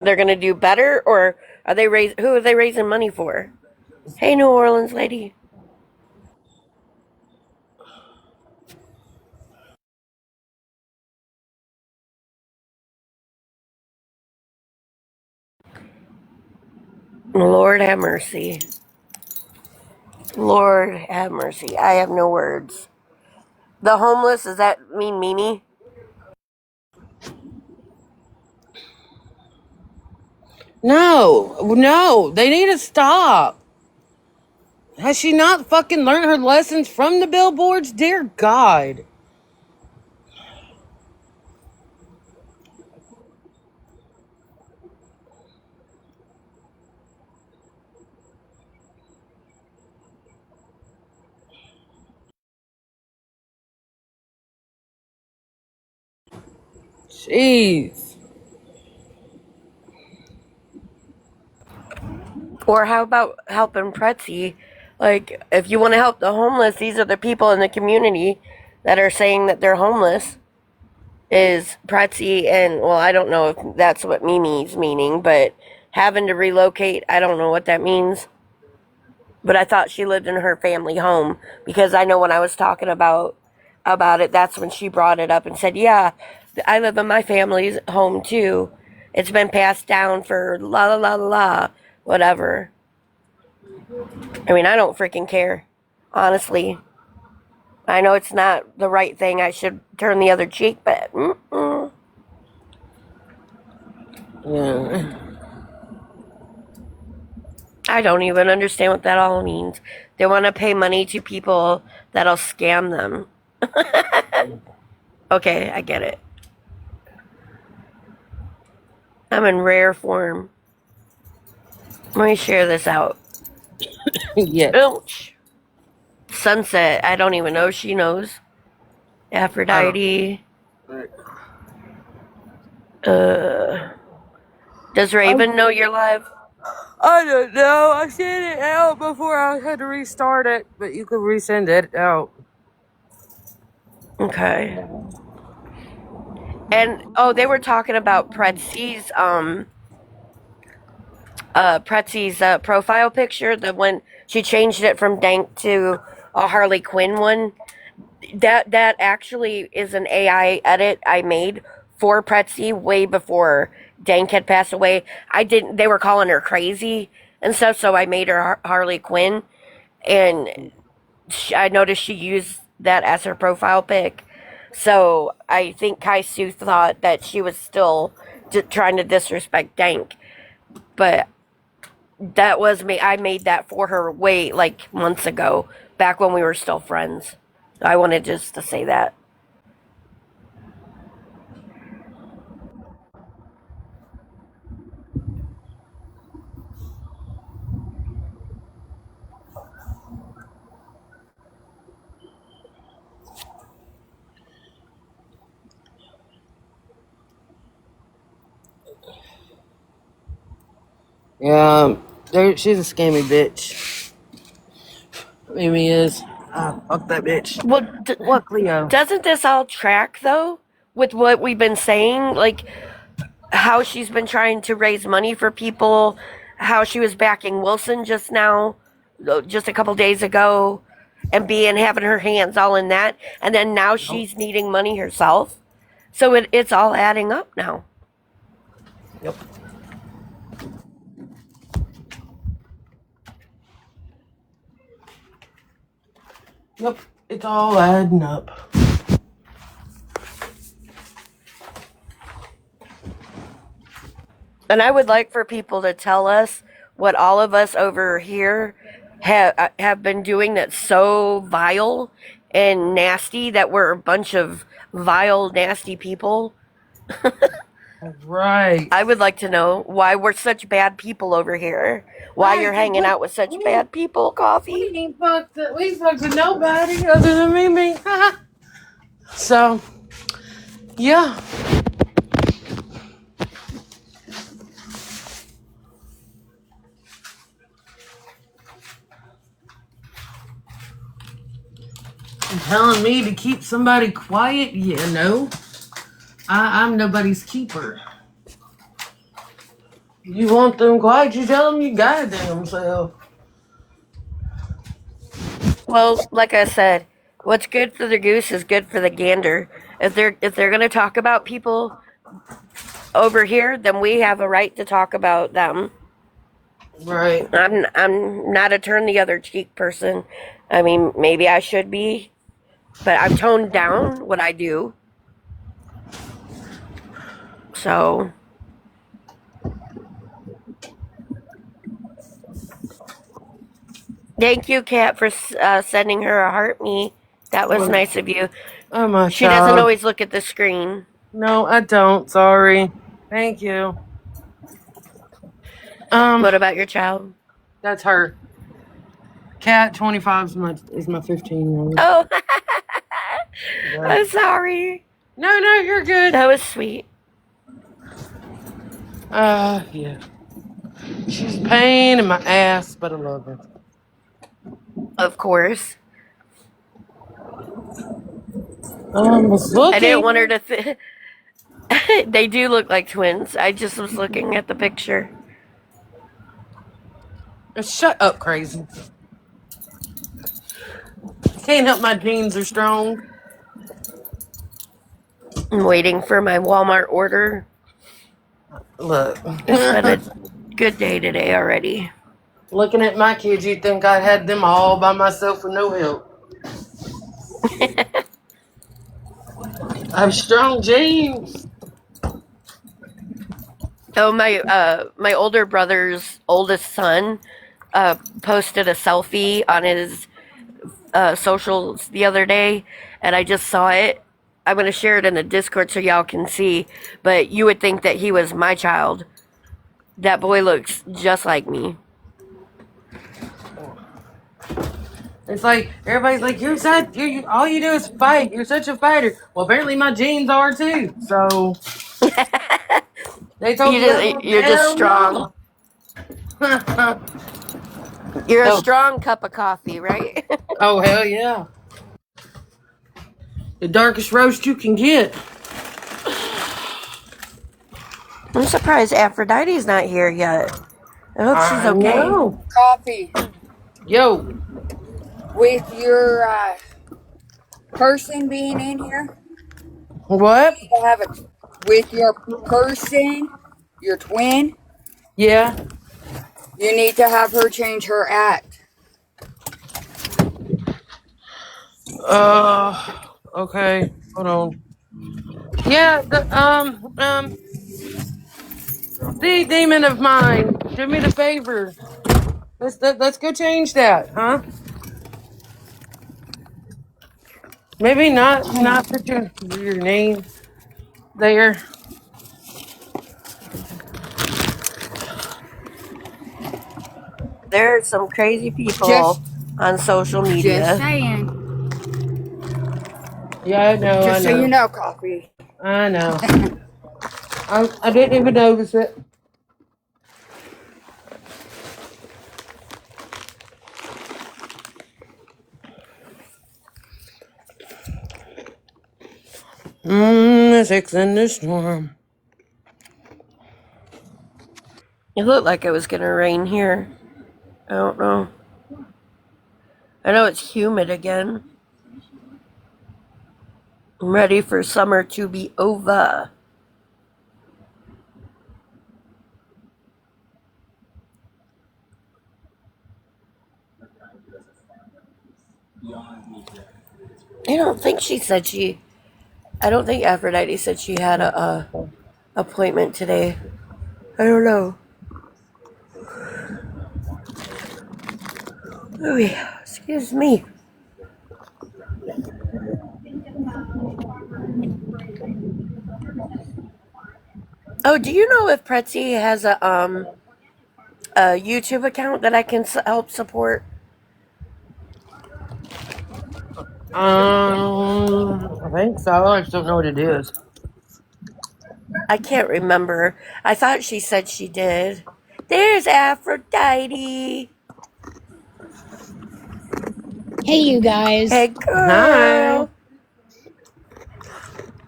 they're going to do better, or are they who are they raising money for? Hey, New Orleans lady. Lord have mercy. Lord have mercy. I have no words. The homeless, does that mean Mimi? No, they need to stop. Has she not fucking learned her lessons from the billboards? Dear God. Jeez. Or how about helping Pretzi? Like, if you want to help the homeless, these are the people in the community that are saying that they're homeless. Is Pretzi, and well, I don't know if that's what Mimi's meaning, but having to relocate, I don't know what that means. But I thought she lived in her family home, because I know when I was talking about it, that's when she brought it up and said, "Yeah, I live in my family's home too. It's been passed down for la la la la la, whatever." I mean, I don't freaking care, honestly. I know it's not the right thing. I should turn the other cheek, but Yeah. I don't even understand what that all means. They want to pay money to people that'll scam them. Okay, I get it. I'm in rare form. Let me share this out. Yes. Ouch. Sunset. I don't even know if she knows. Aphrodite. Uh, does Raven know you're live? I don't know. I sent it out before I had to restart it, but you could resend it out. Okay. And oh, they were talking about Pretzi's profile picture. The when she changed it from Dank to a Harley Quinn one. That actually is an AI edit I made for Pretzi way before Dank had passed away. I didn't. They were calling her crazy and stuff, so I made her Harley Quinn, and I noticed she used that as her profile pic. So I think Kai Su thought that she was still trying to disrespect Dank, but that was me. I made that for her way like months ago, back when we were still friends. I wanted just to say that. Yeah, she's a scammy bitch. Mimi is. Ah, fuck that bitch. Well, What, Cleo? doesn't this all track though with what we've been saying? Like how she's been trying to raise money for people, how she was backing Wilson just now, just a couple days ago, and being having her hands all in that, and then now she's needing money herself. So it's all adding up now. Yep. Yep. It's all adding up. And I would like for people to tell us what all of us over here have been doing that's so vile and nasty, that we're a bunch of vile, nasty people. Right. I would like to know why we're such bad people over here. Why you're hanging out with such bad people, Coffee. We ain't fucked with nobody other than Mimi. So, yeah. Telling me to keep somebody quiet? Yeah, no. I'm nobody's keeper. You want them quiet, you tell them you guide them, so. Well, like I said, what's good for the goose is good for the gander. If they're gonna talk about people over here, then we have a right to talk about them. Right. I'm not a turn the other cheek person. I mean, maybe I should be, but I've toned down what I do. So, thank you, Kat, for sending her a heart me. That was nice of you. Oh my She doesn't always look at the screen. No, I don't. Sorry. Thank you. What about your child? That's her. Cat 25 is my 15-year-old. Oh, Yeah. I'm sorry. No, you're good. That was sweet. Yeah. She's a pain in my ass, but I love her. Of course. Was looking. I didn't want her to. They do look like twins. I just was looking at the picture. Shut up, crazy. Can't help my genes are strong. I'm waiting for my Walmart order. Look. It's been a good day today already. Looking at my kids, you'd think I had them all by myself with no help. I have strong genes. Oh, my older brother's oldest son posted a selfie on his socials the other day, and I just saw it. I'm going to share it in the Discord so y'all can see, but you would think that he was my child. That boy looks just like me. It's like everybody's like, you all you do is fight. You're such a fighter. Well, apparently my genes are too. So they told me You're just strong. You're a strong cup of coffee, right? Oh hell yeah! The darkest roast you can get. I'm surprised Aphrodite's not here yet. I hope she's okay. No. Coffee. Yo. With your person being in here, What? you have it with your person, your twin. Yeah. You need to have her change her act. Okay. Hold on. Yeah. The demon of mine, do me the favor. Let's go change that, huh? Maybe not put your name there. There are some crazy people Just- on social media. Just saying. Yeah, I know. Just so you know, Coffee. I know. I didn't even notice it. Six in the storm. It looked like it was gonna rain here. I don't know. I know it's humid again. I'm ready for summer to be over. I don't think she said she. I don't think Aphrodite said she had a appointment today. I don't know. Oh yeah, excuse me. Oh, do you know if Pretzi has a YouTube account that I can help support? I think so. I just don't know what it is. I can't remember. I thought she said she did. There's Aphrodite. Hey, you guys. Hey, girl. Hi.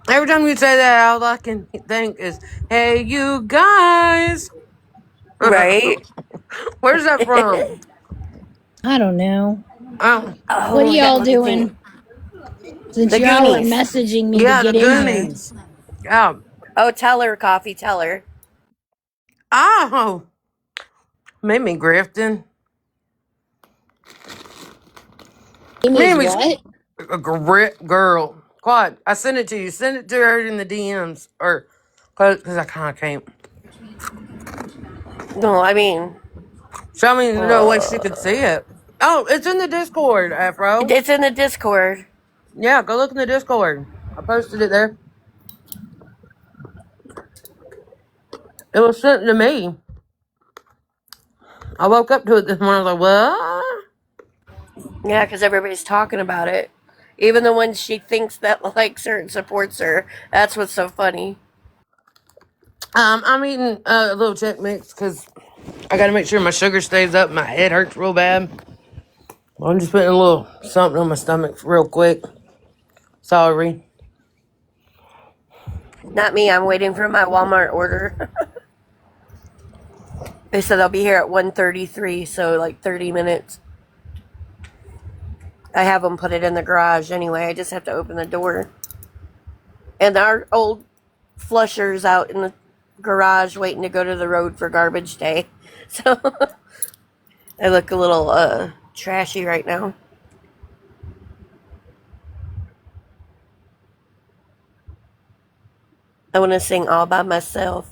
Every time you say that, all I can think is, "Hey, you guys." Right? Where's that from? I don't know. Oh, What are Oh, that y'all looking thing. doing? Since The y'all are Goonies. messaging me to yeah, the get in here. Goonies. Yeah. Oh, tell her, Coffee, tell her. Oh, Mimi Grifton. Amy's Mimi's what? a great girl. Quad. I sent it to you. Send it to her in the DMs. Or, because I kind of can't. No, I mean, Show me no way she could see it. Oh, it's in the Discord, Afro. it's in the Discord. Yeah, go look in the Discord. I posted it there. It was sent to me. I woke up to it this morning. I was like, what? Yeah, because everybody's talking about it. Even the ones she thinks that likes her and supports her. That's what's so funny. I'm eating a little Chex Mix because I got to make sure my sugar stays up. My head hurts real bad. Well, I'm just putting a little something on my stomach real quick. Sorry. Not me. I'm waiting for my Walmart order. They said they'll be here at 1:33, so like 30 minutes. I have them put it in the garage anyway. I just have to open the door. And our old flusher's out in the garage waiting to go to the road for garbage day. So I look a little trashy right now. I want to sing all by myself.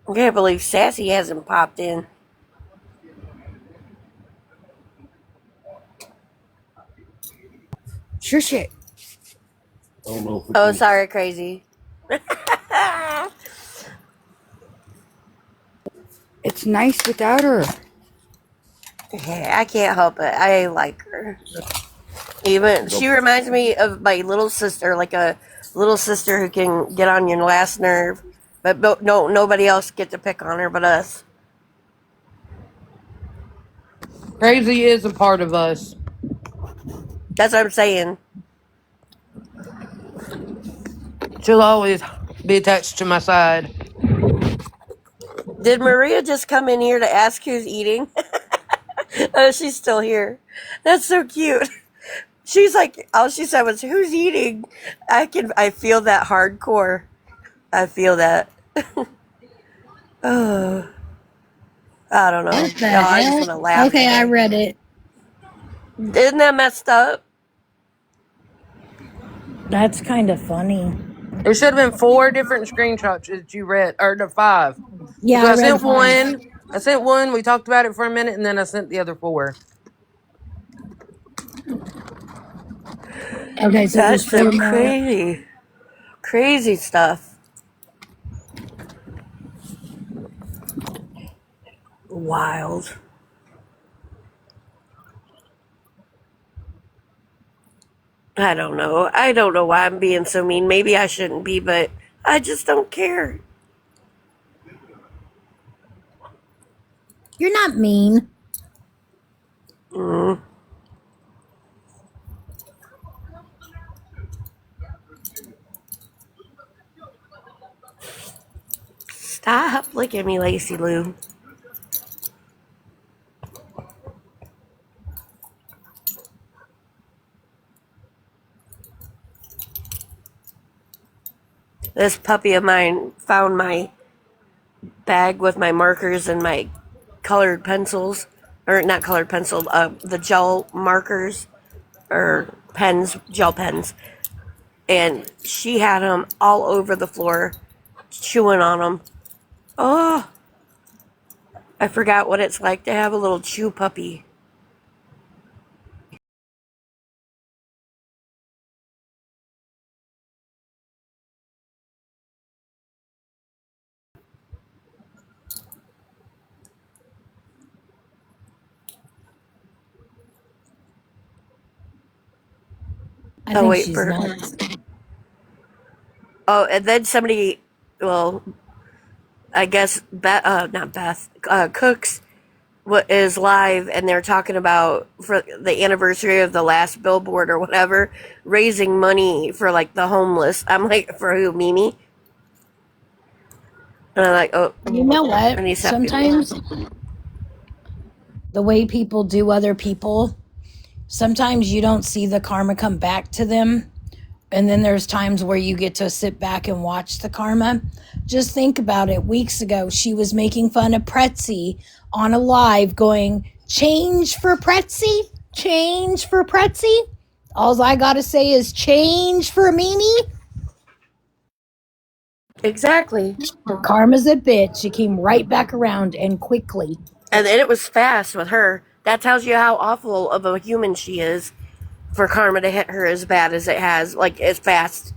I can't believe Sassy hasn't popped in. Shush it. Oh, sorry, crazy. It's nice without her. Yeah, I can't help it. I like her. Even she reminds me of my little sister, like a little sister who can get on your last nerve, but no, nobody else get to pick on her but us. Crazy is a part of us. That's what I'm saying. She'll always be attached to my side. Did Maria just come in here to ask who's eating? Oh, she's still here. That's so cute. She's like, all she said was, "Who's eating?" I feel that hardcore. I feel that. Oh, I don't know. What the No, I just hell? want to laugh. Okay, I today. read it. Isn't that messed up? That's kind of funny. There should have been 4 different screenshots that you read, or the 5. Yeah, So I I read sent 5. one. I sent one. We talked about it for a minute, and then I sent the other 4. Okay, so That's there's 4 some more. crazy stuff. Wild. I don't know. I don't know why I'm being so mean. Maybe I shouldn't be, but I just don't care. You're not mean. Mm. Stop looking at me, Lacey Lou. This puppy of mine found my bag with my markers and my colored pencils, or not colored pencil, the gel markers or pens, gel pens, and she had them all over the floor, chewing on them. Oh, I forgot what it's like to have a little chew puppy. I Oh, think wait she's for. nuts. Oh, and then somebody, well, I guess not Beth, Cooks is live, and they're talking about for the anniversary of the last billboard or whatever, raising money for like the homeless. I'm like, for who, Mimi? And I'm like, oh, You know I what? need to stop doing Sometimes the way people do other people, sometimes you don't see the karma come back to them. And then there's times where you get to sit back and watch the karma. Just think about it. Weeks ago, she was making fun of Pretzi on a live going, change for Pretzi? Change for Pretzi? All I got to say is change for Mimi. exactly. Her karma's a bitch. She came right back around and quickly. And it was fast with her. That tells you how awful of a human she is for karma to hit her as bad as it has, like as fast.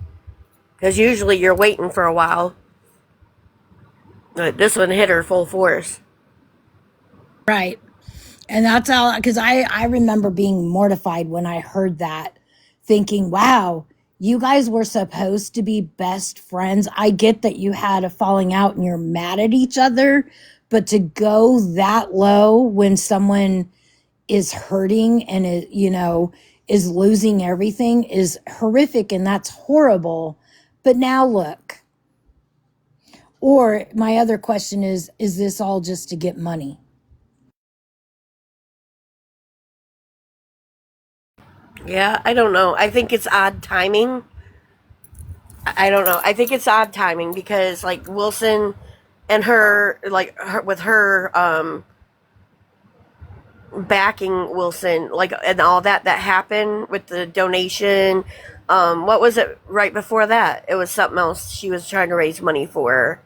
Because usually you're waiting for a while. But this one hit her full force. Right. And that's all, because I remember being mortified when I heard that, thinking, wow, you guys were supposed to be best friends. I get that you had a falling out and you're mad at each other, but to go that low when someone is hurting and is losing everything is horrific, and that's horrible. But now look. Or my other question is this all just to get money? Yeah, I don't know. I think it's odd timing. I don't know. I think it's odd timing because like Wilson and her, like her, with her backing Wilson, like, and all that happened with the donation. What was it right before that? It was something else she was trying to raise money for.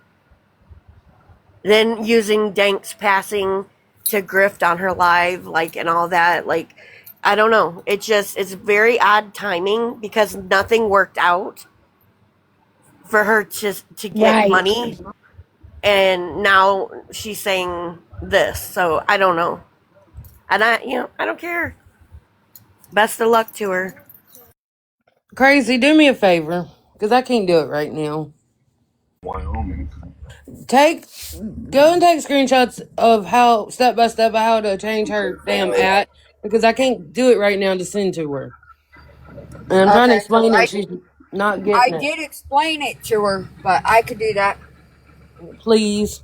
Then using Dank's passing to grift on her live, like, and all that, like, I don't know. It's very odd timing because nothing worked out for her to get Right. money, and now she's saying this. So I don't know, and I don't care. Best of luck to her. Crazy, do me a favor, because I can't do it right now. Wyoming. Go and take screenshots of how step by step how to change her damn at, because I can't do it right now to send to her. And I'm trying to Okay. explain it. She's not I getting it. did explain it to her, but I could do that. Please.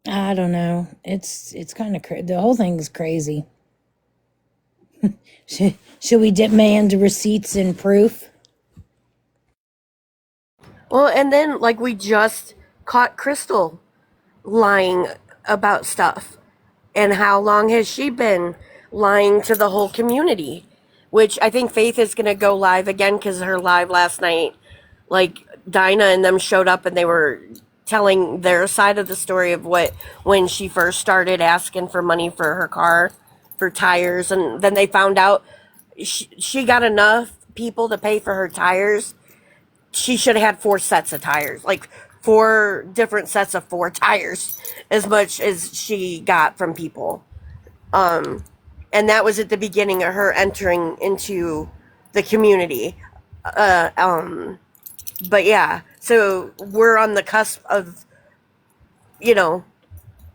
I don't know. It's kind of the whole thing is crazy. Should we demand receipts and proof? Well, and then like we just caught Crystal lying about stuff. And how long has she been lying to the whole community? Which I think Faith is going to go live again because her live last night, like Dinah and them showed up and they were telling their side of the story of when she first started asking for money for her car, for tires. And then they found out she got enough people to pay for her tires. She should have had 4 sets of tires, like 4 different sets of 4 tires, as much as she got from people. And that was at the beginning of her entering into the community. But yeah, so we're on the cusp of, you know,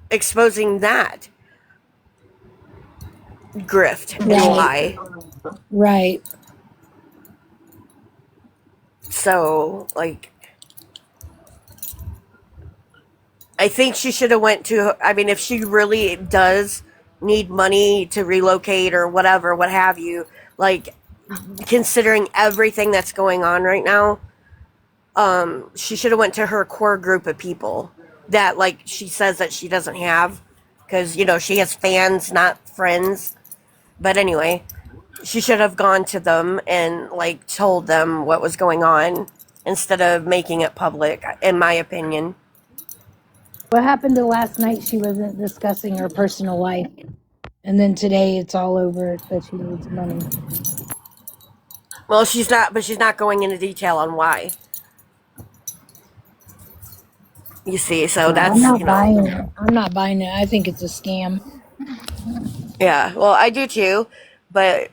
exposing that grift and Right. lie. Right. So, like, I think she should have went to, I mean, if she really does need money to relocate or whatever, what have you, like, considering everything that's going on right now, she should have went to her core group of people that, like, she says that she doesn't have, because, she has fans, not friends. But anyway, she should have gone to them and, like, told them what was going on instead of making it public, in my opinion. What happened to last night? She wasn't discussing her personal life. And then today it's all over that she needs money. Well, she's not going into detail on why. You see, so that's, I'm not buying it. I'm not buying it. I think it's a scam. Yeah, well, I do too, but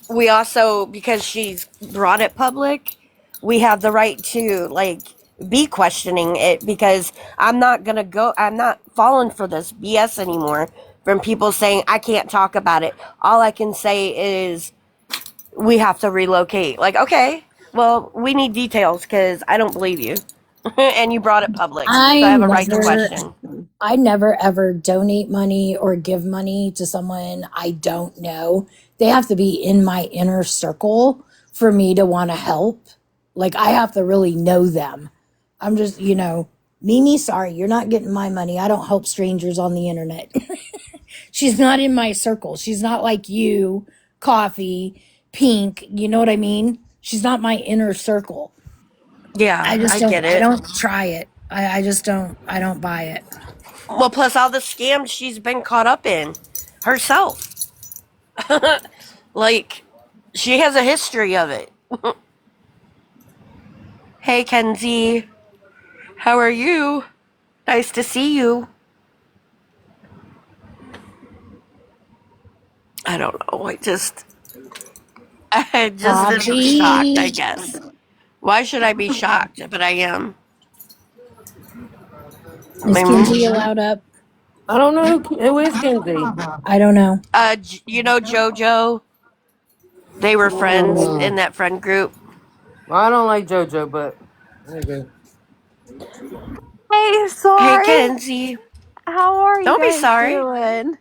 we also, because she's brought it public, we have the right to, like, be questioning it, because I'm not falling for this BS anymore from people saying I can't talk about it. All I can say is we have to relocate. Like, okay, Well, we need details because I don't believe you. And you brought it public. So I I have a right to never, question. I never ever donate money or give money to someone I don't know. They have to be in my inner circle for me to want to help. Like I have to really know them. I'm just, Mimi, sorry, you're not getting my money. I don't help strangers on the internet. She's not in my circle. She's not like you, Coffee, Pink. You know what I mean? She's not my inner circle. I Yeah, just I don't, get I it. don't try it. I just don't, I don't buy it. Well, plus all the scams she's been caught up in herself. Like, she has a history of it. Hey, Kenzie. How are you? Nice to see you. I don't know. I just am shocked, I Coffee. guess. Why should I be shocked? But I am. I Is mean, Kenzie allowed up? I don't know who is Kenzie. I don't know. you know JoJo? They were friends in that friend group. Well, I don't like JoJo, but okay. Hey, Hey, sorry. Kenzie. How are you Don't be guys sorry. doing?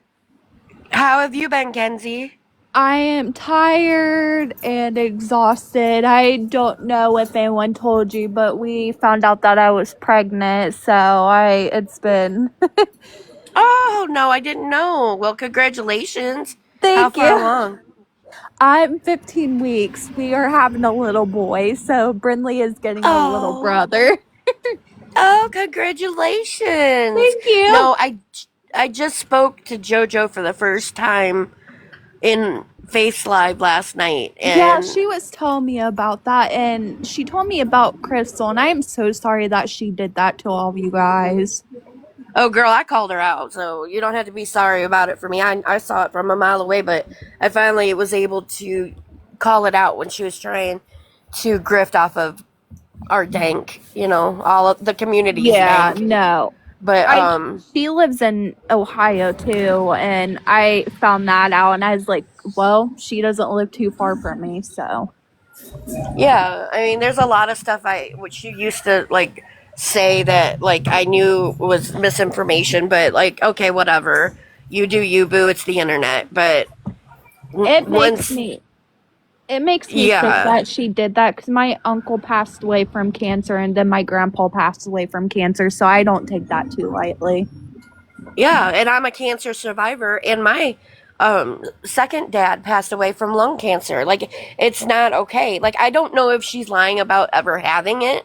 How have you been, Kenzie? I am tired and exhausted. I don't know if anyone told you, but we found out that I was pregnant, so it's been Oh, no, I didn't know. Well, congratulations. How thank far you. along? I'm 15 weeks. We are having a little boy, so Brindley is getting a little Oh, brother. oh, congratulations. Thank you. No, I just spoke to JoJo for the first time in Face Live last night, Yeah, and she was telling me about that, and she told me about Crystal, and I am so sorry that she did that to all of you guys. oh, girl, I called her out, so you don't have to be sorry about it for me. I saw it from a mile away, but I finally was able to call it out when she was trying to grift off of our dank, all of the community's Yeah, dank. no. But She lives in Ohio too, and I found that out, and I was like, well, she doesn't live too far from me, so. yeah, I mean, there's a lot of stuff which you used to like say that like I knew was misinformation, but like okay, whatever. You do you, boo. It's the internet, but It makes once, me sick yeah, that she did that, because my uncle passed away from cancer, and then my grandpa passed away from cancer, so I don't take that too lightly. yeah, and I'm a cancer survivor, and my second dad passed away from lung cancer. Like, it's not okay. Like, I don't know if she's lying about ever having it,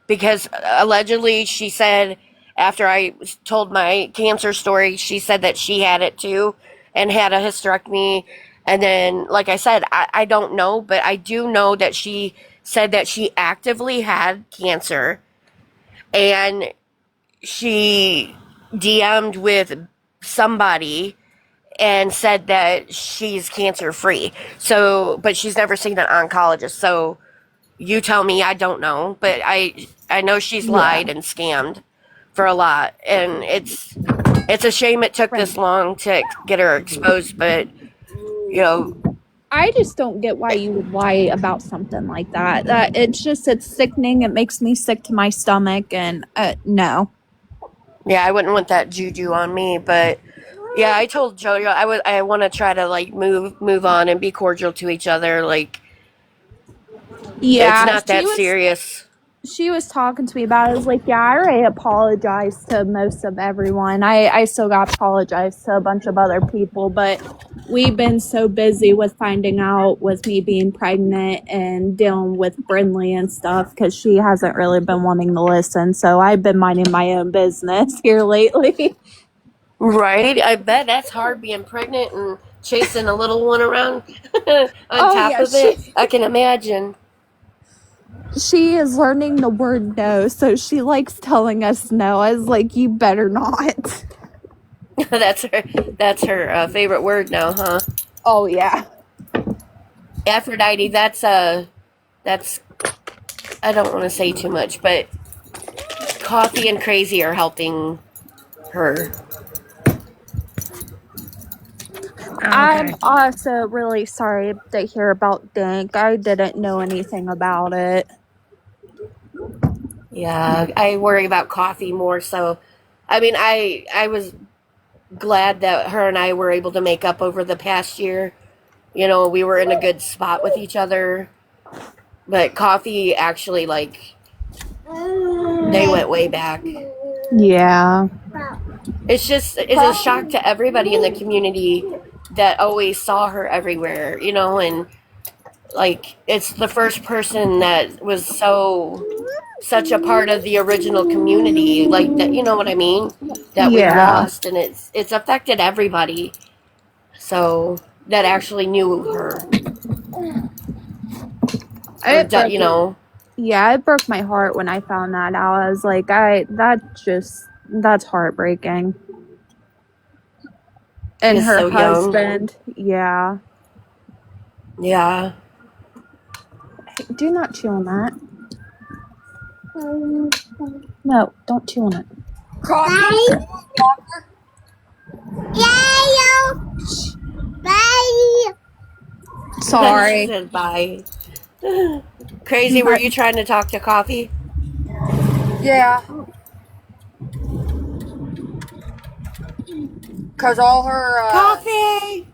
because allegedly she said after I told my cancer story, she said that she had it too and had a hysterectomy. And then, like I said, I don't know, but I do know that she said that she actively had cancer and she DM'd with somebody and said that she's cancer free. So, but she's never seen an oncologist. So you tell me, I don't know, but I know she's lied and scammed for a lot, and it's a shame it took this long to get her exposed, but I just don't get why you would lie about something like that. It's sickening. It makes me sick to my stomach, and no. yeah, I wouldn't want that juju on me, but yeah, I told Jojo I want to try to like move on and be cordial to each other. Like, Yeah, it's not that serious. she was talking to me about it. I was like, yeah, I already apologized to most of everyone. I still got apologized to a bunch of other people, but we've been so busy with finding out with me being pregnant and dealing with Brindley and stuff, because she hasn't really been wanting to listen. So I've been minding my own business here lately. Right? I bet that's hard being pregnant and chasing a little one around on top of it. I can imagine. She is learning the word no, so she likes telling us no. I was like, you better not. That's her favorite word now, huh? Oh, yeah. Aphrodite, that's I don't want to say too much, but Coffee and Crazy are helping her. Oh, I'm okay. also really sorry to hear about Dink. I didn't know anything about it. Yeah, I worry about coffee more so. I mean, I was glad that her and I were able to make up over the past year. You know, we were in a good spot with each other. But coffee actually, like, they went way back. Yeah. It's a shock to everybody in the community that always saw her everywhere, you know, and like it's the first person that was such a part of the original community, like that, you know what I mean? That we Yeah. lost, and it's affected everybody. So that actually knew her, or It broke you know, Yeah, it broke my heart when I found that out. I was like, that's heartbreaking. she And was her so young. husband, yeah. Yeah, Hey, do not chew on that. No, don't chew on it. Coffee. she Sorry. said bye. Crazy, were you trying to talk to Coffee? Yeah. Cause all her Coffee.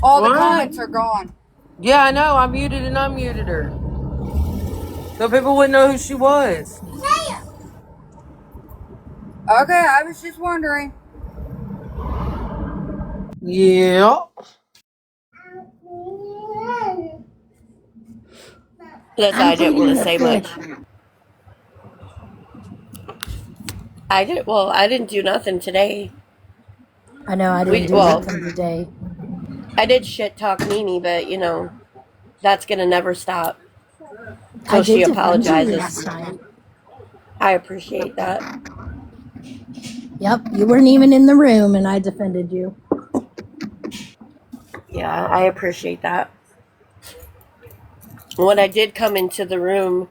all the What? comments are gone. Yeah, I know. I muted and unmuted her. So people wouldn't know who she was. Okay, I was just wondering. Yeah. That's why I'm I didn't want cleaning to the say much. fridge. I didn't do nothing today. I know I didn't do Well, nothing today. I did shit talk Mimi, but you know, that's gonna never stop I till she did defend you last apologizes. time. I appreciate that. Yep, you weren't even in the room and I defended you. Yeah, I appreciate that. When I did come into the room,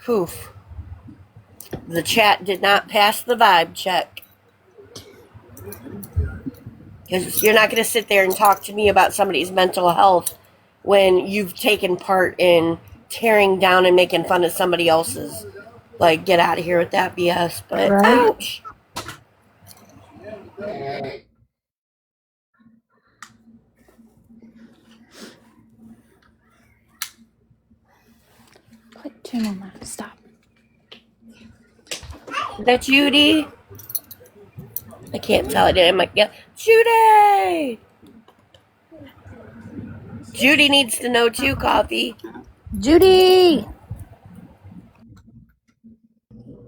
poof, the chat did not pass the vibe check. Because you're not going to sit there and talk to me about somebody's mental health when you've taken part in tearing down and making fun of somebody else's. Like, get out of here with that BS. But, Right? ouch. Quit chewing on that. Stop. Is that Judy? I can't tell. I didn't. I'm like, yeah, Judy! Judy needs to know too, Coffee. Judy!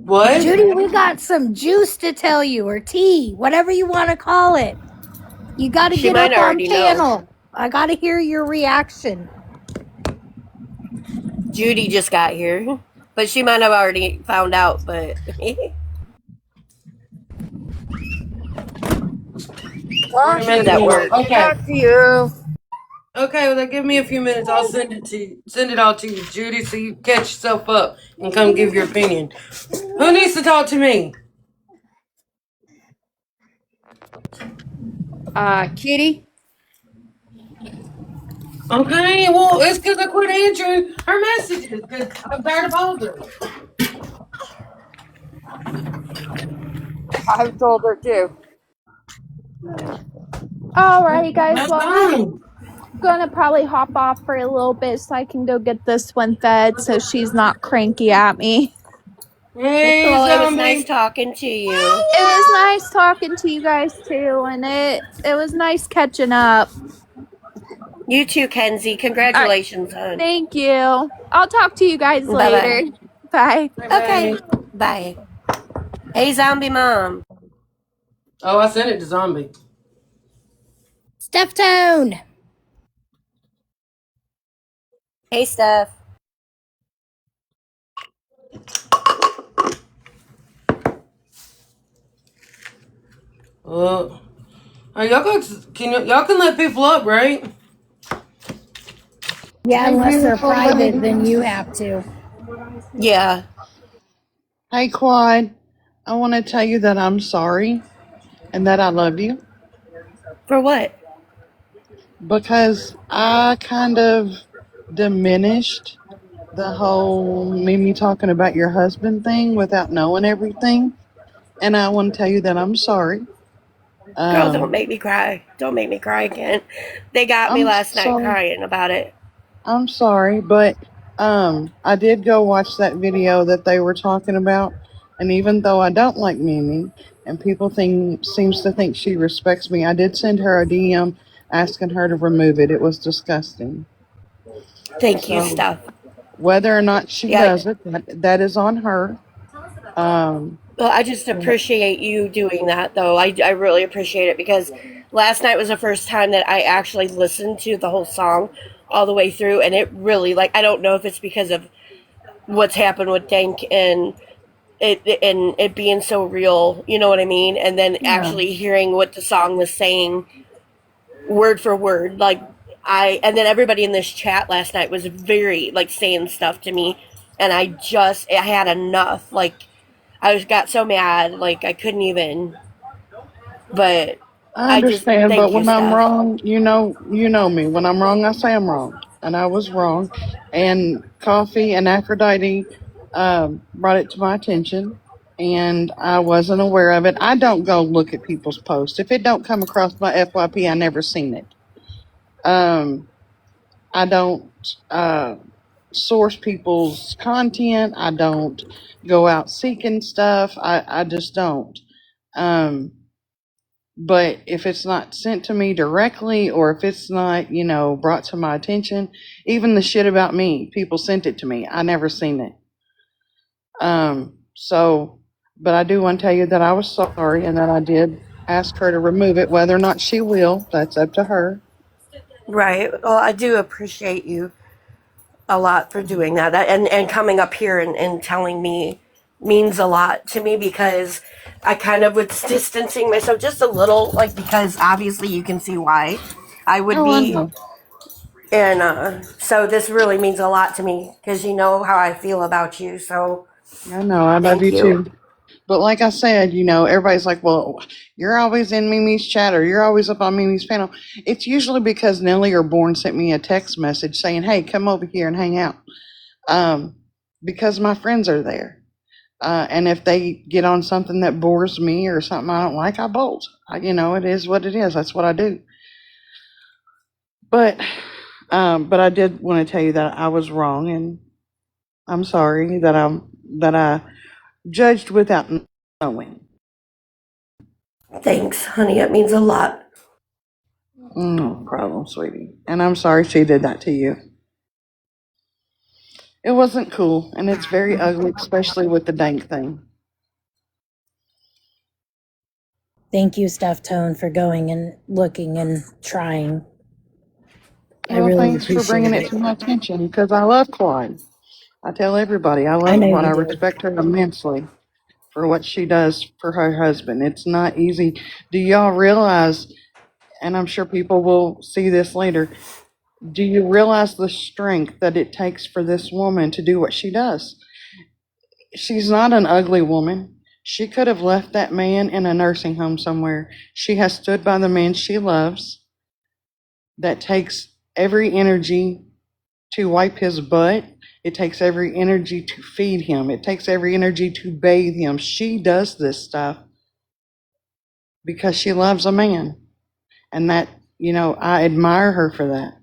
What? Judy, we got some juice to tell you, or tea, whatever you want to call it. You got to She get might up on already know. panel. I got to hear your reaction. Judy just got here. But she might have already found out, but... Tasha, Minute That more. work. Okay. back to you. Okay, well, then give me a few minutes. I'll send it to you. Send it all to you, Judy, so you catch yourself up and come give your opinion. Who needs to talk to me? Kitty. Okay, well, it's because I quit answering her messages because I'm tired of bothering. I've told her too. Alrighty, guys. That's Well, I'm fine. gonna probably hop off for a little bit so I can go get this one fed so she's not cranky at me. Hey, Well, it was nice zombie. talking to you. It was nice talking to you guys too, and it was nice catching up. You too, Kenzie. Congratulations, hon. Thank you. I'll talk to you guys Bye-bye. later. Bye. Okay. Bye. Hey, zombie mom. Oh, I sent it to zombie. Steph Tone! Hey, Steph. Y'all can let people up, right? Yeah, unless they're private, then you have to. Yeah. Hey, Quad. I want to tell you that I'm sorry and that I love you. For what? because I kind of diminished the whole Mimi talking about your husband thing without knowing everything. And I want to tell you that I'm sorry. Girl, don't Um, make me cry. Don't make me cry again. They got me I'm last night sorry. crying about it. I'm sorry, but I did go watch that video that they were talking about, and even though I don't like Mimi, and people think seems to think she respects me, I did send her a DM asking her to remove it. It was disgusting. Thank you, So Steph. whether or not she Yeah, does it, that is on her. Um, well, I just appreciate you doing that, though. I really appreciate it because last night was the first time that I actually listened to the whole song all the way through, and it really, like, I don't know if it's because of what's happened with Dank and it being so real, you know what I mean? And then yeah, actually hearing what the song was saying word for word, like and then everybody in this chat last night was very like saying stuff to me, and I had enough. Like I just got so mad, like I couldn't even. But I I just understand, but thank you, when I'm Steph. wrong, you know me. When I'm wrong, I say I'm wrong, and I was wrong. And Coffee and Aphrodite brought it to my attention, and I wasn't aware of it. I don't go look at people's posts if it don't come across my FYP. I never seen it. Um, I don't source people's content. I don't go out seeking stuff. I just don't. Um, but if it's not sent to me directly, or if it's not, brought to my attention, even the shit about me, people sent it to me. I never seen it. So, but I do want to tell you that I was sorry and that I did ask her to remove it. Whether or not she will, that's up to her. Right. Well, I do appreciate you a lot for doing that. And coming up here and telling me means a lot to me because I kind of was distancing myself just a little, like because obviously you can see why I would Oh, I be. know. And so this really means a lot to me because you know how I feel about you. So I know. I love thank you you. too. But like I said, everybody's like, well, you're always in Mimi's chat or you're always up on Mimi's panel. It's usually because Nellie or Bourne sent me a text message saying, hey, come over here and hang out. Um, because my friends are there. And if they get on something that bores me or something I don't like, I bolt. It is what it is. That's what I do. But I did want to tell you that I was wrong, and I'm sorry that I judged without knowing. Thanks, honey. It means a lot. No problem, sweetie. And I'm sorry she did that to you. It wasn't cool, and it's very ugly, especially with the dank thing. Thank you, Steph Tone, for going and looking and trying. I Well, really thanks for bringing appreciate it it. to my attention because I love Claude. I tell everybody I I love know Claude. I you do. respect her immensely for what she does for her husband. It's not easy. Do y'all realize, and I'm sure people will see this later, do you realize the strength that it takes for this woman to do what she does? She's not an ugly woman. She could have left that man in a nursing home somewhere. She has stood by the man she loves. That takes every energy to wipe his butt. It takes every energy to feed him. It takes every energy to bathe him. She does this stuff because she loves a man. And that, I admire her for that.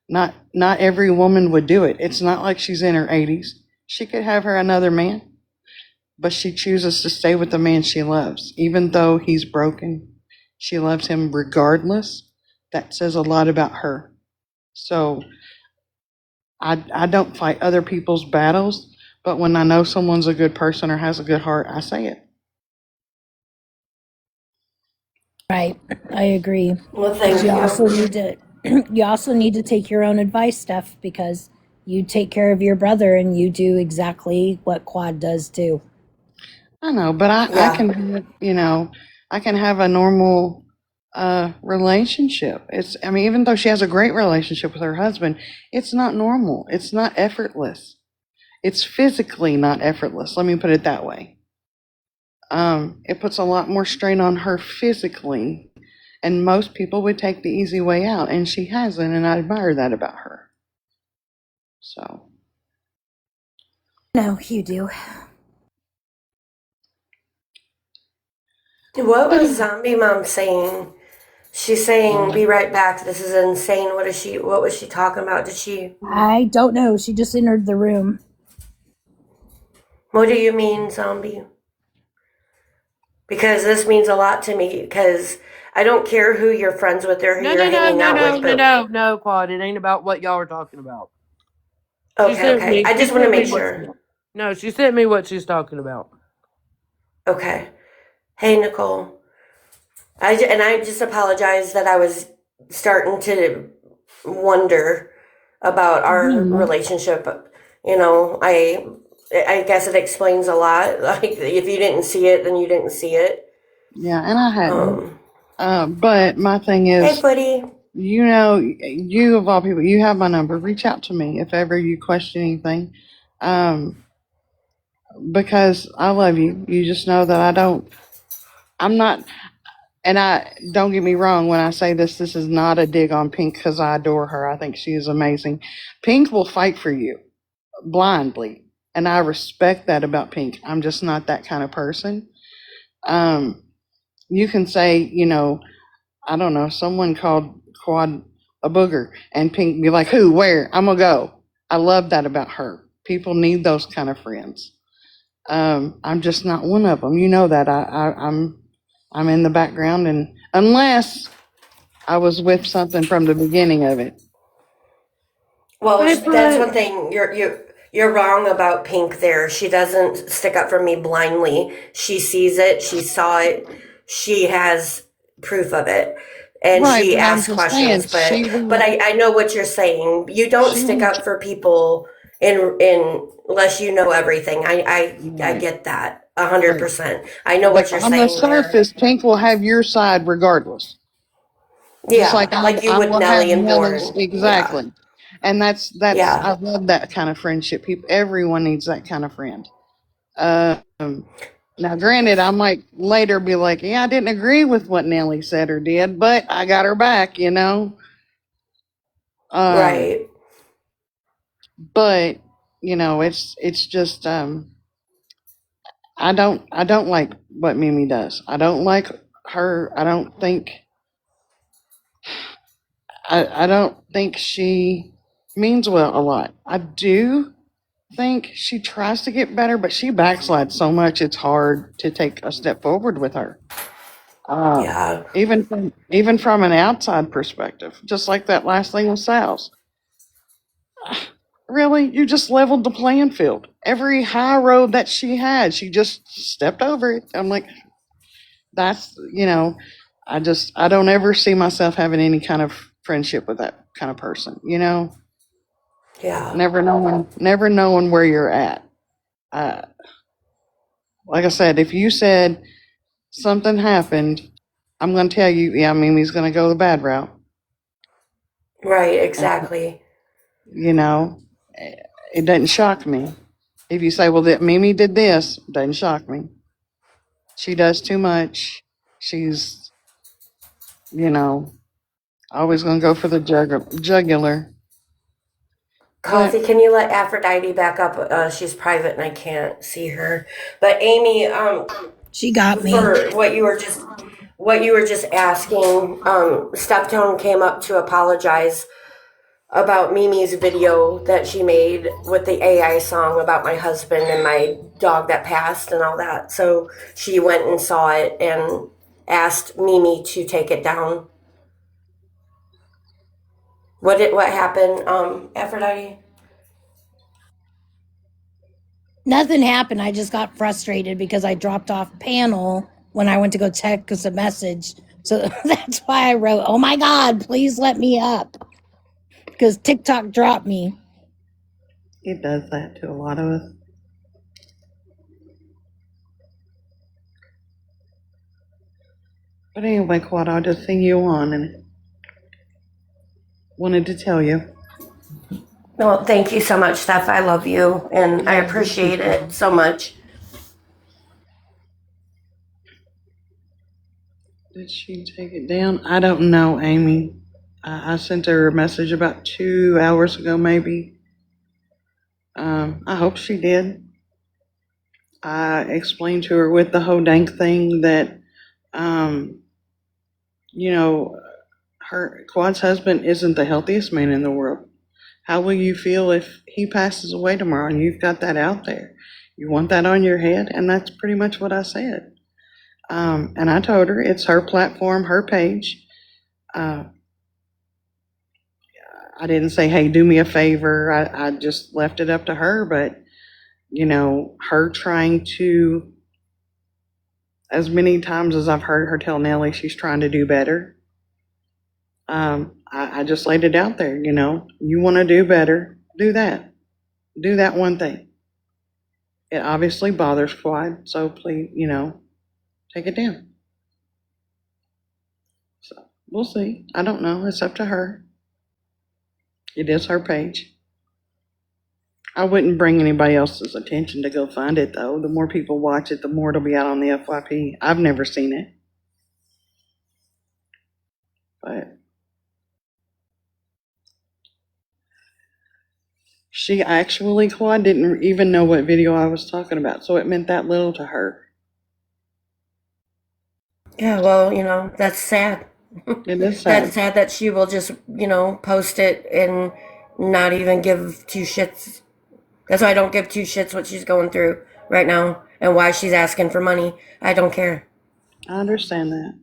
Not every woman would do it. It's not like she's in her 80s. She could have her another man, but she chooses to stay with the man she loves. Even though he's broken, she loves him regardless. That says a lot about her. So I don't fight other people's battles, but when I know someone's a good person or has a good heart, I say it. Right. I agree. Well, Because thank you you. also need to you also need to take your own advice, Steph, because you take care of your brother and you do exactly what Quad does too. I know, but I Yeah. can have, I can have a normal relationship. Even though she has a great relationship with her husband, it's not normal. It's not effortless. It's physically not effortless. Let me put it that way. It puts a lot more strain on her physically And most people would take the easy way out, and she hasn't, and I admire that about her. So, No, you do. What was Zombie Mom saying? She's saying, "Be right back. This is insane." What is she? What was she talking about? Did she? I don't know. She just entered the room. What do you mean, Zombie? Because this means a lot to me. Because I don't care who you're friends with or who No, you're no, no, hanging no, out no, with. no, But no, Quad. It ain't about what y'all are talking about. She okay, sent okay. me. I She just want to sent me make what. sure. No, she sent me what she's talking about. Okay. Hey, Nicole. I just apologize that I was starting to wonder about our mhm. relationship. I guess it explains a lot. Like if you didn't see it, then you didn't see it. Yeah, and I hadn't. Um, But my thing hey, is, Footy. you of all people, you have my number. Reach out to me if ever you question anything. Um, because I love you. You just know that I'm not, and I don't get me wrong when I say this is not a dig on Pink because I adore her. I think she is amazing. Pink will fight for you blindly, and I respect that about Pink. I'm just not that kind of person. Um, you can say, I don't know, someone called Quad a booger, and Pink be like, who, where? I'm gonna go. I love that about her. People need those kind of friends. I'm just not one of them. You know that. I'm in the background, and unless I was with something from the beginning of it. Well, Hey, that's but one thing you're wrong about Pink there. She doesn't stick up for me blindly. She sees it, she saw it, she has proof of it. And Right, she but I'm asks just questions, saying, but I know what you're saying. You don't she stick will, up for people in unless you know everything. I right, get that right. 100%. I know But what you're on the saying there. surface, Pink will have your side regardless. Just Yeah, like I, like you I would will have Nellie and Nellie's, Born. Yeah. exactly. And that's Yeah. I love that kind of friendship. Everyone needs that kind of friend. Now, granted, I might later be like, yeah, I didn't agree with what Nellie said or did, but I got her back. Um, Right. but it's just I don't like what Mimi does. I don't like her. I don't think she means well a lot. I do think she tries to get better, but she backslides so much it's hard to take a step forward with her. Uh, Yeah. even from an outside perspective, just like that last thing with Sal's. Really, you just leveled the playing field. Every high road that she had, she just stepped over it. I'm like, that's. I don't ever see myself having any kind of friendship with that kind of person. Yeah. Never knowing where you're at. Uh, like I said, if you said something happened, I'm going to tell you, yeah, Mimi's going to go the bad route. Right, And, exactly. you know, it doesn't shock me. If you say, well, that Mimi did this, it doesn't shock me. She does too much. She's, you know, always going to go for the jugular. But Coffee, can you let Aphrodite back up? She's private and I can't see her. But Amy, She got me. for what you were just asking, Steph Tone came up to apologize about Mimi's video that she made with the AI song about my husband and my dog that passed and all that. So she went and saw it and asked Mimi to take it down. What happened, Aphrodite? Nothing happened. I just got frustrated because I dropped off panel when I went to go check us a message. So that's why I wrote, oh my God, please let me up. Because TikTok dropped me. it does that to a lot of us. But anyway, Quad, I just seen you on and wanted to tell you. Well, thank you so much, Steph. I love you and I Love you too, appreciate it Quad. so much. Did she take it down? I don't know, Amy. I sent her a message about 2 hours ago, maybe. I hope she did. I explained to her with the whole dank thing that, you know, her Quad's husband isn't the healthiest man in the world. How will you feel if he passes away tomorrow and you've got that out there? You want that on your head? And that's pretty much what I said. And I told her it's her platform, her page. I didn't say, hey, do me a favor. I just left it up to her. But, you know, her trying to, as many times as I've heard her tell Nellie she's trying to do better, I just laid it out there. You know, you want to do better, do that. Do that one thing. It obviously bothers Quad, so please, you know, take it down. So we'll see. I don't know. It's up to her. It is her page. I wouldn't bring anybody else's attention to go find it, though. The more people watch it, the more it'll be out on the FYP. I've never seen it. But she actually, Claude, didn't even know what video I was talking about, so it meant that little to her. Yeah, well, you know, that's sad. It is That's sad. sad that she will just, you know, post it and not even give two shits. That's why I don't give two shits what she's going through right now and why she's asking for money. I don't care. I understand that.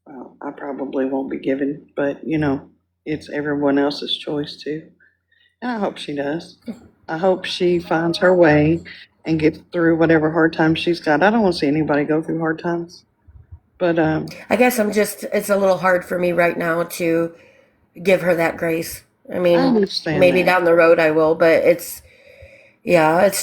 Well, I probably won't be giving, but, you know, it's everyone else's choice, too. And I hope she does. I hope she finds her way and gets through whatever hard times she's got. I don't want to see anybody go through hard times. But I guess it's a little hard for me right now to give her that grace. I mean, I understand maybe that. down the road I will, but it's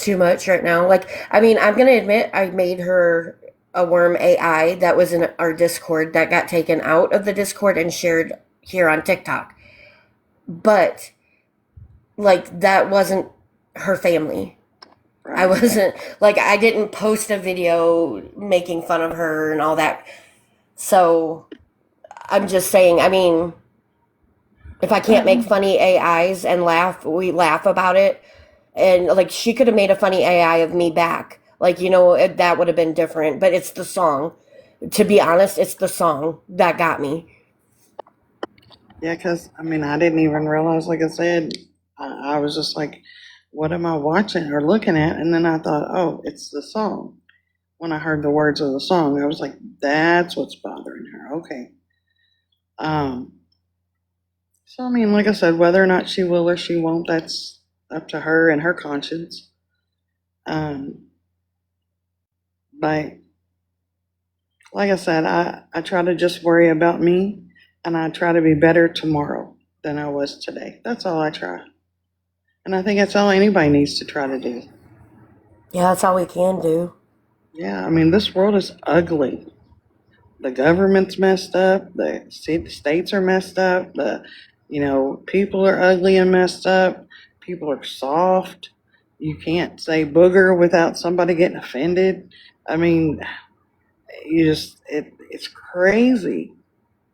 too much right now. Like, I mean, I'm going to admit I made her a worm AI that was in our Discord that got taken out of the Discord and shared here on TikTok. But, like, that wasn't her family. I Right. wasn't, like, I didn't post a video making fun of her and all that. So, I'm just saying, I mean, if I can't make funny AIs and we laugh about it. And like she could have made a funny AI of me back. Like, you know, that would have been different. But it's the song. To be honest, it's the song that got me. Yeah, because, I mean, I didn't even realize, like I said, I was just like, what am I watching or looking at? And then I thought, oh, it's the song. When I heard the words of the song, I was like, that's what's bothering her. Okay. So, I mean, like I said, whether or not she will or she won't, that's up to her and her conscience. But like I said, I try to just worry about me and I try to be better tomorrow than I was today. That's all I try. And I think that's all anybody needs to try to do. Yeah, that's all we can do. Yeah, I mean, this world is ugly. The government's messed up. The states are messed up. People are ugly and messed up. People are soft. You can't say booger without somebody getting offended. I mean, it's crazy.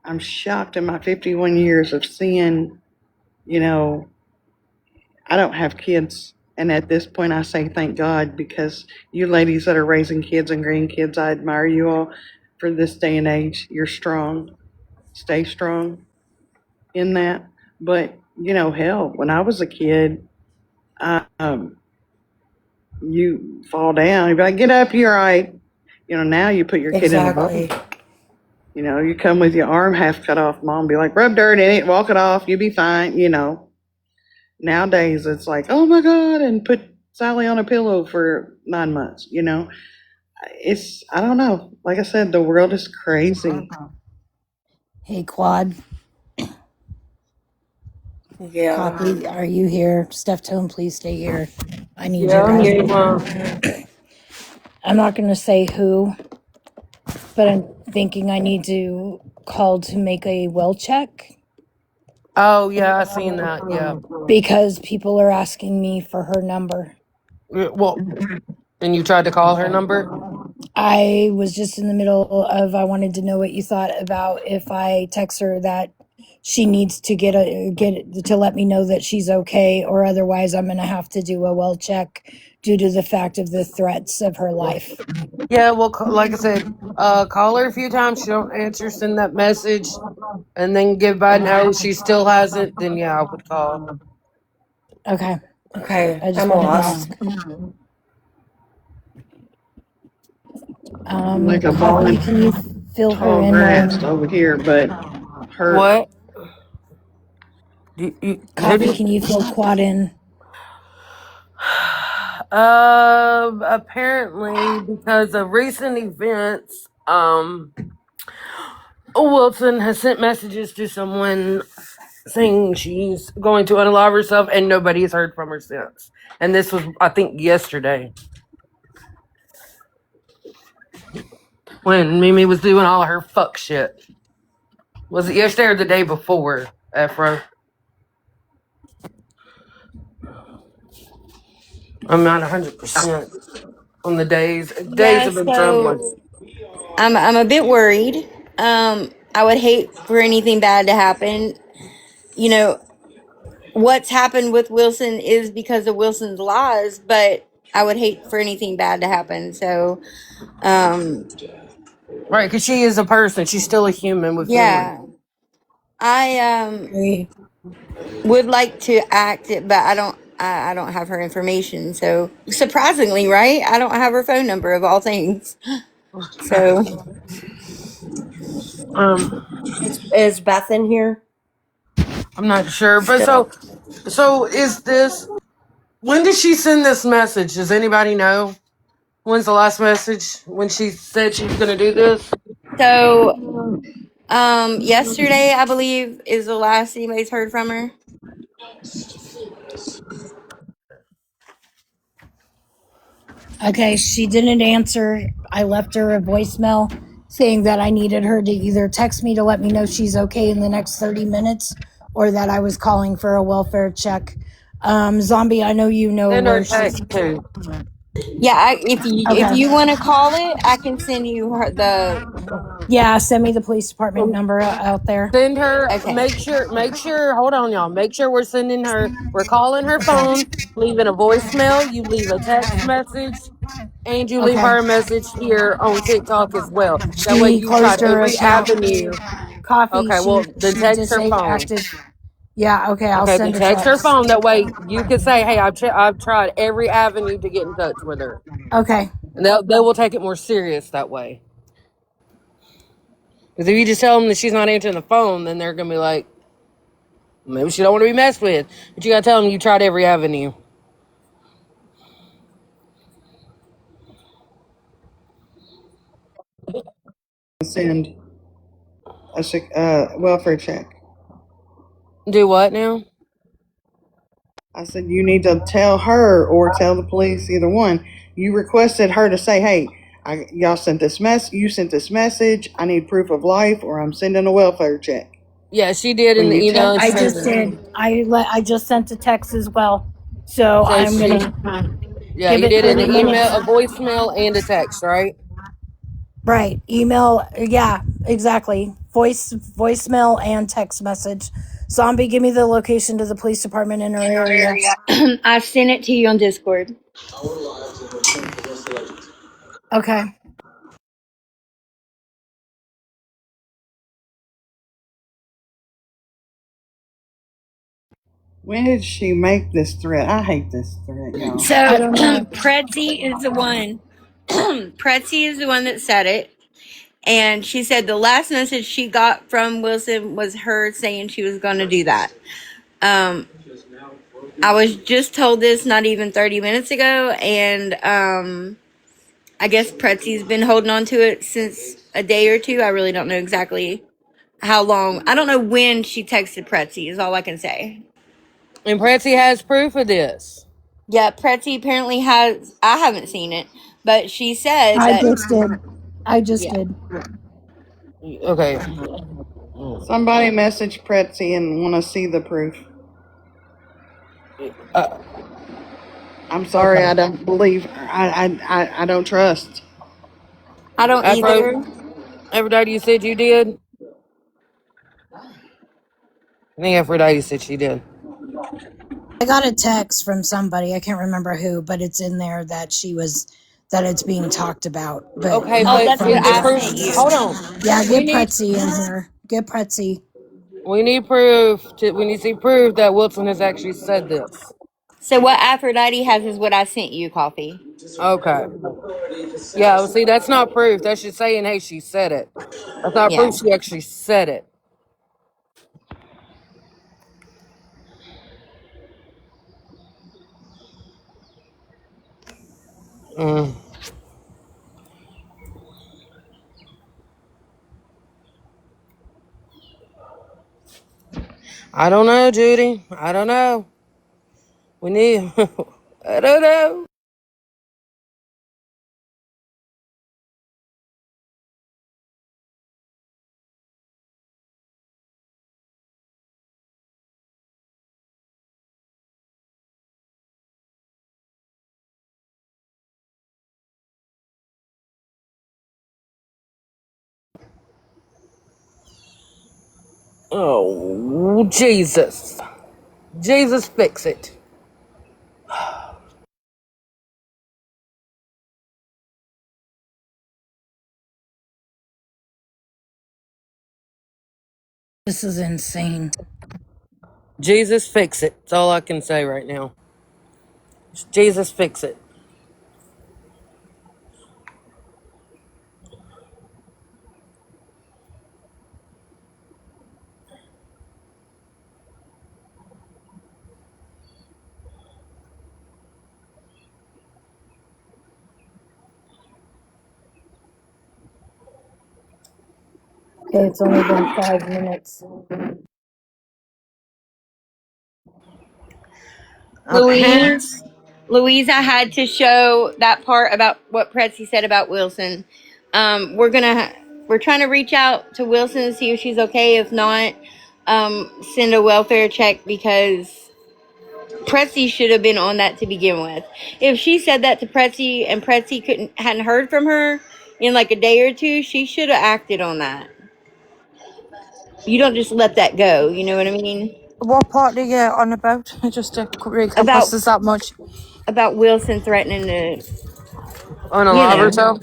I'm shocked in my 51 years of seeing, I don't have kids. And at this point, I say thank God, because you ladies that are raising kids and grandkids, I admire you all for this day and age. You're strong. Stay strong in that. But, hell, when I was a kid, you fall down, you'd be like, get up, you're all right. Now you put your kid in a Exactly. bubble. You come with your arm half cut off, mom be like, rub dirt in it, walk it off, you'll be fine, Nowadays, it's like, oh my God, and put Sally on a pillow for 9 months, I don't know. Like I said, the world is crazy. Hey, Quad, Yeah. Copy, are you here? Steph Tone, please stay here. I need Yeah, I'm you here, guys. Mom. I'm not going to say who, but I'm thinking I need to call to make a well check Oh, yeah, I seen that. Yeah. because people are asking me for her number. Well, and you tried to call her number? I was just in the middle of, I wanted to know what you thought about if I text her that she needs to get to let me know that she's okay, or otherwise I'm going to have to do a well check due to the fact of the threats of her life. Yeah, well, like I said, call her a few times. She don't answer, send that message, and then give by no. She still hasn't. Then yeah, I would call. Okay. Okay, I just I'm wanted to lost. ask. Like a Coffee, ball can you fill her tall in grass while over here, but her What? Who Coffee, did? can you fill Quad in? Apparently, because of recent events, Wilson has sent messages to someone saying she's going to unalive herself, and nobody has heard from her since. And this was, I think, yesterday when Mimi was doing all her fuck shit. Was it yesterday or the day before, Afro? I'm not 100% on the days. Days Yeah, have been troubling. so I'm a bit worried. I would hate for anything bad to happen. You know, what's happened with Wilson is because of Wilson's laws, but I would hate for anything bad to happen. So, um, Right, because she is a person. She's still a human with feelings. yeah, I Agree. would like to act it, but I don't have her information. So surprisingly, right? I don't have her phone number of all things. So um, Is Beth in here? I'm not sure, but Still. so is this? When did she send this message? Does anybody know? When's the last message when she said she's gonna do this? so yesterday I believe is the last anybody's heard from her. Okay, she didn't answer. I left her a voicemail saying that I needed her to either text me to let me know she's okay in the next 30 minutes or that I was calling for a welfare check. Zombie, I know you know Send her where a she's. text too. Yeah, if Okay. you want to call it, I can send you the. Yeah, send me the police department number out there. Send her. Okay. Make sure. Hold on, y'all. Make sure we're sending her. We're calling her Okay. phone, leaving a voicemail. You leave a text message, and you leave Okay. her a message here on TikTok as well. That way, She you tried closed her every account. avenue. Coffee, Okay, well, then she text her phone. acted. Yeah, okay, I'll Okay, then send a text her text. phone. That way, you can say, "Hey, I've tried every avenue to get in touch with her," Okay. and they will take it more serious that way. Because if you just tell them that she's not answering the phone, then they're gonna be like, maybe she don't want to be messed with. But you gotta tell them you tried every avenue. send a welfare check. Do what now? I said you need to tell her or tell the police, either one. You requested her to say, "Hey, y'all sent this mess. You sent this message. I need proof of life, or I'm sending a welfare check." Yeah, she did in When the you email. tell And she I says just it. did. I just sent a text as well. So So I'm she, gonna yeah, give you it did in 30 the email, minutes. a voicemail, and a text, right? Right. Email. Yeah, exactly. Voicemail and text message. Zombie, give me the location to the police department in her area. I sent it to you on Discord. Okay. When did she make this threat? I hate this threat, y'all. So I don't know. Pretzi is the one. Pretzi is the one that said it. And she said the last message she got from Wilson was her saying she was going to do that. I was just told this not even 30 minutes ago, and I guess Pretzi's been holding on to it since a day or two. I really don't know exactly how long. I don't know when she texted Pretzi, is all I can say. And Pretzi has proof of this. Yeah, Pretzi apparently has. I haven't seen it, but she said I that. just did. I just Yeah. did. Okay. Somebody message Pretzi and want to see the proof. I'm sorry, Okay. I don't believe her. I don't trust. I don't either. Aphrodite, you said you did? I think Aphrodite said she did. I got a text from somebody, I can't remember who, but it's in there that that it's being talked about. But Okay, Oh, but that's we what need I proof. sent you. Hold on. yeah, We get need Pretzi in here. Get Pretzi. we need proof. We need to see proof that Wilson has actually said this. So what Aphrodite has is what I sent you, Coffee. Okay. Yeah, well, see, that's not proof. That's just saying, hey, she said it. That's not Yeah. proof she actually said it. Mm. I don't know, Judy. I don't know. We need. I don't know. Oh, Jesus. Jesus, fix it. This is insane. Jesus, fix it. That's all I can say right now. Jesus, fix it. Okay, it's only been 5 minutes. Louise, I had to show that part about what Pretsy said about Wilson. We're trying to reach out to Wilson and see if she's okay. If not, send a welfare check because Pretsy should have been on that to begin with. If she said that to Pretsy and Pretsy hadn't heard from her in like a day or two, she should have acted on that. You don't just let that go. You know what I mean? What part are you on about? Just to recap, About there's that much. about Wilson threatening to, Unalive herself?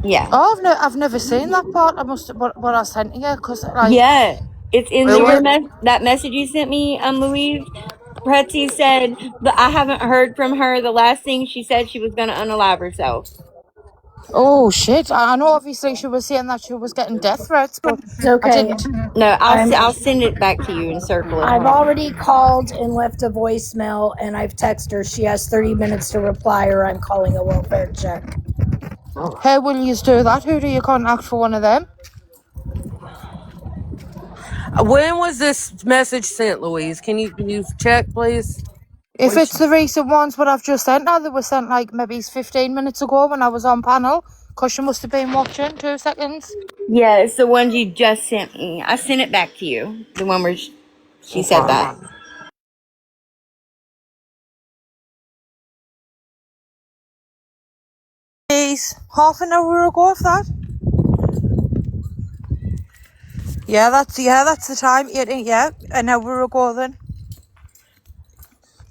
yeah. Oh, I've never seen that part. I must what I sent you because like Yeah, it's in Wait, what? that message you sent me, Louise. Pretsy said that I haven't heard from her. The last thing she said, she was going to unalive herself. oh shit. I know obviously she was saying that she was getting death threats, but It's I okay. didn't. No, I'm I'll send it back to you and circle it. I've Hold on. already called and left a voicemail and I've texted her. She has 30 minutes to reply or I'm calling a welfare check. How will you do that? Who do you contact for one of them? When was this message sent, Louise? Can you check, please? If it's the recent ones what I've just sent now, they were sent like maybe 15 minutes ago when I was on panel. Because she must have been watching. 2 seconds. Yeah, it's the ones you just sent me. I sent it back to you. The one where she said that. Jeez, half an hour ago of that. Yeah, that's the time. Yeah, an hour ago then.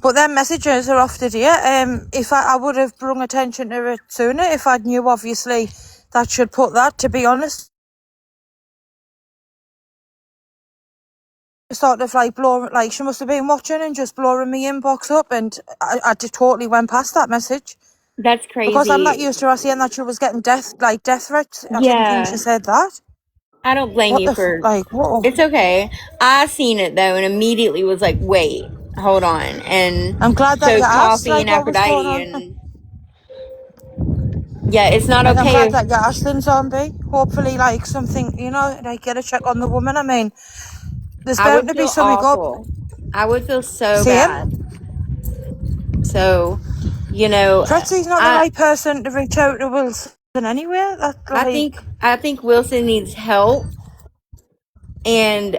But their messages are off the date. If I would have brought attention to it sooner if I knew obviously that should put that, to be honest. Sort of like blowing, like she must have been watching and just blowing my inbox up, and I just totally went past that message. That's crazy. Because I'm not used to her saying that she was getting death threats. I didn't think she said that. I don't blame What you the for like, whoa. It's okay. I seen it though and immediately was like, wait, hold on. And I'm glad that so you asked, Coffee like, and what was going Aphrodite on. and yeah, it's not Like, I'm okay. glad that you asked them, Zombie. Hopefully, like, something, like, get a check on the woman. I mean, there's I bound would to be feel something awful. I would feel so Same. bad. So, Pretzy's not the right person to reach out to Wilson anyway. I think Wilson needs help. And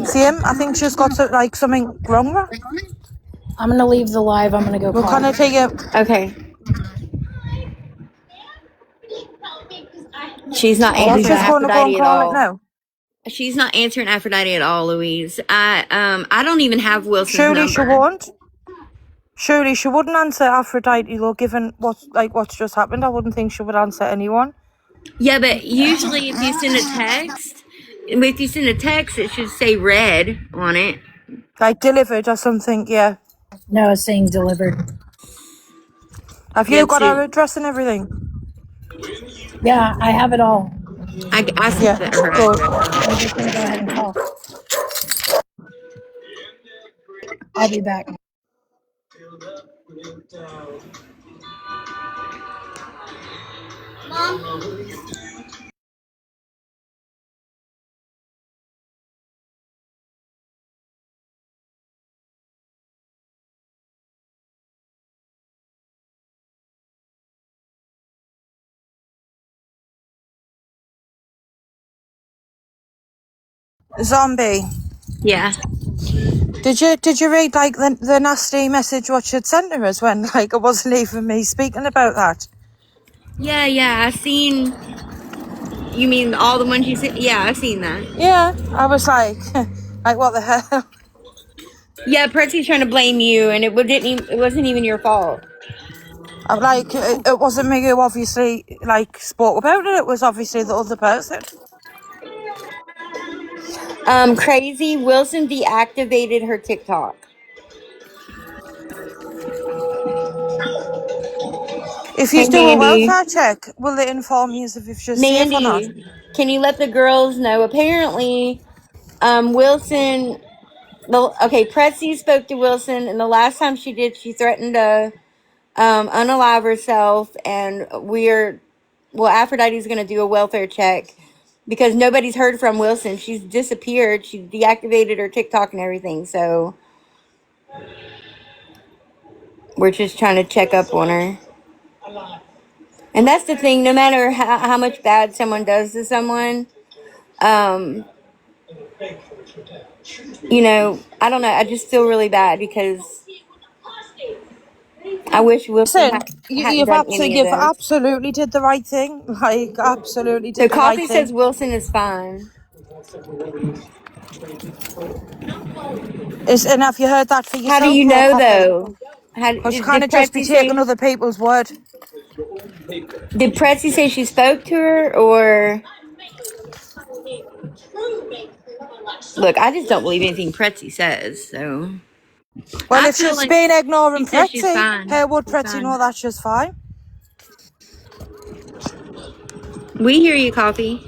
Same. I think she's got something wrong with her. I'm going to leave the live. I'm going to go We'll call kind her. of take a... okay. She's not Well, Are we that's answering just good. going to go and Aphrodite at call it all. now? She's not answering Aphrodite at all, Louise. I don't even have Wilson's Surely she number. won't. Surely she wouldn't answer Aphrodite though, given what's just happened. I wouldn't think she would answer anyone. Yeah, but usually if you send a text, it should say red on it. Like delivered or something, yeah. No, it's saying delivered. Have Yeah, you got too. our address and everything? Yeah, I have it all. I sent Yeah, it her good. address. I'm just gonna go ahead and call. I'll be back. Zombie. Yeah. Did you read like the nasty message what she'd sent to us when like it wasn't even me speaking about that? Yeah. I seen. You mean all the ones you sent? Yeah, I've seen that. Yeah, I was like, like what the hell? Yeah, Pretzy's trying to blame you, and it wasn't even your fault. I'm like, it wasn't me who obviously like spoke about it. It was obviously the other person. Crazy Wilson deactivated her TikTok. If you Hey, do a Mandy. welfare check, will it inform you if you're safe or not? Mandy, can you let the girls know? Apparently, Wilson. Pretzy spoke to Wilson, and the last time she did, she threatened to unalive herself, and Aphrodite's going to do a welfare check because nobody's heard from Wilson. She's disappeared. She deactivated her TikTok and everything, so we're just trying to check up on her. And that's the thing, no matter how much bad someone does to someone, I don't know, I just feel really bad because I wish Wilson Listen, hadn't done any of you've this. absolutely did the right thing. Like, absolutely So did the right Coffee thing. says Wilson is fine. And have you heard that for yourself? How do you or know, Coffee? though? Because you Did kind of just be taking other people's word. Pretzy say she spoke to her, or... Look, I just don't believe anything Pretzy says, so... Well, I if feel she's like been ignoring she says she's Pretty, fine. how would She's Pretty know fine. that's just fine? We hear you, Coffee.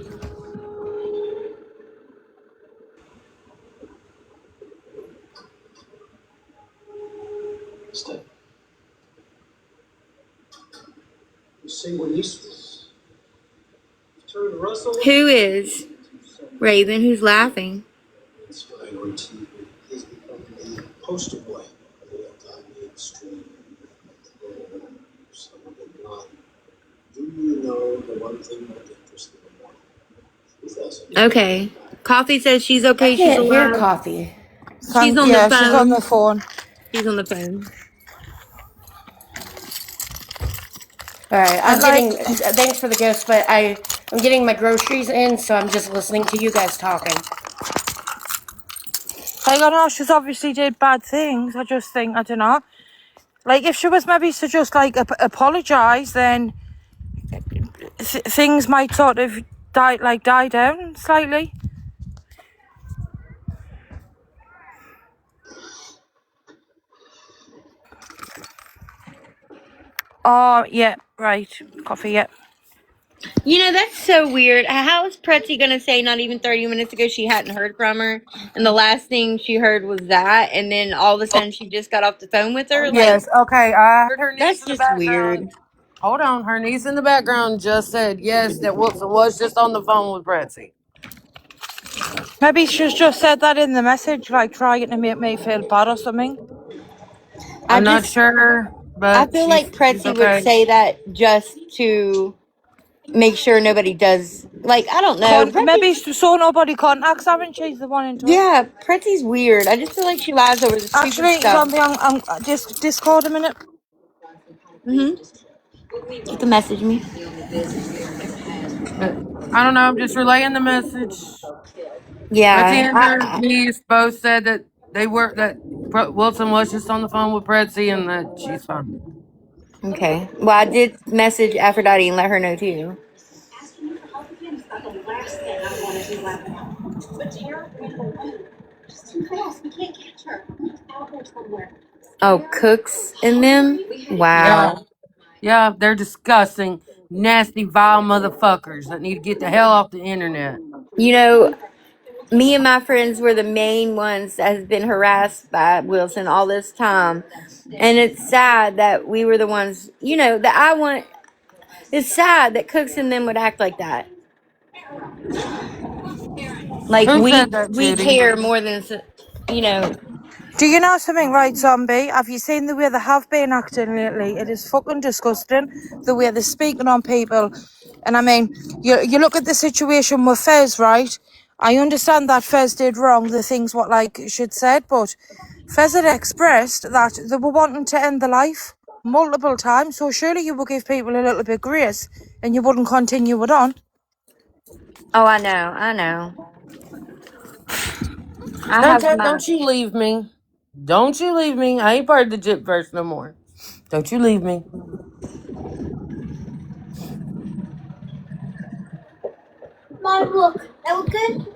Who is Raven? Who's laughing? Okay. Coffee says she's okay. I She's can't hear alive. Coffee. She's on the Yeah, she's on the phone. phone. She's on the phone. All right, I'm I'd like- getting. Thanks for the gift, but I'm getting my groceries in, so I'm just listening to you guys talking. Like, I know she's obviously did bad things. I just think, I don't know. Like, if she was maybe to just, like, apologise, then things might sort of die down slightly. Oh, yeah, right. Coffee, yeah. You know, that's so weird. How is Pretzy going to say not even 30 minutes ago she hadn't heard from her, and the last thing she heard was that, and then all of a sudden she just got off the phone with her? Yes, okay. I heard her niece That's in the just background. weird. Hold on. Her niece in the background just said yes, that Wilson was just on the phone with Pretzy. Maybe she's just said that in the message, like trying to make me feel bad or something. I'm not sure, but I feel like Pretzy would say that just to make sure nobody does. Like, I don't know. Maybe so nobody contacts her and she's the one in touch. Yeah, Pretzy's weird. I just feel like she lies over the stupid Actually, stuff. Zombie, I'm just Discord a minute. You can message me. I don't know. I'm just relaying the message. Betsy Yeah. and her niece both said that Wilson was just on the phone with Betsy and that she's fine. Okay. Well, I did message Aphrodite and let her know too. Oh, Cooks and them? Wow. Yeah, they're disgusting, nasty, vile motherfuckers that need to get the hell off the internet. You know, me and my friends were the main ones that has been harassed by Wilson all this time. And it's sad that we were the ones, it's sad that Cooks and them would act like that. Like Who said that, we Judy? care more than, you know. Do you know something, right, Zombie? Have you seen the way they have been acting lately? It is fucking disgusting, the way they're speaking on people. And I mean, you look at the situation with Fez, right? I understand that Fez did wrong, the things what, like, she'd said, but Fez had expressed that they were wanting to end the life multiple times, so surely you would give people a little bit grace and you wouldn't continue it on. Oh, I know. Don't you leave me. Don't you leave me. I ain't part of the Jitverse no more. Don't you leave me. Mom, look. That look good?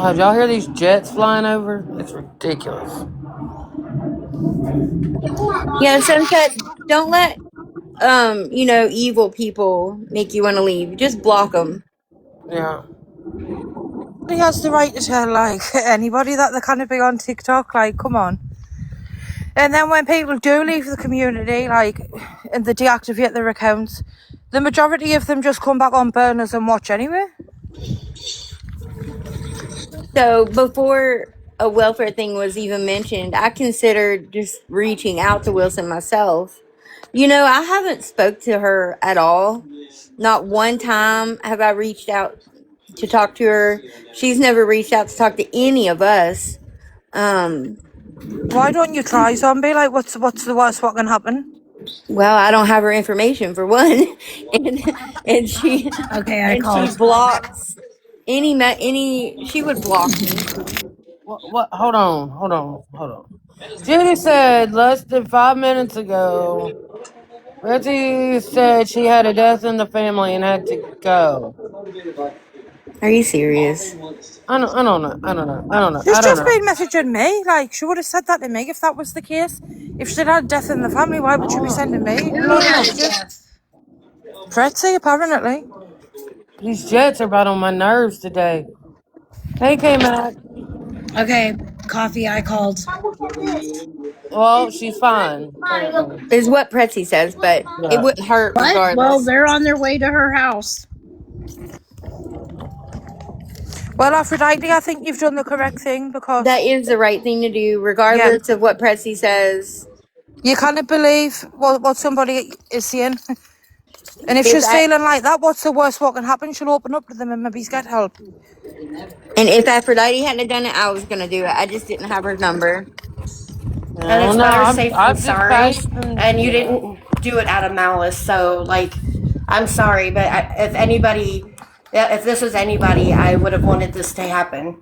Did y'all hear these jets flying over? It's ridiculous. Yeah, Sunset, don't let evil people make you want to leave. Just block them. Yeah. He has the right to tell, like, anybody that they can't be on TikTok, like, come on. And then when people do leave the community, like, and they deactivate their accounts, the majority of them just come back on burners and watch anyway. So before a welfare thing was even mentioned, I considered just reaching out to Wilson myself. I haven't spoke to her at all. Not one time have I reached out to talk to her. She's never reached out to talk to any of us. Why don't you try, Zombie? Like, what's the worst what can happen? Well, I don't have her information for one, and she Okay, she blocks any. She would block me. What? Hold on. Judy said less than 5 minutes ago, Betsy said she had a death in the family and had to go. Are you serious? I don't know. She's just been messaging me. Like, she would have said that to me if that was the case. If she'd had death in the family, why would she be sending me messages? Pretty, apparently. These jets are about on my nerves today. Hey, K-Mac. Okay, Coffee, I called. Well, she's fine. Is what Pretzi says, but it wouldn't hurt What? regardless. Well, they're on their way to her house. Well, Aphrodite, I think you've done the correct thing because that is the right thing to do, regardless of what Pretzi says. You can't believe what somebody is saying. And if she's feeling like that, what's the worst what can happen? She'll open up to them and maybe get help. And if Aphrodite hadn't done it, I was going to do it. I just didn't have her number. And it's better safe than sorry. And you didn't do it out of malice. So, like, I'm sorry, but if this was anybody, I would have wanted this to happen.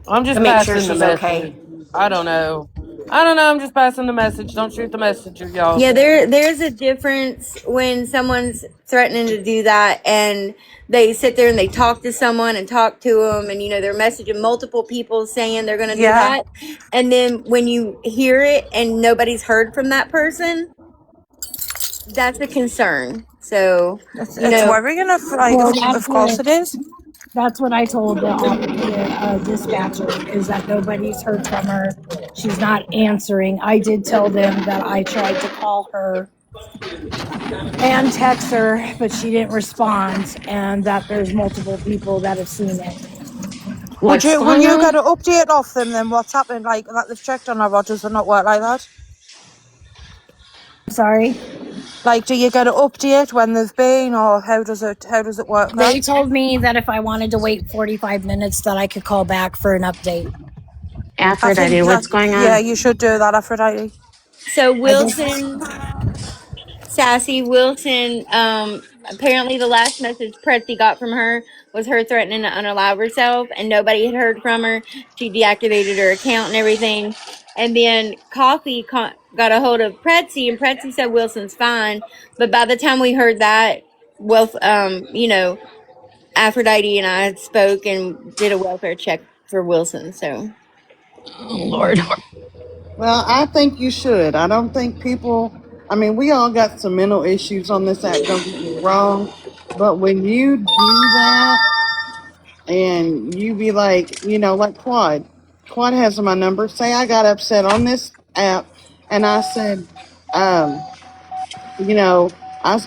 I'm just to make passing sure she's the message. okay. I don't know. I'm just passing the message. Don't shoot the messenger, y'all. Yeah, there's a difference when someone's threatening to do that and they sit there and they talk to someone and talk to them and, they're messaging multiple people saying they're going to do that. And then when you hear it and nobody's heard from that person, that's a concern. So, it's worrying, of course it is. That's what I told the dispatcher, is that nobody's heard from her. She's not answering. I did tell them that I tried to call her and text her, but she didn't respond, and that there's multiple people that have seen it. Will you get an update off them then? What's happened? Like, that they've checked on her, or does it not work like that? Sorry? Like, do you get an update when they've been, or how does it work? They told me that if I wanted to wait 45 minutes that I could call back for an update. Aphrodite, what's going on? Yeah, you should do that, Aphrodite. So Wilson, apparently the last message Pretzi got from her was her threatening to unalive herself, and nobody had heard from her. She deactivated her account and everything. And then Coffee got a hold of Pretzi, and Pretzi said Wilson's fine. But by the time we heard that, well, Aphrodite and I spoke and did a welfare check for Wilson. So Oh, Lord. Well, I think you should. I don't think people, I mean, we all got some mental issues on this app, don't get me wrong. But when you do that and you be like, like Quad has my number. Say I got upset on this app and I said, um, you know,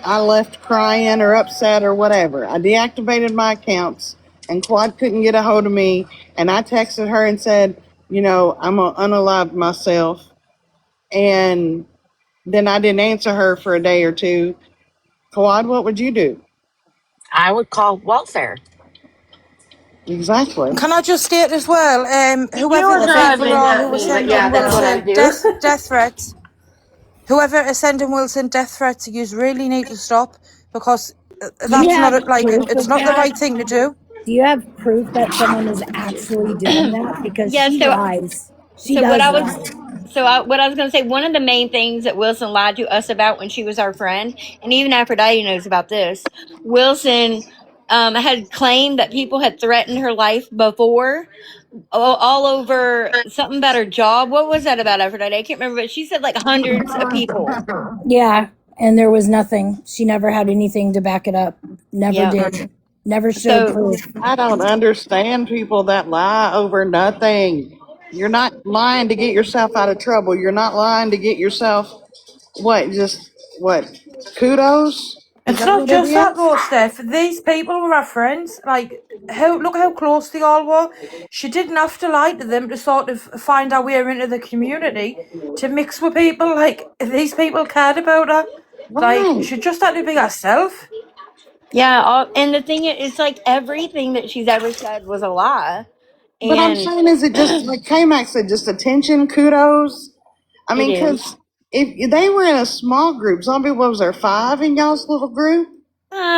I left crying or upset or whatever. I deactivated my accounts and Quad couldn't get a hold of me. And I texted her and said, I'm going to unalive myself. And then I didn't answer her for a day or two. Quad, what would you do? I would call welfare. Exactly. Can I just state as well, You whoever were the people driving, are not who were me, but sending yeah, that's what I Wilson would do. death threats, whoever is sending Wilson death threats, you really need to stop, because Do you that's not have proof it's of not the that? right thing to do. Do you have proof that someone is actually doing that? Because yeah, she lies. She so what does I was lie. what I was going to say, one of the main things that Wilson lied to us about when she was our friend, and even Aphrodite knows about this, Wilson had claimed that people had threatened her life before, all over something about her job. What was that about, Aphrodite? I can't remember, but she said like hundreds of people. Yeah, and there was nothing. She never had anything to back it up. Never Yeah. did. Never showed So proof. I don't understand people that lie over nothing. You're not lying to get yourself out of trouble. You're not lying to get yourself what? Kudos? Is It's that not what it just that is? though, Steph. These people were our friends. Like, look how close they all were. She didn't have to lie to them to sort of find our way into the community, to mix with people. Like, these people cared about her. Like, Right. she just had to be herself. yeah, and the thing is, it's like everything that she's ever said was a lie, But I'm and saying, is it just like K-Max said, just attention, kudos? I it mean, is because if they were in a small group, zombie, what was there, 5 in y'all's little group?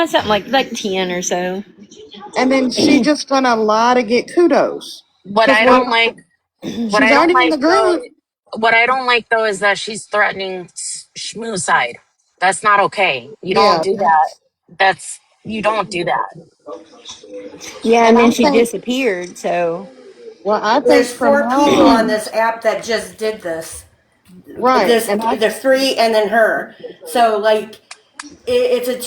something like 10 or so. And then she just gonna lie to get kudos. What Because I don't like, what she's I don't already in like the though, group. what I don't like though is that she's threatening Shmoo's side. That's not okay. You don't Yeah. do that. You don't do that. Yeah, And and I then she think, disappeared. So well, I There's think from 4 now people on on, this app that just did this. right. And I, There's 3 and then her. So like it's a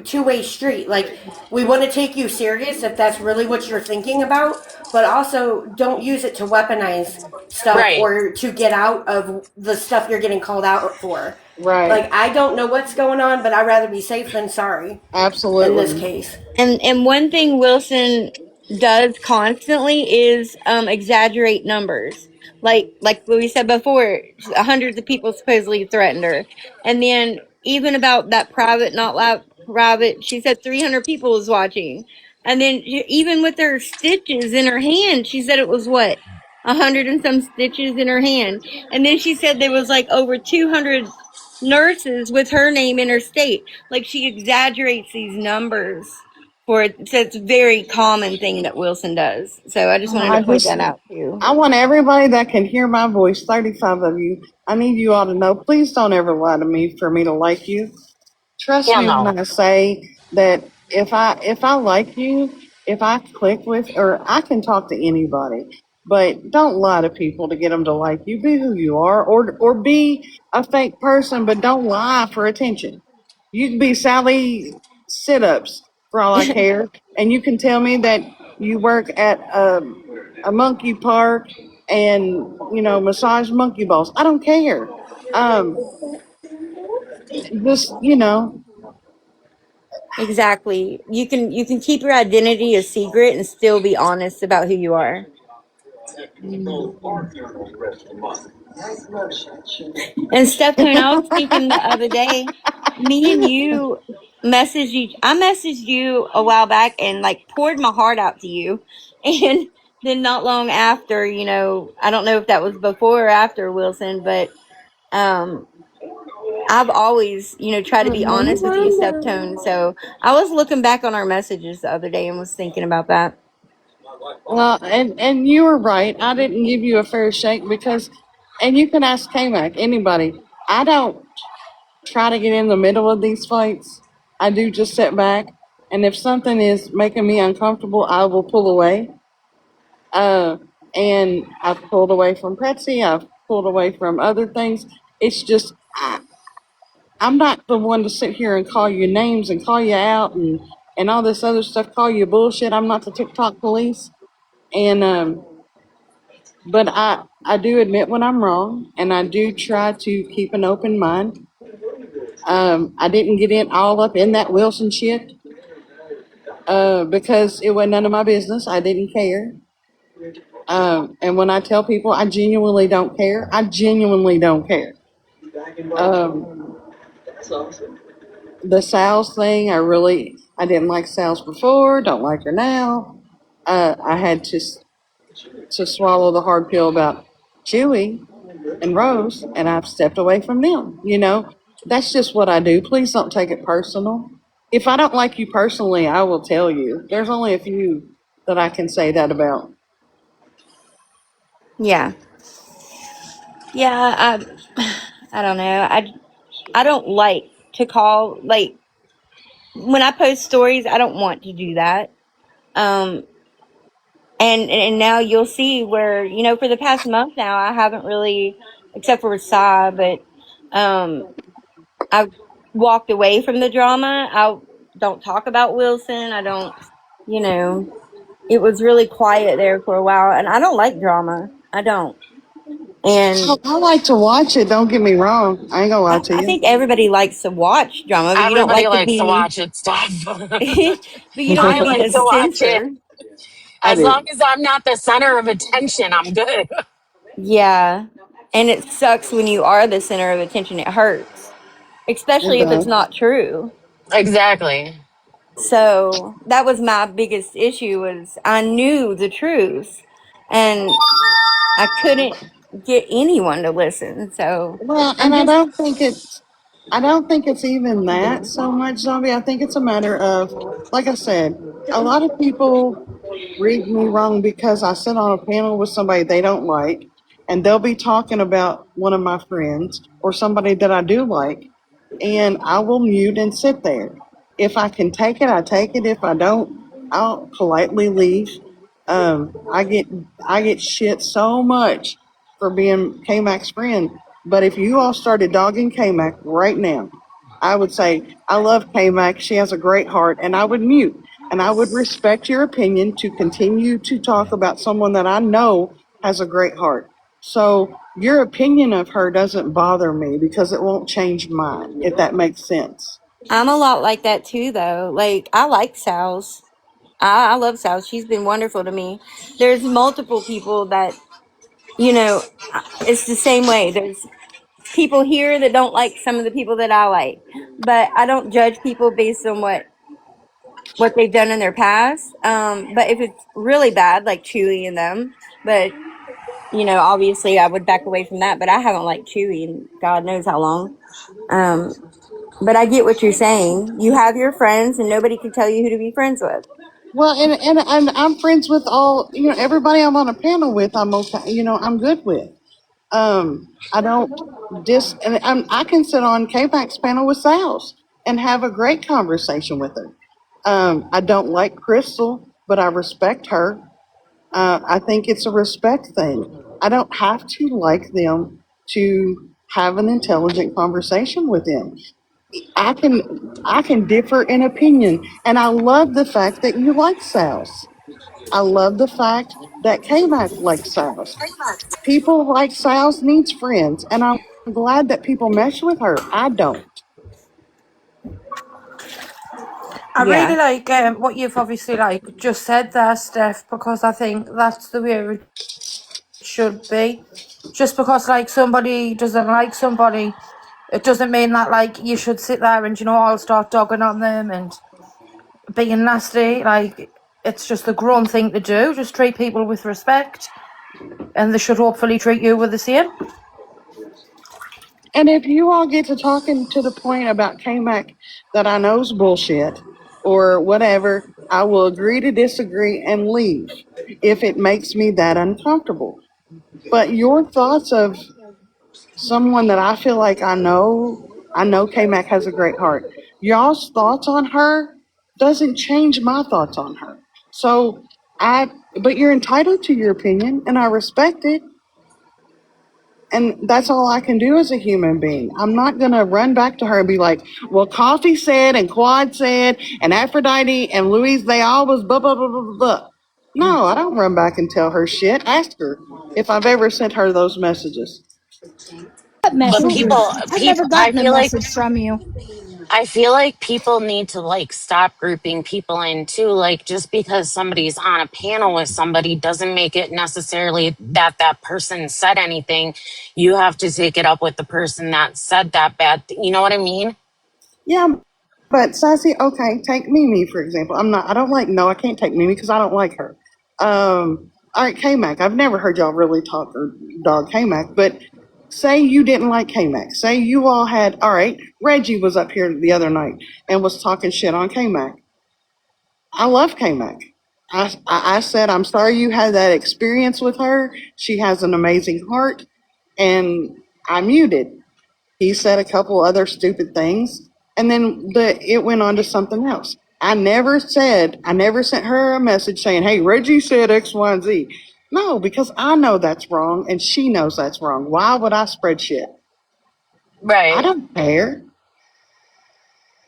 two-way street. Like we want to take you serious if that's really what you're thinking about, but also don't use it to weaponize stuff Right. or to get out of the stuff you're getting called out for. right. Like I don't know what's going on, but I'd rather be safe than sorry in this Absolutely. case. and one thing Wilson does constantly is exaggerate numbers. Like we said before, hundreds of people supposedly threatened her, and then even about that private, not loud private, she said 300 people was watching, and then even with her stitches in her hand, she said it was what 100 and some stitches in her hand, and then she said there was like over 200 nurses with her name in her state. Like she exaggerates these numbers for it. So it's a very common thing that Wilson does. So I just wanted to point that out too. I want everybody that can hear my voice, 35 of you, I need you all to know, please don't ever lie to me for me to like you. Trust Hell me when no. I say that if I like you, if I click with, or I can talk to anybody, but don't lie to people to get them to like you. Be who you are, or be a fake person, but don't lie for attention. You can be Sally sit-ups for all I care, and you can tell me that you work at a monkey park and massage monkey balls. I don't care. Um, just Exactly. You can keep your identity a secret and still be honest about who you are. And Steph, when I was thinking the other day, me and you messaged each. I messaged you a while back and like poured my heart out to you, and then not long after, I don't know if that was before or after Wilson, but I've always, tried to be honest with you, Steptone. So I was looking back on our messages the other day and was thinking about that. Well, and you were right. I didn't give you a fair shake because, and you can ask K-Mac, anybody. I don't try to get in the middle of these fights. I do just sit back, and if something is making me uncomfortable, I will pull away. And I've pulled away from Pretsy. I've pulled away from other things. It's just I'm not the one to sit here and call you names and call you out and all this other stuff. Call you bullshit. I'm not the TikTok police. And but I do admit when I'm wrong, and I do try to keep an open mind. I didn't get in all up in that Wilson shit because it was none of my business. I didn't care. And when I tell people I genuinely don't care, I genuinely don't care. The Sal's thing, I didn't like Sal's before, don't like her now. I had to swallow the hard pill about Chewy and Rose, and I've stepped away from them. That's just what I do. Please don't take it personal. If I don't like you personally, I will tell you. There's only a few that I can say that about. Yeah. Yeah, I don't know. I don't like to call, like, when I post stories, I don't want to do that. And now you'll see where, for the past month now, I haven't really, except for Sai, but I walked away from the drama. I don't talk about Wilson. I don't, it was really quiet there for a while, and I don't like drama. I don't. And I like to watch it. Don't get me wrong. I ain't gonna lie to I you. think everybody likes to watch drama, but you don't Everybody like to likes to be, watch it stuff. but you don't want I to be like the to watch it. censor. I As do. long as I'm not the center of attention, I'm good. Yeah. And it sucks when you are the center of attention. It hurts, It especially if it's does. not true. Exactly. So that was my biggest issue, was I knew the truth and I couldn't get anyone to listen. So Well, I'm and just, I don't think it's even that so much, Zombie. I think it's a matter of, like I said, a lot of people read me wrong because I sit on a panel with somebody they don't like, and they'll be talking about one of my friends or somebody that I do like, and I will mute and sit there. If I can take it, I take it. If I don't, I'll politely leave. I get shit so much for being K Mac's friend. But if you all started dogging K Mac right now, I would say, I love K Mac. She has a great heart. And I would mute. And I would respect your opinion to continue to talk about someone that I know has a great heart. So your opinion of her doesn't bother me because it won't change mine, if that makes sense. I'm a lot like that too, though. Like, I like Sal's. I love Sal. She's been wonderful to me. There's multiple people that, it's the same way. There's people here that don't like some of the people that I like, but I don't judge people based on what they've done in their past. But if it's really bad, like Chewy and them, but obviously I would back away from that. But I haven't liked Chewy in God knows how long. But I get what you're saying. You have your friends, and nobody can tell you who to be friends with. Well, and I'm friends with all, everybody I'm on a panel with, I'm okay, I'm good with. I don't and I can sit on K-Mac's panel with Sal's and have a great conversation with her. I don't like Crystal, but I respect her. I think it's a respect thing. I don't have to like them to have an intelligent conversation with them. I can differ in opinion, and I love the fact that you like Sal's. I love the fact that K-Mac likes Sal's. People like Sal's needs friends, and I'm glad that people mesh with her. I don't. I really Yeah. like what you've obviously just said there, Steph, because I think that's the way it should be. Just because somebody doesn't like somebody, it doesn't mean that you should sit there and all start dogging on them and being nasty. It's just a grown thing to do. Just treat people with respect, and they should hopefully treat you with the same. And if you all get to talking to the point about K-Mac that I know's bullshit or whatever, I will agree to disagree and leave if it makes me that uncomfortable. But your thoughts of someone that I feel like I know K-Mac has a great heart. Y'all's thoughts on her doesn't change my thoughts on her. So but you're entitled to your opinion and I respect it. And that's all I can do as a human being. I'm not going to run back to her and be like, well, Coffee said and Quad said and Aphrodite and Louise, they all was blah, blah, blah, blah, blah. No, I don't run back and tell her shit. Ask her if I've ever sent her those messages. What But messages? I've never gotten a message from you. I feel like people need to like stop grouping people in too. Like just because somebody's on a panel with somebody doesn't make it necessarily that that person said anything. You have to take it up with the person that said that bad thing. You know what I mean? Yeah, but Sassy, okay, take Mimi for example. I don't like, no, I can't take Mimi because I don't like her. All right, K-Mac, I've never heard y'all really talk or dog K-Mac, but say you didn't like K-Mac. Say you all had, all right, Reggie was up here the other night and was talking shit on K-Mac. I love K-Mac. I said, I'm sorry you had that experience with her. She has an amazing heart. And I muted. He said a couple other stupid things, and then it went on to something else. I never sent her a message saying, hey, Reggie said X, Y, and Z. No, because I know that's wrong, and she knows that's wrong. Why would I spread shit? I Right. don't care.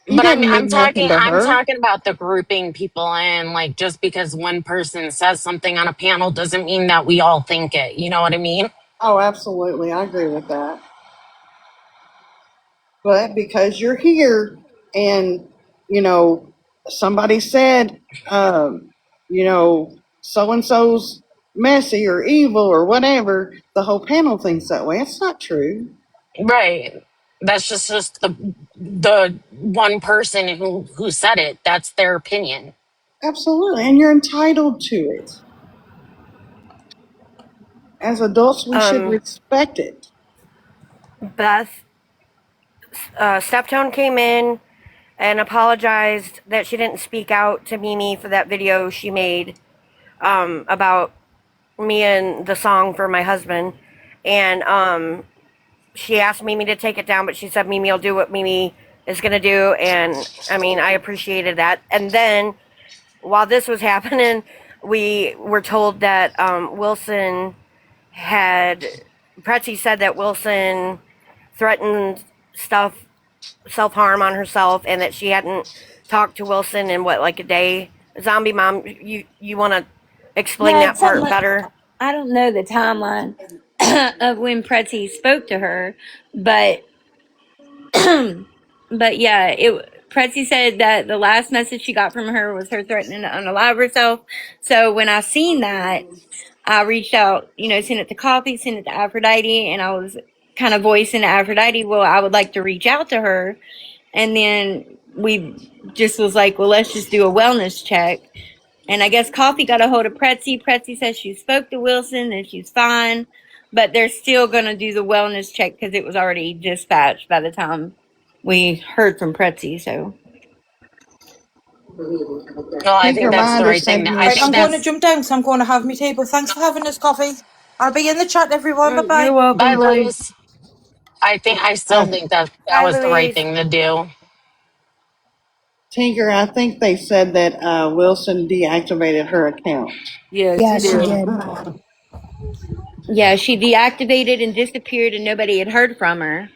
He But didn't mean nothing to I'm her. talking about the grouping people in. Like just because one person says something on a panel doesn't mean that we all think it. You know what I mean? Oh, absolutely. I agree with that. But because you're here and, you know, somebody said, you know, so and so's messy or evil or whatever, the whole panel thinks that way. It's not true. Right. That's just the one person who said it. That's their opinion. Absolutely. And you're entitled to it. As adults, we should respect it. Beth, Steptone came in and apologized that she didn't speak out to Mimi for that video she made about me and the song for my husband. And she asked Mimi to take it down, but she said Mimi will do what Mimi is going to do. And I mean, I appreciated that. And then while this was happening, we were told that Wilson had, Pretzi said that Wilson threatened self-harm on herself, and that she hadn't talked to Wilson in what, like a day. Zombie Mom, you want to explain Yeah, that it's part something like, better? I don't know the timeline of when Pretzi spoke to her, but but yeah, Pretzi said that the last message she got from her was her threatening to unalive herself. So when I seen that, I reached out, you know, sent it to Coffee, sent it to Aphrodite, and I was kind of voicing to Aphrodite, well, I would like to reach out to her. And then we just was like, well, let's just do a wellness check. And I guess Coffee got a hold of Pretzi. Pretzi says she spoke to Wilson and she's fine, but they're still going to do the wellness check because it was already dispatched by the time we heard from Pretzi. So, No, I think Tinker, that's my the right thing. I understanding Right, think I'm is, going to that's jump down because I'm going to have my table. Thanks for having us, Coffee. I'll be in the chat, everyone. Bye You're bye. bye, welcome, Blake. Luz. I still uh, think that that Bye, was the right Louise. thing to do. Tinker, I think they said that Wilson deactivated her account. Yeah, Yeah, she she did. did. yeah, she deactivated and disappeared and nobody had heard from her.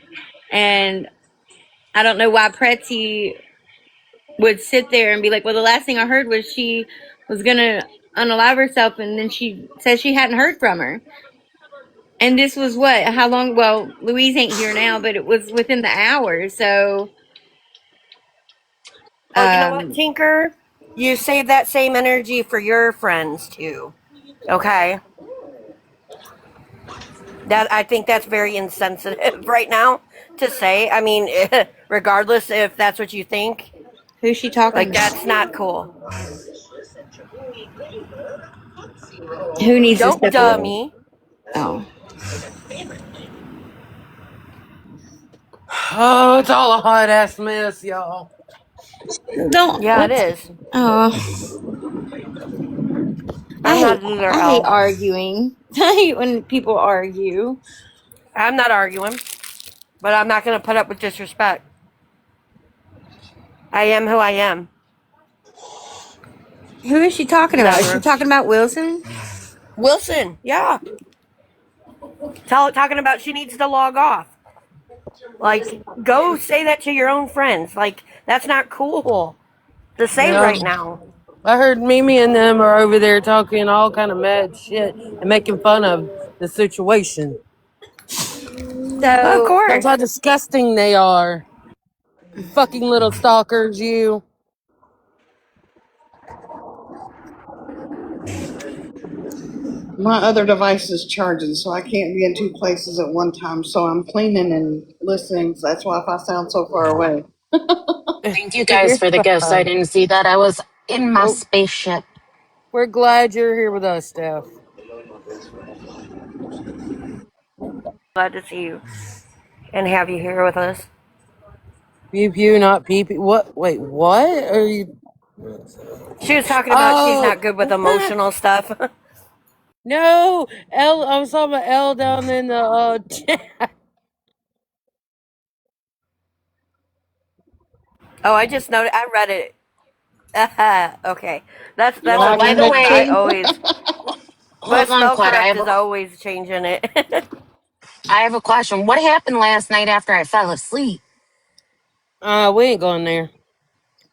And I don't know why Pretzi would sit there and be like, well, the last thing I heard was she was going to unalive herself. And then she says she hadn't heard from her. And this was what? How long? Well, Louise ain't here now, but it was within the hour. So, Well, you know what, um, Tinker? You save that same energy for your friends too. Okay? That, I think that's very insensitive right now to say. I mean, regardless if that's what you think, who's she talking like about? that's not cool. Who needs to Don't step away? dummy. Oh, Oh, it's all a hot ass mess, y'all. Don't Yeah, it let's. is. Oh, I'm not either, I hate Elle. arguing. I hate when people argue. I'm not arguing, but I'm not going to put up with disrespect. I am who I am. Who is she talking about? Is she Never. talking about Wilson? Wilson, yeah. Talking about she needs to log off. Like, go say that to your own friends. Like, that's not cool to say Yeah. right now. I heard Mimi and them are over there talking all kind of mad shit and making fun of the situation. Of So That's course. how disgusting they are. You fucking little stalkers, you. My other device is charging, so I can't be in two places at one time. So I'm cleaning and listening. So that's why if I sound so far away. Thank you guys for the gifts. I didn't see that. I was in my Well, spaceship. we're glad you're here with us, Steph. Glad to see you and have you here with us. Pew pew, not pee pee. What? Wait, what? Are you? She was talking about she's Oh, not good with emotional stuff. no, L. I was talking about L down in the chat. Oh, I just noted. I read it. Okay, that's Oh, by okay the then. I way, always, but hold on, spell Quad. correct is always changing it. I have a question. What happened last night after I fell asleep? We ain't going there.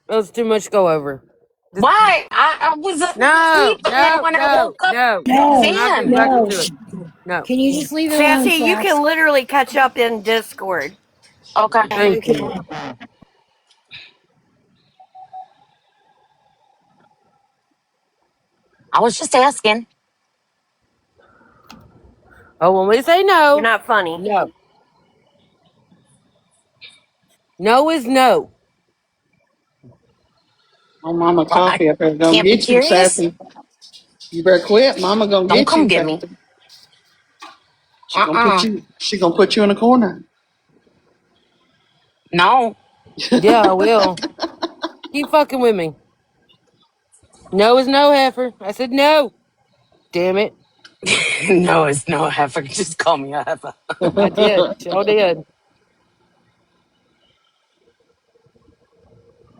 That was too much to go over. Why? I was No, asleep, and then no, when I no, woke up, no. We're No, not getting bam. back into no. it. No. Can you just leave it alone, Sassy, you Sass? can literally catch up in Discord. Okay. Yeah, you Thank you. can. I was just asking. Oh, when we say You're no, not funny. no. No is no. Oh, Mama Well, I Coffee up there gonna can't be get you, curious. Sassy. You better quit. Mama gonna Don't get come you, get me. Sassy. She gonna put Uh-uh. you. She gonna put you in a corner. No. Yeah, I will. Keep fucking with me. No is no, heifer. I said no. Damn it. No, it's no heifer. Just call me a heifer. I did. Sure did.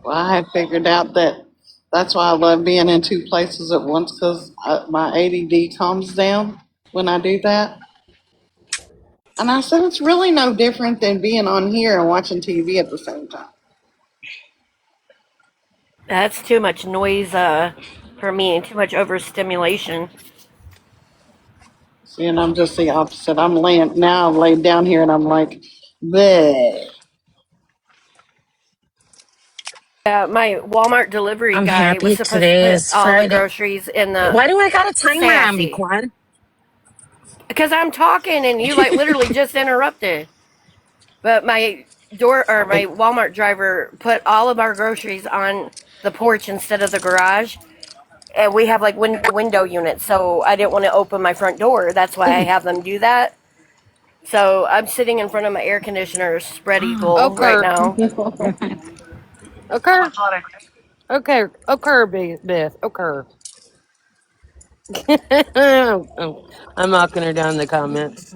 Well, I had figured out that that's why I love being in two places at once because my ADD calms down when I do that. And I said it's really no different than being on here and watching TV at the same time. That's too much noise for me and too much overstimulation. See, and I'm just the opposite. I'm laying now. I'm laid down here and I'm like, bleh. My Walmart delivery I'm guy was happy supposed to today put is all the Friday. groceries in the Why do I got a timer on me, Sassy. Quad? Because I'm talking and you like literally just interrupted. But my my Walmart driver put all of our groceries on the porch instead of the garage. And we have like window units, so I didn't want to open my front door. That's why I have them do that. So I'm sitting in front of my air conditioner spread eagle right Occur. now. Occur. Okay. Occur, Beth. Occur. I'm knocking her down in the comments.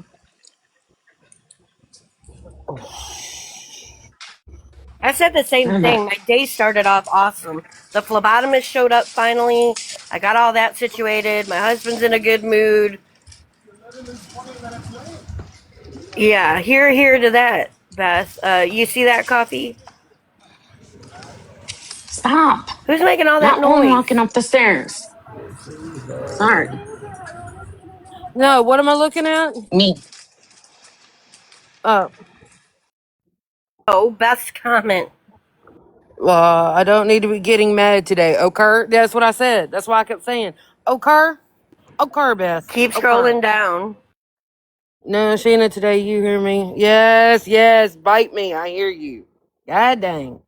I said the same thing. My day started off awesome. The phlebotomist showed up finally. I got all that situated. My husband's in a good mood. Yeah, here to that, Beth. You see that coffee? Stop. Who's making all that Not one noise? walking up the stairs. Sorry. No, what am I looking at? Me. Oh, Oh, Beth's comment. I don't need to be getting mad today. Occur. That's what I said. That's why I kept saying occur. Occur, Beth. Keep Occur. scrolling down. No, Sheena, today you hear me? Yes, yes. Bite me. I hear you. God dang.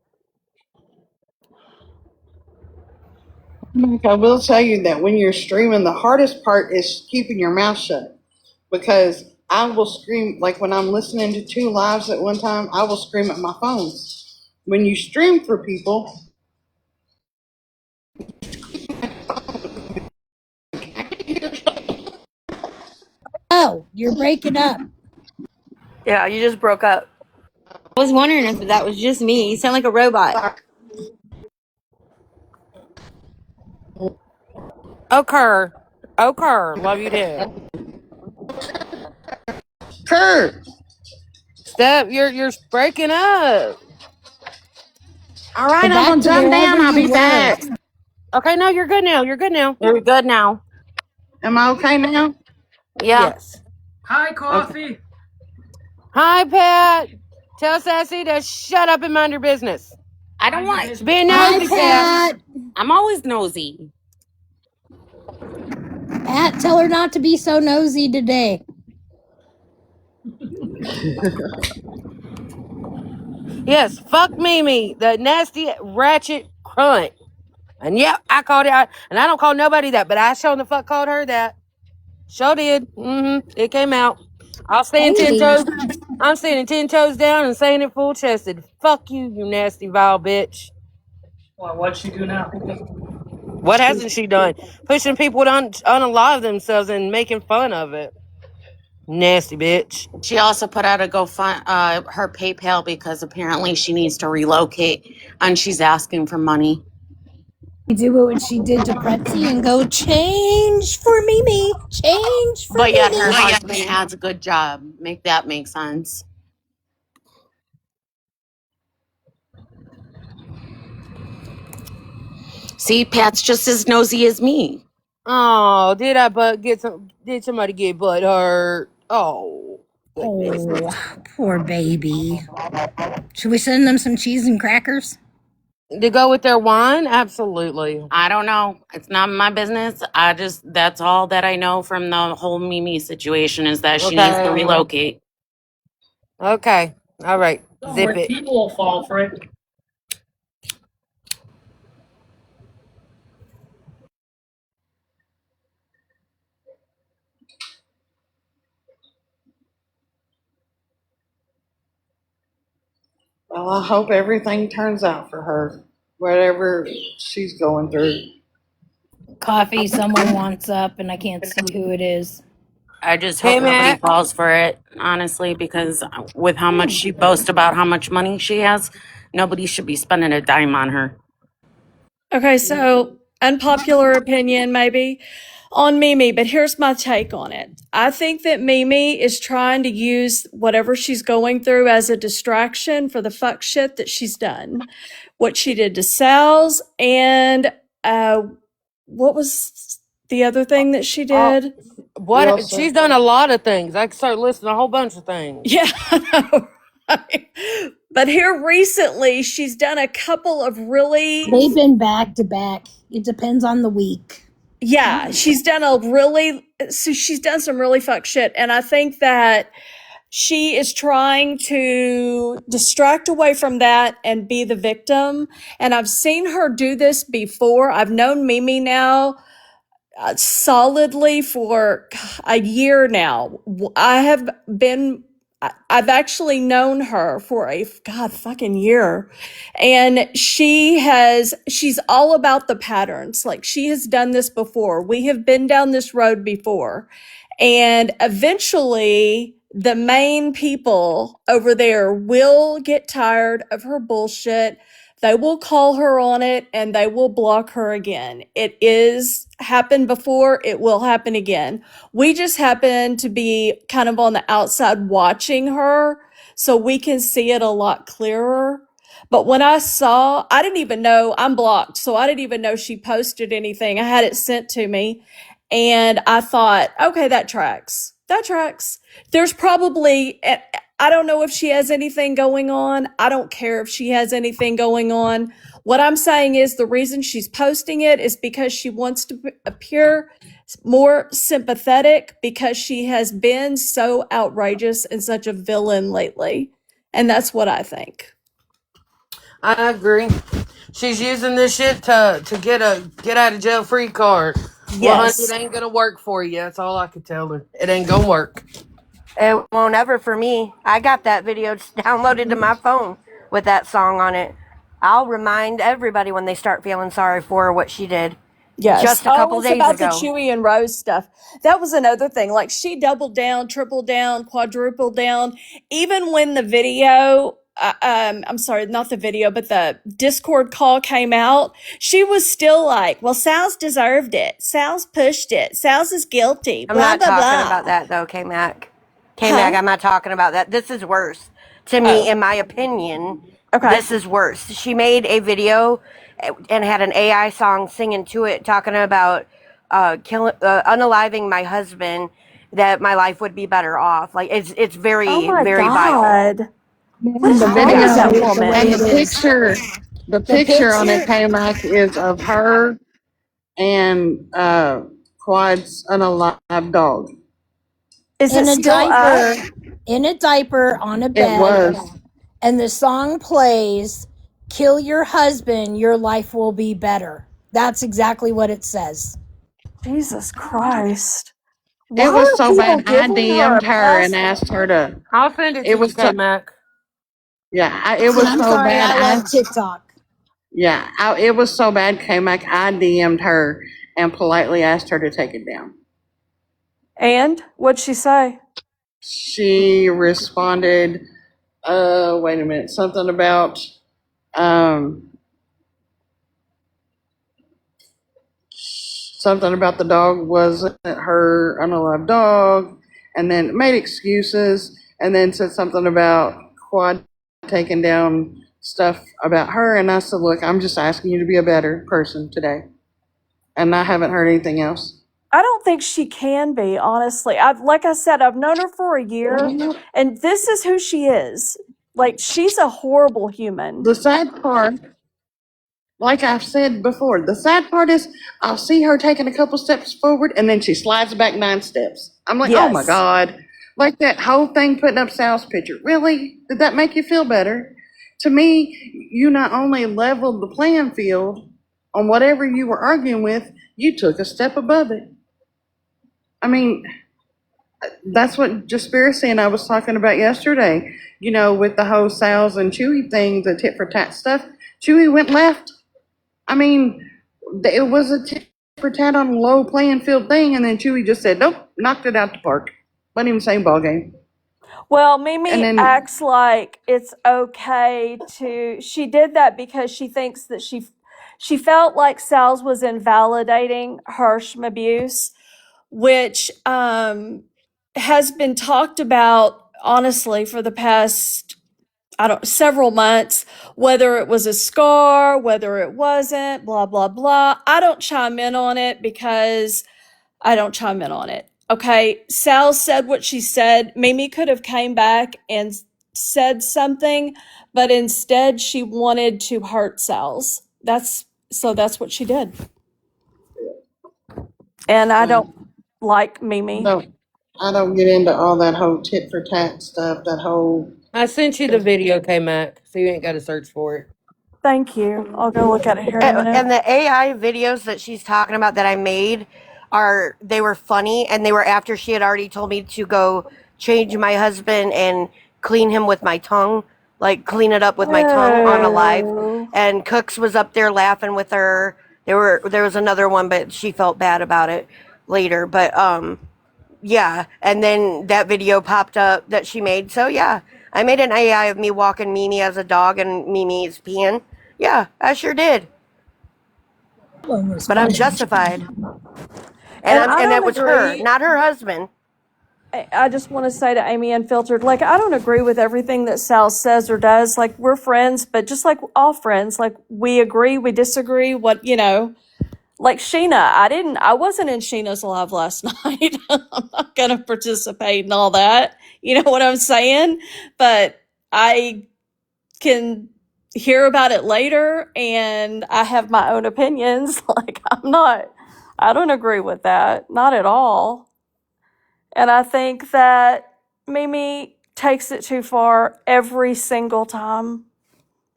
I will tell you that when you're streaming, the hardest part is keeping your mouth shut because I will scream, like when I'm listening to 2 lives at one time, I will scream at my phone. When you stream for people, Oh, you're breaking up. Yeah, you just broke up. I was wondering if that was just me. You sound like a robot. Occur. Love you, dead. Kurt, Step, you're breaking up. all right, Go I'm back gonna to jump wherever down. I'll you be were. back. Okay, no, you're good now. You're good now. You're good now. Am I okay now? Yeah. Yes. Hi, Okay. Coffee. Hi, Pat. Tell Sassy to shut up and mind her business. I don't Mind your want. She's business. being Hi, nosy, Pat. Pat. I'm always nosy. Pat, tell her not to be so nosy today. Yes, fuck Mimi, the nasty ratchet cunt. And yep, I called it out. And I don't call nobody that, but I sure the fuck called her that. Sure did. It came out. I'm standing 10 Baby. toes. I'm standing 10 toes down and saying it full chested. Fuck you, you nasty vile bitch. What'd she do now? What hasn't she done? Pushing people to unalive themselves and making fun of it. Nasty bitch. She also put out a her PayPal because apparently she needs to relocate and she's asking for money. Do what she did to Pretzi and go change for Mimi. Change for But yet her Mimi. husband has a good job. Make that make sense. See, Pat's just as nosy as me. Oh, did somebody get butt hurt? Oh. Oh, poor baby. Should we send them some cheese and crackers? To go with their wine? Absolutely. I don't know. It's not my business. That's all that I know from the whole Mimi situation is that she needs to relocate. Okay. All right. Zip it. People will fall for it. Well, I hope everything turns out for her, whatever she's going through. Coffee, someone wants up, and I can't see who it is. I just Hey, hope nobody Matt. falls for it, honestly, because with how much she boasts about how much money she has, nobody should be spending a dime on her. Okay, so unpopular opinion maybe on Mimi, but here's my take on it. I think that Mimi is trying to use whatever she's going through as a distraction for the fuck shit that she's done. What she did to Sal's and what was the other thing that she did? What? Wilson. She's done a lot of things. I can start listing a whole bunch of things. Yeah, I know, right? But here recently, she's done a couple of really. They've been back to back. It depends on the week. Yeah, she's done some really fuck shit. And I think that she is trying to distract away from that and be the victim. And I've seen her do this before. I've known Mimi now solidly for a year now. I've actually known her for a fucking year. And she's all about the patterns. Like, she has done this before. We have been down this road before. And eventually the main people over there will get tired of her bullshit. They will call her on it and they will block her again. It is happened before. It will happen again. We just happen to be kind of on the outside watching her so we can see it a lot clearer. But when I didn't even know, I'm blocked, so I didn't even know she posted anything. I had it sent to me and I thought, okay, that tracks. That tracks. There's probably, I don't know if she has anything going on. I don't care if she has anything going on. What I'm saying is the reason she's posting it is because she wants to appear more sympathetic because she has been so outrageous and such a villain lately. And that's what I think. I agree. She's using this shit to get a get out of jail free card. Well, honey, Yes. it ain't gonna work for you. That's all I could tell her. It ain't gonna work. It won't ever for me. I got that video downloaded to my phone with that song on it. I'll remind everybody when they start feeling sorry for what she did Yes. just a Oh, couple it's days about the ago. Chewy and Rose stuff. That was another thing. Like she doubled down, tripled down, quadrupled down. Even when the video, I'm sorry, not the video, but the Discord call came out, she was still like, well, Sal's deserved it. Sal's pushed it. Sal's is guilty. I'm Blah, not blah, talking blah. about that though, K-Mac. K-Mac, Huh? I'm not talking about that. This is worse. To me, Oh, in my opinion, okay. this is worse. She made a video and had an AI song singing to it, talking about unaliving my husband, that my life would be better off. Like it's Oh very, my very vile. God. What And is the wrong with video that Say it the way and woman? it is. the The picture on it, picture K-Mac, is of her and Quad's unalive dog. Is it in a still up? diaper on a It bed, was. and the song plays, "Kill your husband, your life will be better." That's exactly what it says. Jesus Christ. It Why was are so people bad. I giving her a DM'd her pass? and asked her to. I'll send it It to you, was so, K-Mac. yeah. It See, was I'm so sorry, bad. I love TikTok. It was so bad. K-Mac, I DM'd her and politely asked her to take it down. And what'd she say? She responded, wait a minute, something about, the dog wasn't her unalive dog, and then made excuses, and then said something about Quad taking down stuff about her. And I said, look, I'm just asking you to be a better person today. And I haven't heard anything else. I don't think she can be, honestly. Like I said, I've known her for a year, and this is who she is. Like, she's a horrible human. The sad part, like I've said before, the sad part is I'll see her taking a couple steps forward and then she slides back 9 steps. I'm like, oh my Yes. God. Like that whole thing putting up Sal's picture. Really? Did that make you feel better? To me, you not only leveled the playing field on whatever you were arguing with, you took a step above it. I mean, that's what Jaspiracy and I was talking about yesterday. You know, with the whole Sal's and Chewy thing, the tit for tat stuff. Chewy went left. I mean, it was a tit for tat on a low playing field thing, and then Chewy just said, nope, knocked it out the park. Wasn't even the same ball game. Well, And Mimi then, acts like it's okay to. She did that because she thinks that she felt like Sal's was invalidating her abuse, which has been talked about honestly for the past several months, whether it was a scar, whether it wasn't, blah blah blah. I don't chime in on it because I don't chime in on it. Okay, Sal said what she said. Mimi could have came back and said something, but instead she wanted to hurt Sal's. That's what she did. And I don't like Mimi. I don't get into all that whole tit for tat stuff, that whole. I sent you the video, K-Mac, so you ain't got to search for it. Thank you. I'll go look at it here in a minute. And the AI videos that she's talking about that I made they were funny, and they were after she had already told me to go change my husband and clean him with my tongue, like clean it up with my tongue on a live. Oh. And Cooks was up there laughing with her. There was another one, but she felt bad about it later. But yeah, and then that video popped up that she made. So yeah, I made an AI of me walking Mimi as a dog and Mimi's peeing. Yeah, I sure did. But I'm justified. And it was her, not her husband. I just want to say to Amy Unfiltered, like, I don't agree with everything that Sal says or does. Like, we're friends, but just like all friends, like, we agree, we disagree, like Sheena, I wasn't in Sheena's live last night. I'm not going to participate in all that. You know what I'm saying? But I can hear about it later and I have my own opinions. Like, I don't agree with that. Not at all. And I think that Mimi takes it too far every single time.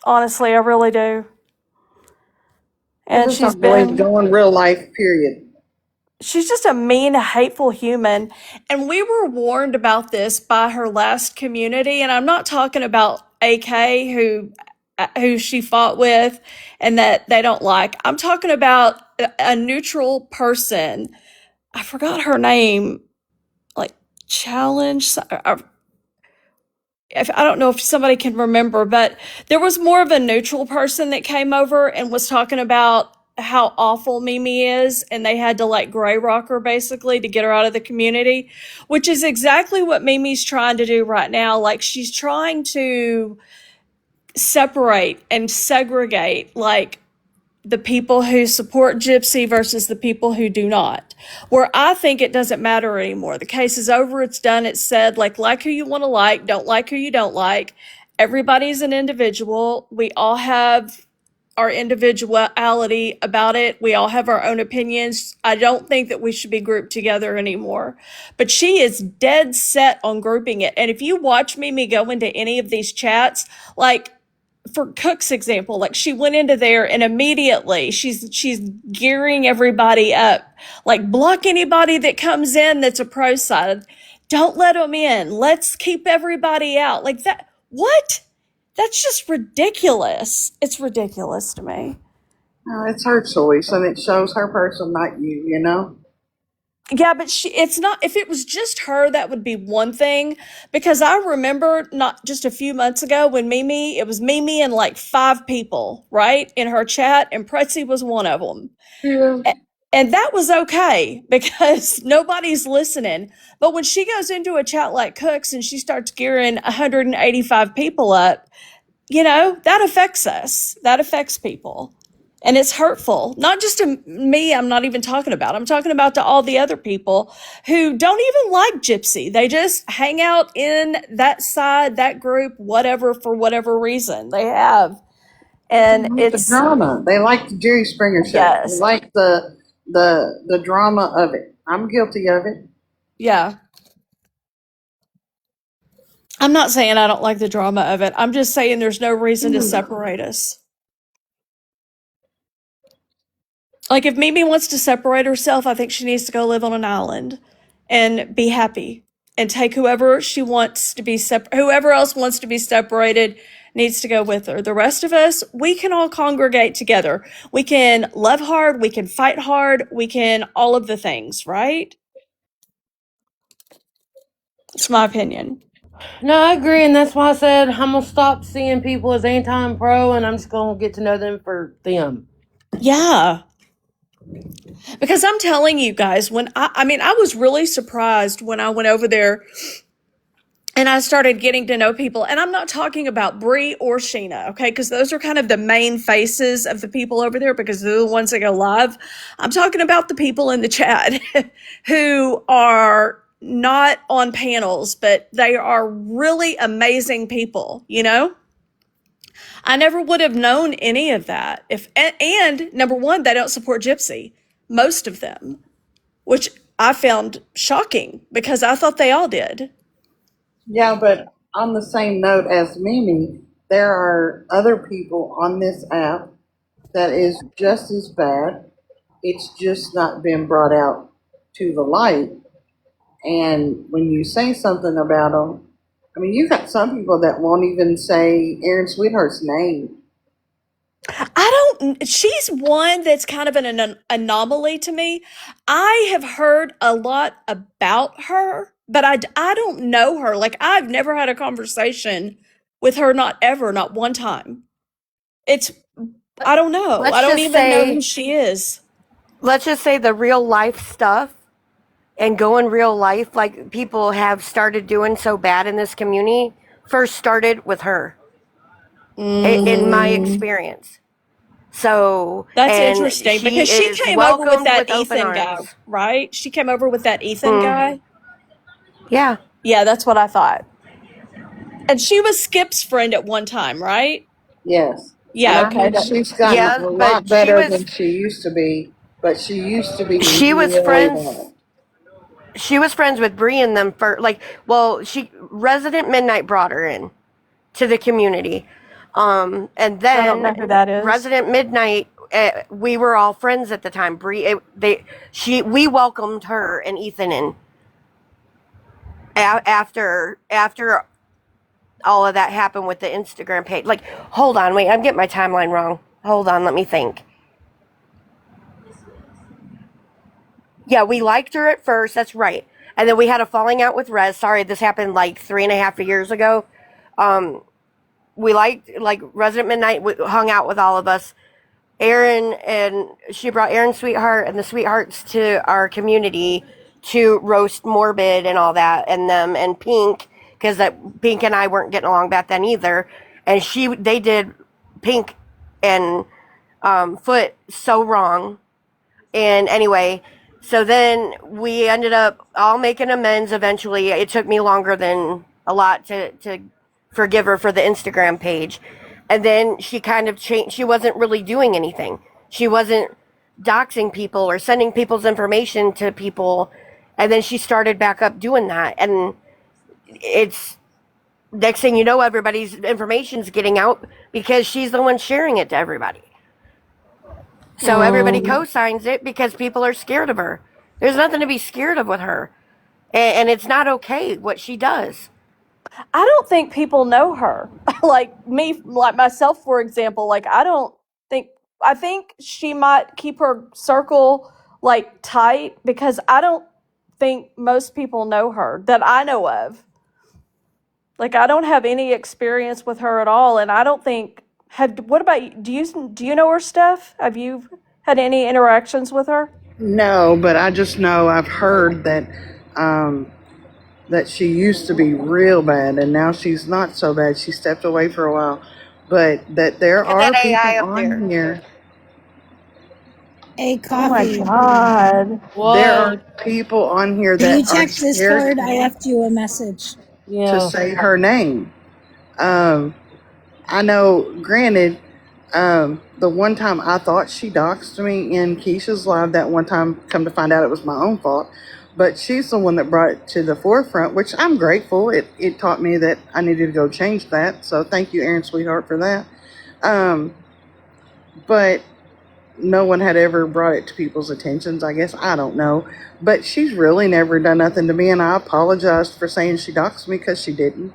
Honestly, I really do. And she's She's been been going real life, period. she's just a mean, hateful human. And we were warned about this by her last community. And I'm not talking about AK, who she fought with and that they don't like. I'm talking about a neutral person. I forgot her name, like Challenge. I don't know if somebody can remember, but there was more of a neutral person that came over and was talking about how awful Mimi is, and they had to like gray rock her basically to get her out of the community, which is exactly what Mimi's trying to do right now. Like she's trying to separate and segregate like the people who support Gypsy versus the people who do not. Where I think it doesn't matter anymore. The case is over, it's done, it's said, like who you want to like, don't like who you don't like. Everybody's an individual. We all have our individuality about it. We all have our own opinions. I don't think that we should be grouped together anymore. But she is dead set on grouping it. And if you watch Mimi go into any of these chats, like for Cook's example, like she went into there and immediately she's gearing everybody up, like block anybody that comes in that's a pro side. Don't let them in. Let's keep everybody out. Like that. What? That's just ridiculous. It's ridiculous to me. No, it's her choice, and it shows her person, not you. You know. Yeah, but it's not, if it was just her, that would be one thing. Because I remember not just a few months ago when it was Mimi and like 5 people, right, in her chat, and Pretzi was one of them. Yeah. And that was okay because nobody's listening. But when she goes into a chat like Cook's and she starts gearing 185 people up, that affects us. That affects people. And it's hurtful, not just to me. I'm not even talking about. I'm talking about to all the other people who don't even like Gypsy. They just hang out in that side, that group, whatever, for whatever reason they have. And it's the drama. They like the Jerry Springer show. Yes. They like the drama of it. I'm guilty of it. Yeah. I'm not saying I don't like the drama of it. I'm just saying there's no reason to separate us. Like if Mimi wants to separate herself, I think she needs to go live on an island and be happy and take whoever she wants to be whoever else wants to be separated needs to go with her. The rest of us, we can all congregate together. We can love hard, we can fight hard, we can all of the things, right? It's my opinion. No, I agree, and that's why I said I'm gonna stop seeing people as anti and pro, and I'm just gonna get to know them for them. Yeah. Because I'm telling you guys, when I was really surprised when I went over there and I started getting to know people. And I'm not talking about Bree or Sheena, okay? Because those are kind of the main faces of the people over there because they're the ones that go live. I'm talking about the people in the chat who are not on panels, but they are really amazing people, I never would have known any of that. And number one, they don't support Gypsy, most of them, which I found shocking because I thought they all did. Yeah, but on the same note as Mimi, there are other people on this app that is just as bad. It's just not been brought out to the light. And when you say something about them, I mean, you got some people that won't even say Aaron Sweetheart's name. She's one that's kind of an anomaly to me. I have heard a lot about her, but I don't know her. Like, I've never had a conversation with her, not one time. I don't know. I don't even know who she is. Let's just say the real life stuff and go in real life, like people have started doing so bad in this community, first started with her, in my experience. So that's interesting because she came over with that Ethan guy, right? She came over with that Ethan guy. Yeah. Yeah, that's what I thought. And she was Skip's friend at one time, right? Yes. Yeah, okay. She's gotten a lot better than she used to be, but she used to be. She was friends. She was friends with Bree and them for Resident Midnight brought her in to the community. And then I don't know who that is. Resident Midnight we were all friends at the time. We welcomed her and Ethan in after all of that happened with the Instagram page. Like, hold on, wait, I'm getting my timeline wrong. Hold on, let me think. Yeah, we liked her at first, that's right. And then we had a falling out with Rez. Sorry, this happened like 3.5 years ago. We liked, like, Resident Midnight hung out with all of us. Aaron, and she brought Aaron Sweetheart and the Sweethearts to our community to roast Morbid and all that, and them, and Pink, because Pink and I weren't getting along back then either. And they did Pink and Foot so wrong. And anyway, so then we ended up all making amends eventually. It took me longer than a lot to forgive her for the Instagram page. And then she kind of changed. She wasn't really doing anything. She wasn't doxing people or sending people's information to people. And then she started back up doing that. And it's next thing you know, everybody's information's getting out because she's the one sharing it to everybody. So everybody co-signs it because people are scared of her. There's nothing to be scared of with her. And it's not okay what she does. I don't think people know her. Like me, like myself, for example, like I think she might keep her circle like tight because I don't think most people know her that I know of. Like I don't have any experience with her at all, and I don't think what about you? Do you know her, Steph? Have you had any interactions with her? No, but I just know I've heard that that she used to be real bad, and now she's not so bad. She stepped away for a while, but that there are people on here. Hey, Oh my Coffee. God. There are people on here Can you that are check Discord? scared I left you a message. to say her name. I know, granted, the one time I thought she doxed me in Keisha's live, that one time, come to find out it was my own fault. But she's the one that brought it to the forefront, which I'm grateful. It taught me that I needed to go change that. So thank you, Aaron Sweetheart, for that. But no one had ever brought it to people's attentions, I guess. I don't know. But she's really never done nothing to me, and I apologized for saying she doxed me because she didn't.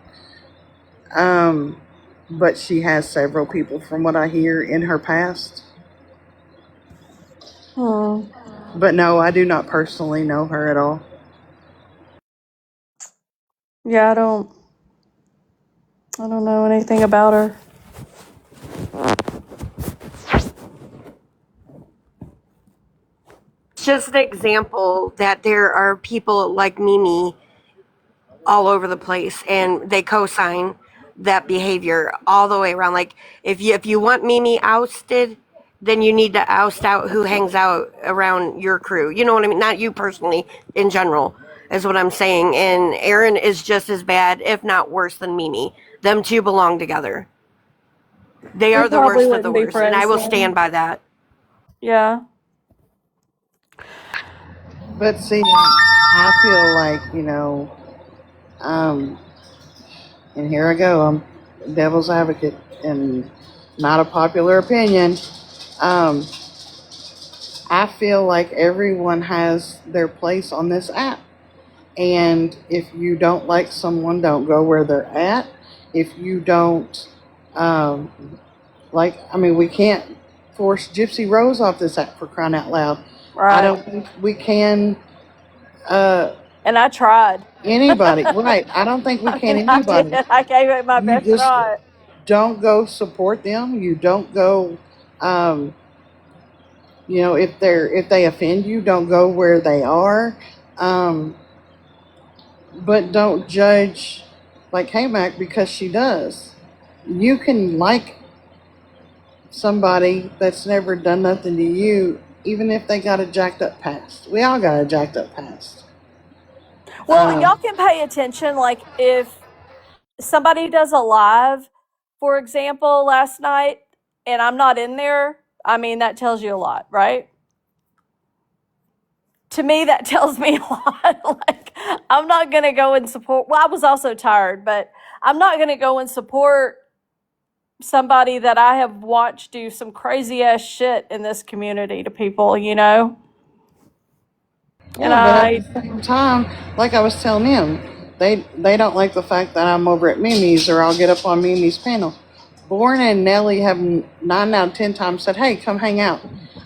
But she has several people, from what I hear, in her past. But no, I do not personally know her at all. Yeah, I don't know anything about her. It's just an example that there are people like Mimi all over the place, and they co-sign that behavior all the way around. Like, if you want Mimi ousted, then you need to oust out who hangs out around your crew. You know what I mean? Not you personally, in general, is what I'm saying. And Aaron is just as bad, if not worse, than Mimi. Them two belong together. They are the worst of the worst, and I will stand by that. Yeah. But see, I feel like, and here I go, I'm devil's advocate, and not a popular opinion. I feel like everyone has their place on this app. And if you don't like someone, don't go where they're at. If you don't, we can't force Gypsy Rose off this app, for crying out loud. Right. I don't think we can. And I tried. Anybody, right? I don't think we can anybody. I gave it my best shot. Don't go support them. You don't go. If they offend you, don't go where they are. But don't judge like K-Mac because she does. You can like somebody that's never done nothing to you, even if they got a jacked up past. We all got a jacked up past. Well, y'all can pay attention. Like if somebody does a live, for example, last night, and I'm not in there, I mean, that tells you a lot, right? To me, that tells me a lot. Like, I'm not going to go and support. Well, I was also tired, but I'm not going to go and support somebody that I have watched do some crazy ass shit in this community to people, you know? And Yeah, but at I, the same time, like I was telling them, they don't like the fact that I'm over at Mimi's or I'll get up on Mimi's panel. Born and Nelly have 9 out of 10 times said, "Hey, come hang out."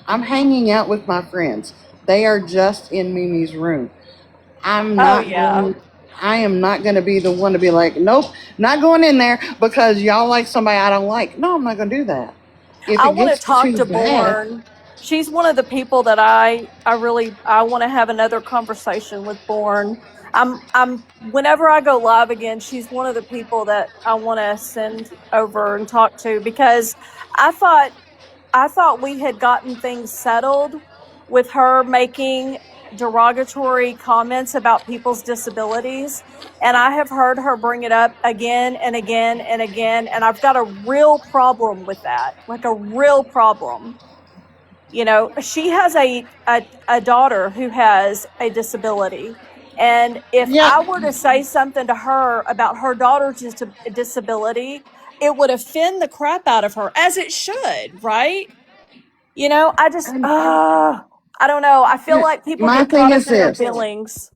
I'm hanging out with my friends. They are just in Mimi's room. I'm oh not yeah. going. I am not going to be the one to be like, "Nope, not going in there because y'all like somebody I don't like." No, I'm not going to do that. If I it want to gets talk too to bad, Born. She's one of the people that I really I want to have another conversation with Born. I'm whenever I go live again, she's one of the people that I want to send over and talk to because I thought I thought we had gotten things settled with her making derogatory comments about people's disabilities. And I have heard her bring it up again and again and again. And I've got a real problem with that, like a real problem. You know, she has a daughter who has a disability. And if yep. I were to say something to her about her daughter's disability, it would offend the crap out of her, as it should, right? You know, I just, And I don't know. I feel like people my get thing caught up is in their this. feelings.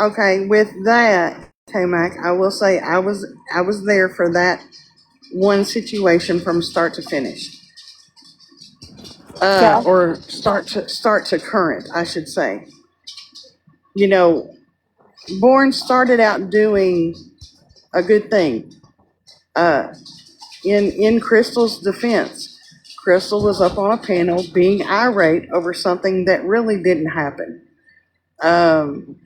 Okay, with that, K-Mac, I will say I was there for that one situation from start to finish, Yeah. or start to current, I should say. You know, Bourne started out doing a good thing. Uh, in Crystal's defense, Crystal was up on a panel being irate over something that really didn't happen. Um,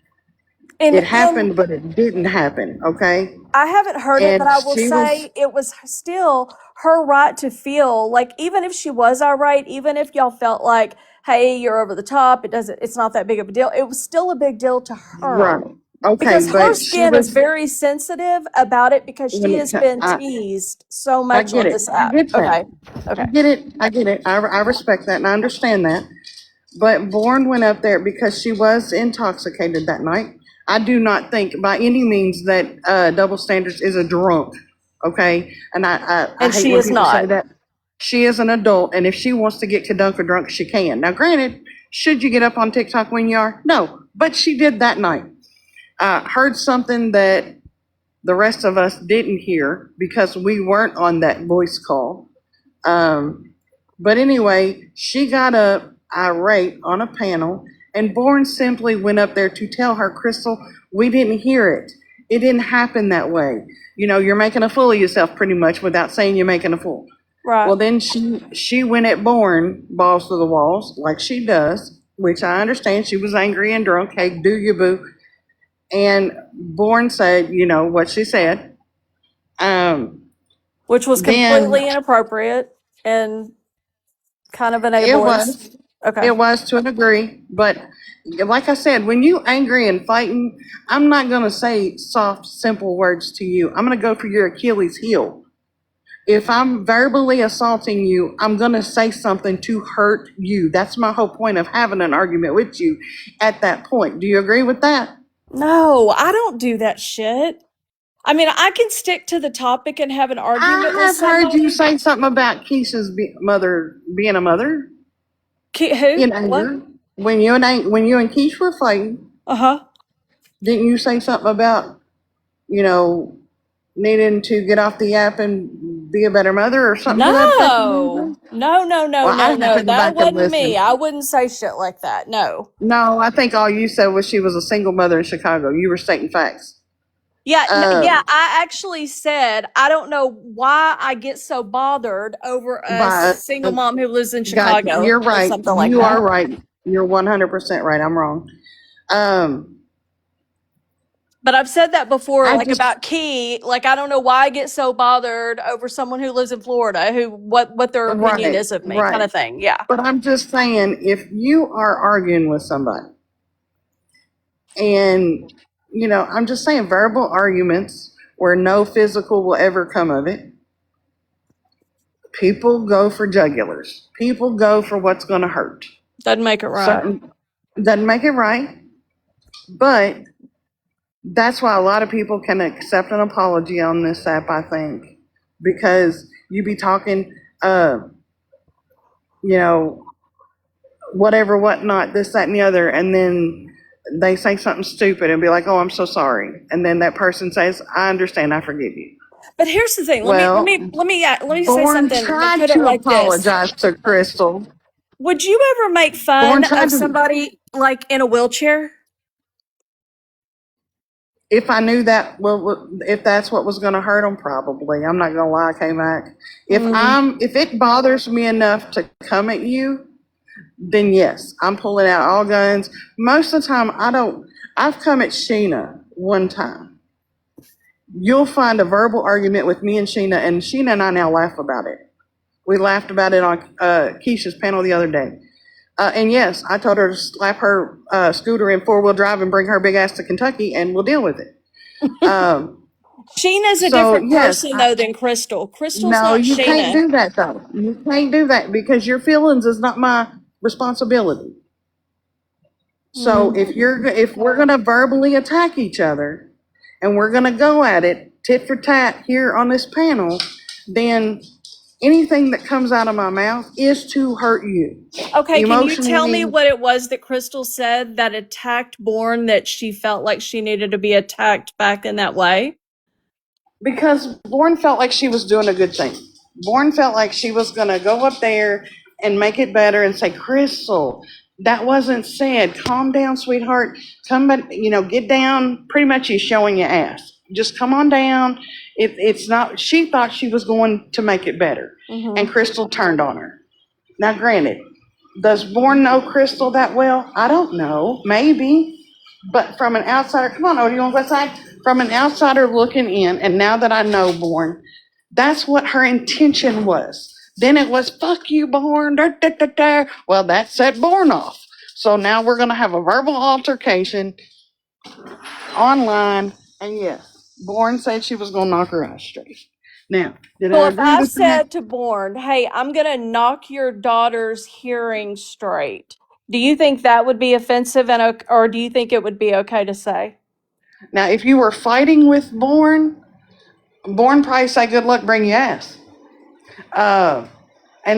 it And happened, but it didn't happen. Okay, I haven't heard it, but and I will she was say it was still her right to feel like, even if she was all right, even if y'all felt like, hey, you're over the top, it's not that big of a deal. It was still a big deal to her right. Okay, because her but she skin is was very sensitive about it because when she it. has been I teased so I much get on it. this I app. get that. Okay. I Okay. get it. I get it. I respect that and I understand that. But Bourne went up there because she was intoxicated that night. I do not think by any means that Double Standards is a drunk. Okay, and I And hate she when is people say not. that. She is an adult, and if she wants to get Kadunka drunk, she can. Now, granted, should you get up on TikTok when you are? No, but she did that night. Heard something that the rest of us didn't hear because we weren't on that voice call. But anyway, she got up irate on a panel, and Bourne simply went up there to tell her, Crystal, we didn't hear it. It didn't happen that way. You know, you're making a fool of yourself pretty much without saying you're making a fool. Right. Well, then she went at Bourne balls to the walls like she does, which I understand. She was angry and drunk. Hey, do you boo? And Bourne said, you know what she said. Which was Then completely inappropriate and kind of it ableist. was. Okay. It was to a degree, but like I said, when you angry and fighting, I'm not gonna say soft, simple words to you. I'm gonna go for your Achilles heel. If I'm verbally assaulting you, I'm gonna say something to hurt you. That's my whole point of having an argument with you at that point. Do you agree with that? No, I don't do that shit. I mean, I can stick to the topic and have an I argument with have heard you somebody. say something about Keisha's mother being a mother Who? in What? anger. When you and Keisha were fighting, Uh huh. didn't you say something about, you know, needing to get off the app and be a better mother or something to that effect? No, no, no, no, Well, I no, have no. to go That back and wasn't me. listen. I wouldn't say shit like that. No. No, I think all you said was she was a single mother in Chicago. You were stating facts. Yeah, Uh, yeah. I actually said I don't know why I get so bothered over a by single mom who lives in God, Chicago you're or right. something like You are that. right. You're 100% right. I'm wrong. Um, But I've said that before, I like just about Key. Like I don't know why I get so bothered over someone who lives in Florida, who what their opinion right, is of me, kind right. of thing. Yeah. But I'm just saying, if you are arguing with somebody, and I'm just saying, verbal arguments where no physical will ever come of it. People go for jugulars. People go for what's going to hurt. Doesn't make it right. Certain doesn't make it right, but that's why a lot of people can accept an apology on this app, I think. because you be talking, you know, whatever, whatnot, this, that, and the other, and then they say something stupid and be like, "Oh, I'm so sorry," and then that person says, "I understand, I forgive you." But here's the thing. Well, Let me say Born something. But tried put it to like this. apologize to Crystal. Would you ever make Born fun tried of to. somebody like in a wheelchair? If I knew that, well, if that's what was going to hurt them, probably. I'm not going to lie, K-Mac. If it bothers me enough to come at you, then yes, I'm pulling out all guns. Most of the time, I don't. I've come at Sheena one time. You'll find a verbal argument with me and Sheena and I now laugh about it. We laughed about it on Keisha's panel the other day. And yes, I told her to slap her scooter in four-wheel drive and bring her big ass to Kentucky, and we'll deal with it. Sheena's a So different yes, person though than Crystal. Crystal's no, not you can't Sheena. do that though. You can't do that because your feelings is not my responsibility. So if we're gonna verbally attack each other and we're gonna go at it tit for tat here on this panel, then anything that comes out of my mouth is to hurt you Okay, can you tell me emotionally. what it was that Crystal said that attacked Bourne, that she felt like she needed to be attacked back in that way? Because Bourne felt like she was doing a good thing. Bourne felt like she was going to go up there and make it better and say, Crystal, that wasn't said. Calm down, sweetheart. Come back, get down. Pretty much he's showing your ass. Just come on down. It's not, she thought she was going to make it better. And Crystal turned on her. Now, granted, does Bourne know Crystal that well? I don't know. Maybe. But from an outsider, come on, Odie, you want to go outside? From an outsider looking in, and now that I know Bourne, that's what her intention was. Then it was, fuck you, Bourne. Da, da, da, da. Well, that set Bourne off. So now we're going to have a verbal altercation online. And yes, Bourne said she was going to knock her out straight. Now, did So I if agree I with that? said to Bourne, hey, I'm going to knock your daughter's hearing straight, do you think that would be offensive, or do you think it would be okay to say? Now, if you were fighting with Bourne probably say, good luck, bring your ass. And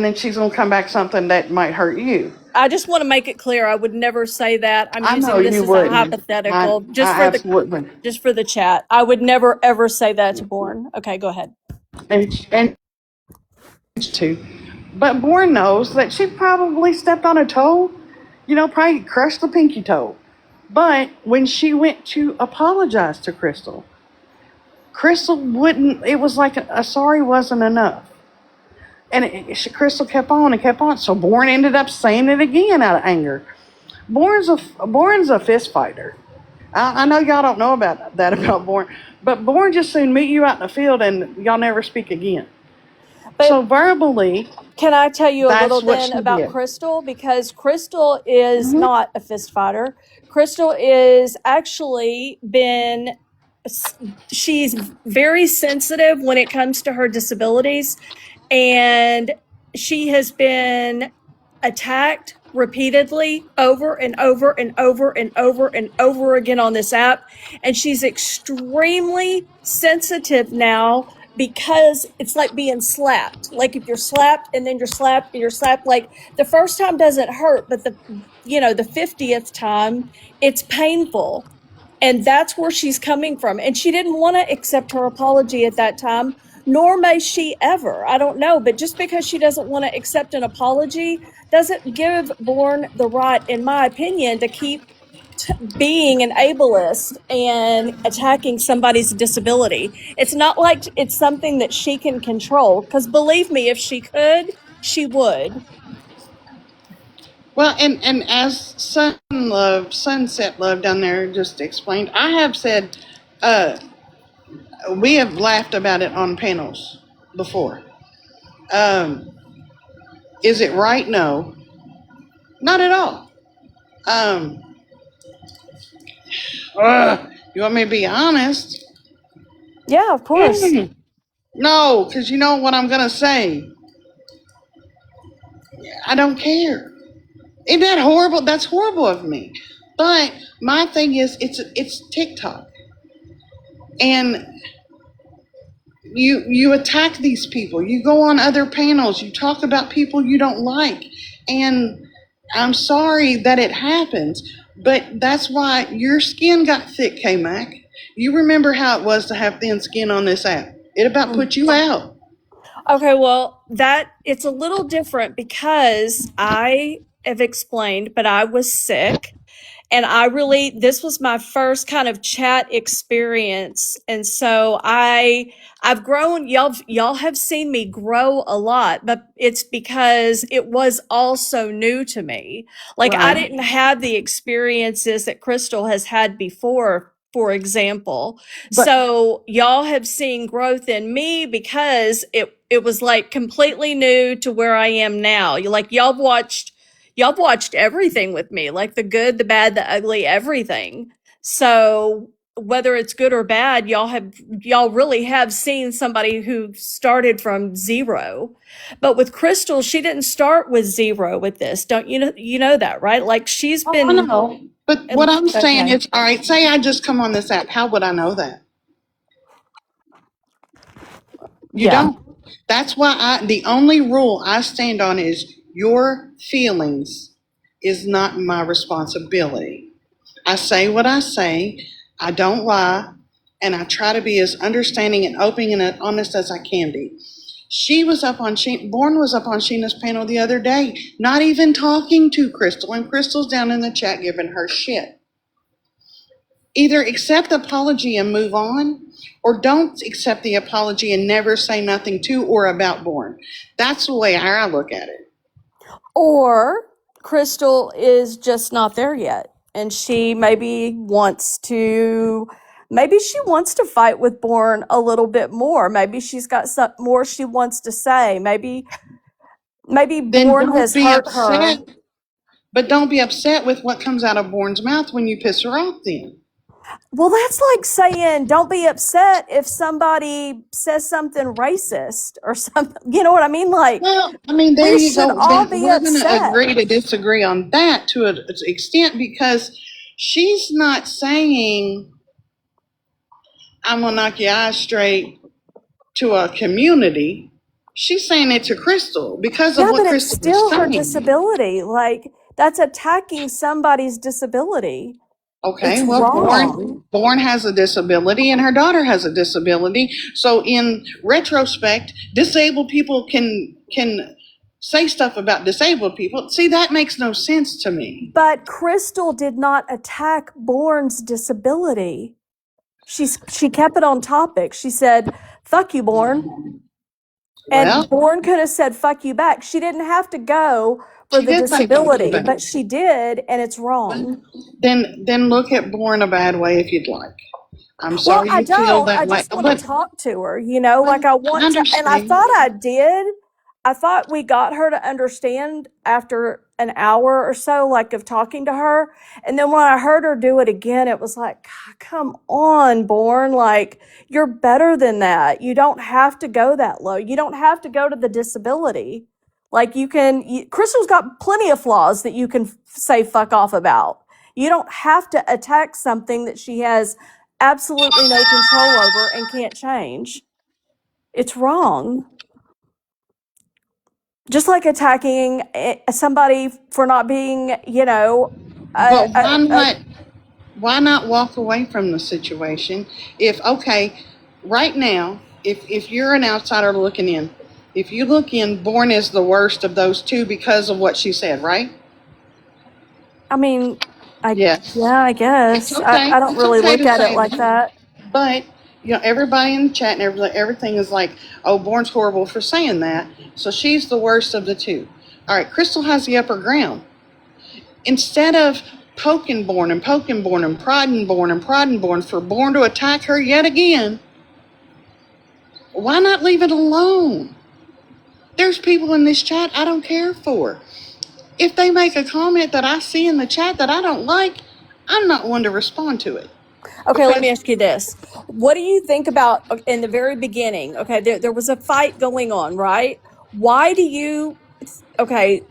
then she's going to come back something that might hurt you. I just want to make it clear, I would never say that. I'm I know using this you as a wouldn't. hypothetical, I absolutely. just for the chat. I would never ever say that to Bourne. Okay, go ahead. And too. But Bourne knows that she probably stepped on a toe, probably crushed the pinky toe. But when she went to apologize to Crystal wouldn't, it was like a sorry wasn't enough. And Crystal kept on and kept on. So Bourne ended up saying it again out of anger. Bourne's a fist fighter. I know y'all don't know about that about Bourne, but Bourne just soon meet you out in the field and y'all never speak again. But so verbally, can I tell you a that's little what then she about did. Crystal? Because Crystal is not a fist fighter. Crystal is actually she's very sensitive when it comes to her disabilities, and she has been attacked repeatedly over and over and over and over and over again on this app, and she's extremely sensitive now because it's like being slapped. Like if you're slapped and then you're slapped and you're slapped, like the first time doesn't hurt, but the 50th time it's painful. And that's where she's coming from. And she didn't want to accept her apology at that time, nor may she ever. I don't know. But just because she doesn't want to accept an apology doesn't give Bourne the right, in my opinion, to keep being an ableist and attacking somebody's disability. It's not like it's something that she can control. Because believe me, if she could, she would. Well, and as Sunset Love down there just explained, I have said, we have laughed about it on panels before. Is it right? No, not at all. You want me to be honest? Yeah, of course. No, because you know what I'm going to say. I don't care. Isn't that horrible? That's horrible of me. But my thing is, it's TikTok. And you attack these people. You go on other panels. You talk about people you don't like, and I'm sorry that it happens, but that's why your skin got thick, K-Mac. You remember how it was to have thin skin on this app. It about put you out. Okay, well, it's a little different because I have explained, but I was sick. And this was my first kind of chat experience. And so I've grown, y'all have seen me grow a lot, but it's because it was all so new to me. Like I Right. didn't have the experiences that Crystal has had before, for example. But So y'all have seen growth in me because it was like completely new to where I am now. Y'all watched everything with me, like the good, the bad, the ugly, everything. So whether it's good or bad, y'all really have seen somebody who started from zero. But with Crystal, she didn't start with zero with this. Don't you know that, right? Like she's I been know. But what I'm saying okay. is, all right, say I just come on this app. How would I know that? You Yeah. don't. That's why the only rule I stand on is your feelings is not my responsibility. I say what I say. I don't lie. And I try to be as understanding and open and honest as I can be. Born was up on Sheena's panel the other day, not even talking to Crystal, and Crystal's down in the chat giving her shit. Either accept the apology and move on, or don't accept the apology and never say nothing to or about Born. That's the way I look at it. Or Crystal is just not there yet. And she maybe she wants to fight with Bourne a little bit more. Maybe she's got some more she wants to say. Maybe Then Bourne don't has be hurt her. upset. But don't be upset with what comes out of Born's mouth when you piss her off then. Well, that's like saying don't be upset if somebody says something racist or something. You know what I mean? Like, Well, I mean, there we you should go. all Then be we're going to upset. agree to disagree on that to an extent, because she's not saying, I'm going to knock your eyes straight to a community. She's saying it to Crystal because of Yeah, what but it's Crystal is still her saying. disability. Like, that's attacking somebody's disability. It's Okay, well, wrong. Born has a disability and her daughter has a disability. So in retrospect, disabled people can say stuff about disabled people. See, that makes no sense to me. But Crystal did not attack Bourne's disability. She kept it on topic. She said, "Fuck you, Bourne." And Well, Bourne could have said, "Fuck you" back. She didn't have to go for she the did say fuck you disability, back. but she did, and it's wrong. Then look at Born a bad way if you'd like. I'm Well, sorry I you feel don't. that I way. just want to But talk to her, like I I want to. And I understand. thought I did. I thought we got her to understand after an hour or so, like of talking to her. And then when I heard her do it again, it was like, God, come on, Bourne. Like, you're better than that. You don't have to go that low. You don't have to go to the disability. Like, Crystal's got plenty of flaws that you can say fuck off about. You don't have to attack something that she has absolutely no control over and can't change. It's wrong. Just like attacking somebody for not being, But a why not walk away from the situation? Right now, if you're an outsider looking in, if you look in, Born is the worst of those two because of what she said, right? I mean, Yes. yeah, I It's guess. okay. I don't It's really okay look to at it say like that. that. But, everybody in the chat and everything is like, oh, Born's horrible for saying that. So she's the worst of the two. All right, Crystal has the upper ground. Instead of poking Born and prodding Born for Born to attack her yet again, why not leave it alone? There's people in this chat I don't care for. If they make a comment that I see in the chat that I don't like, I'm not one to respond to it. Okay, let me Because ask you this. What do you think about in the very beginning? Okay, there was a fight going on, right? Why do you, okay,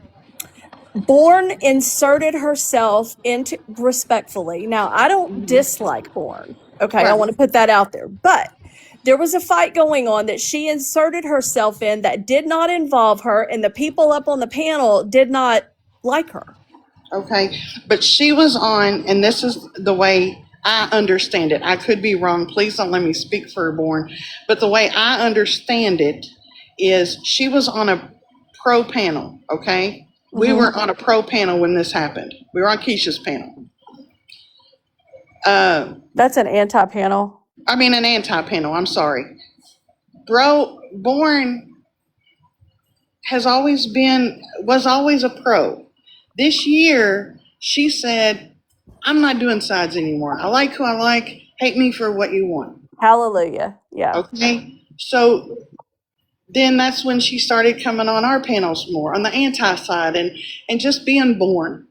Bourne inserted herself into respectfully. Now, I don't dislike Bourne. Okay, I right. want to put that out there. But There was a fight going on that she inserted herself in that did not involve her, and the people up on the panel did not like her. Okay, but she was on, and this is the way I understand it. I could be wrong. Please don't let me speak for Born. But the way I understand it is she was on a pro panel, okay? We were on a pro panel when this happened. We were on Keisha's panel. That's an anti-panel. I mean, an anti-panel, I'm sorry. Born was always a pro. This year, she said, I'm not doing sides anymore. I like who I like. Hate me for what you want. Hallelujah. Yeah. Okay? So then that's when she started coming on our panels more, on the anti side, and just being Born.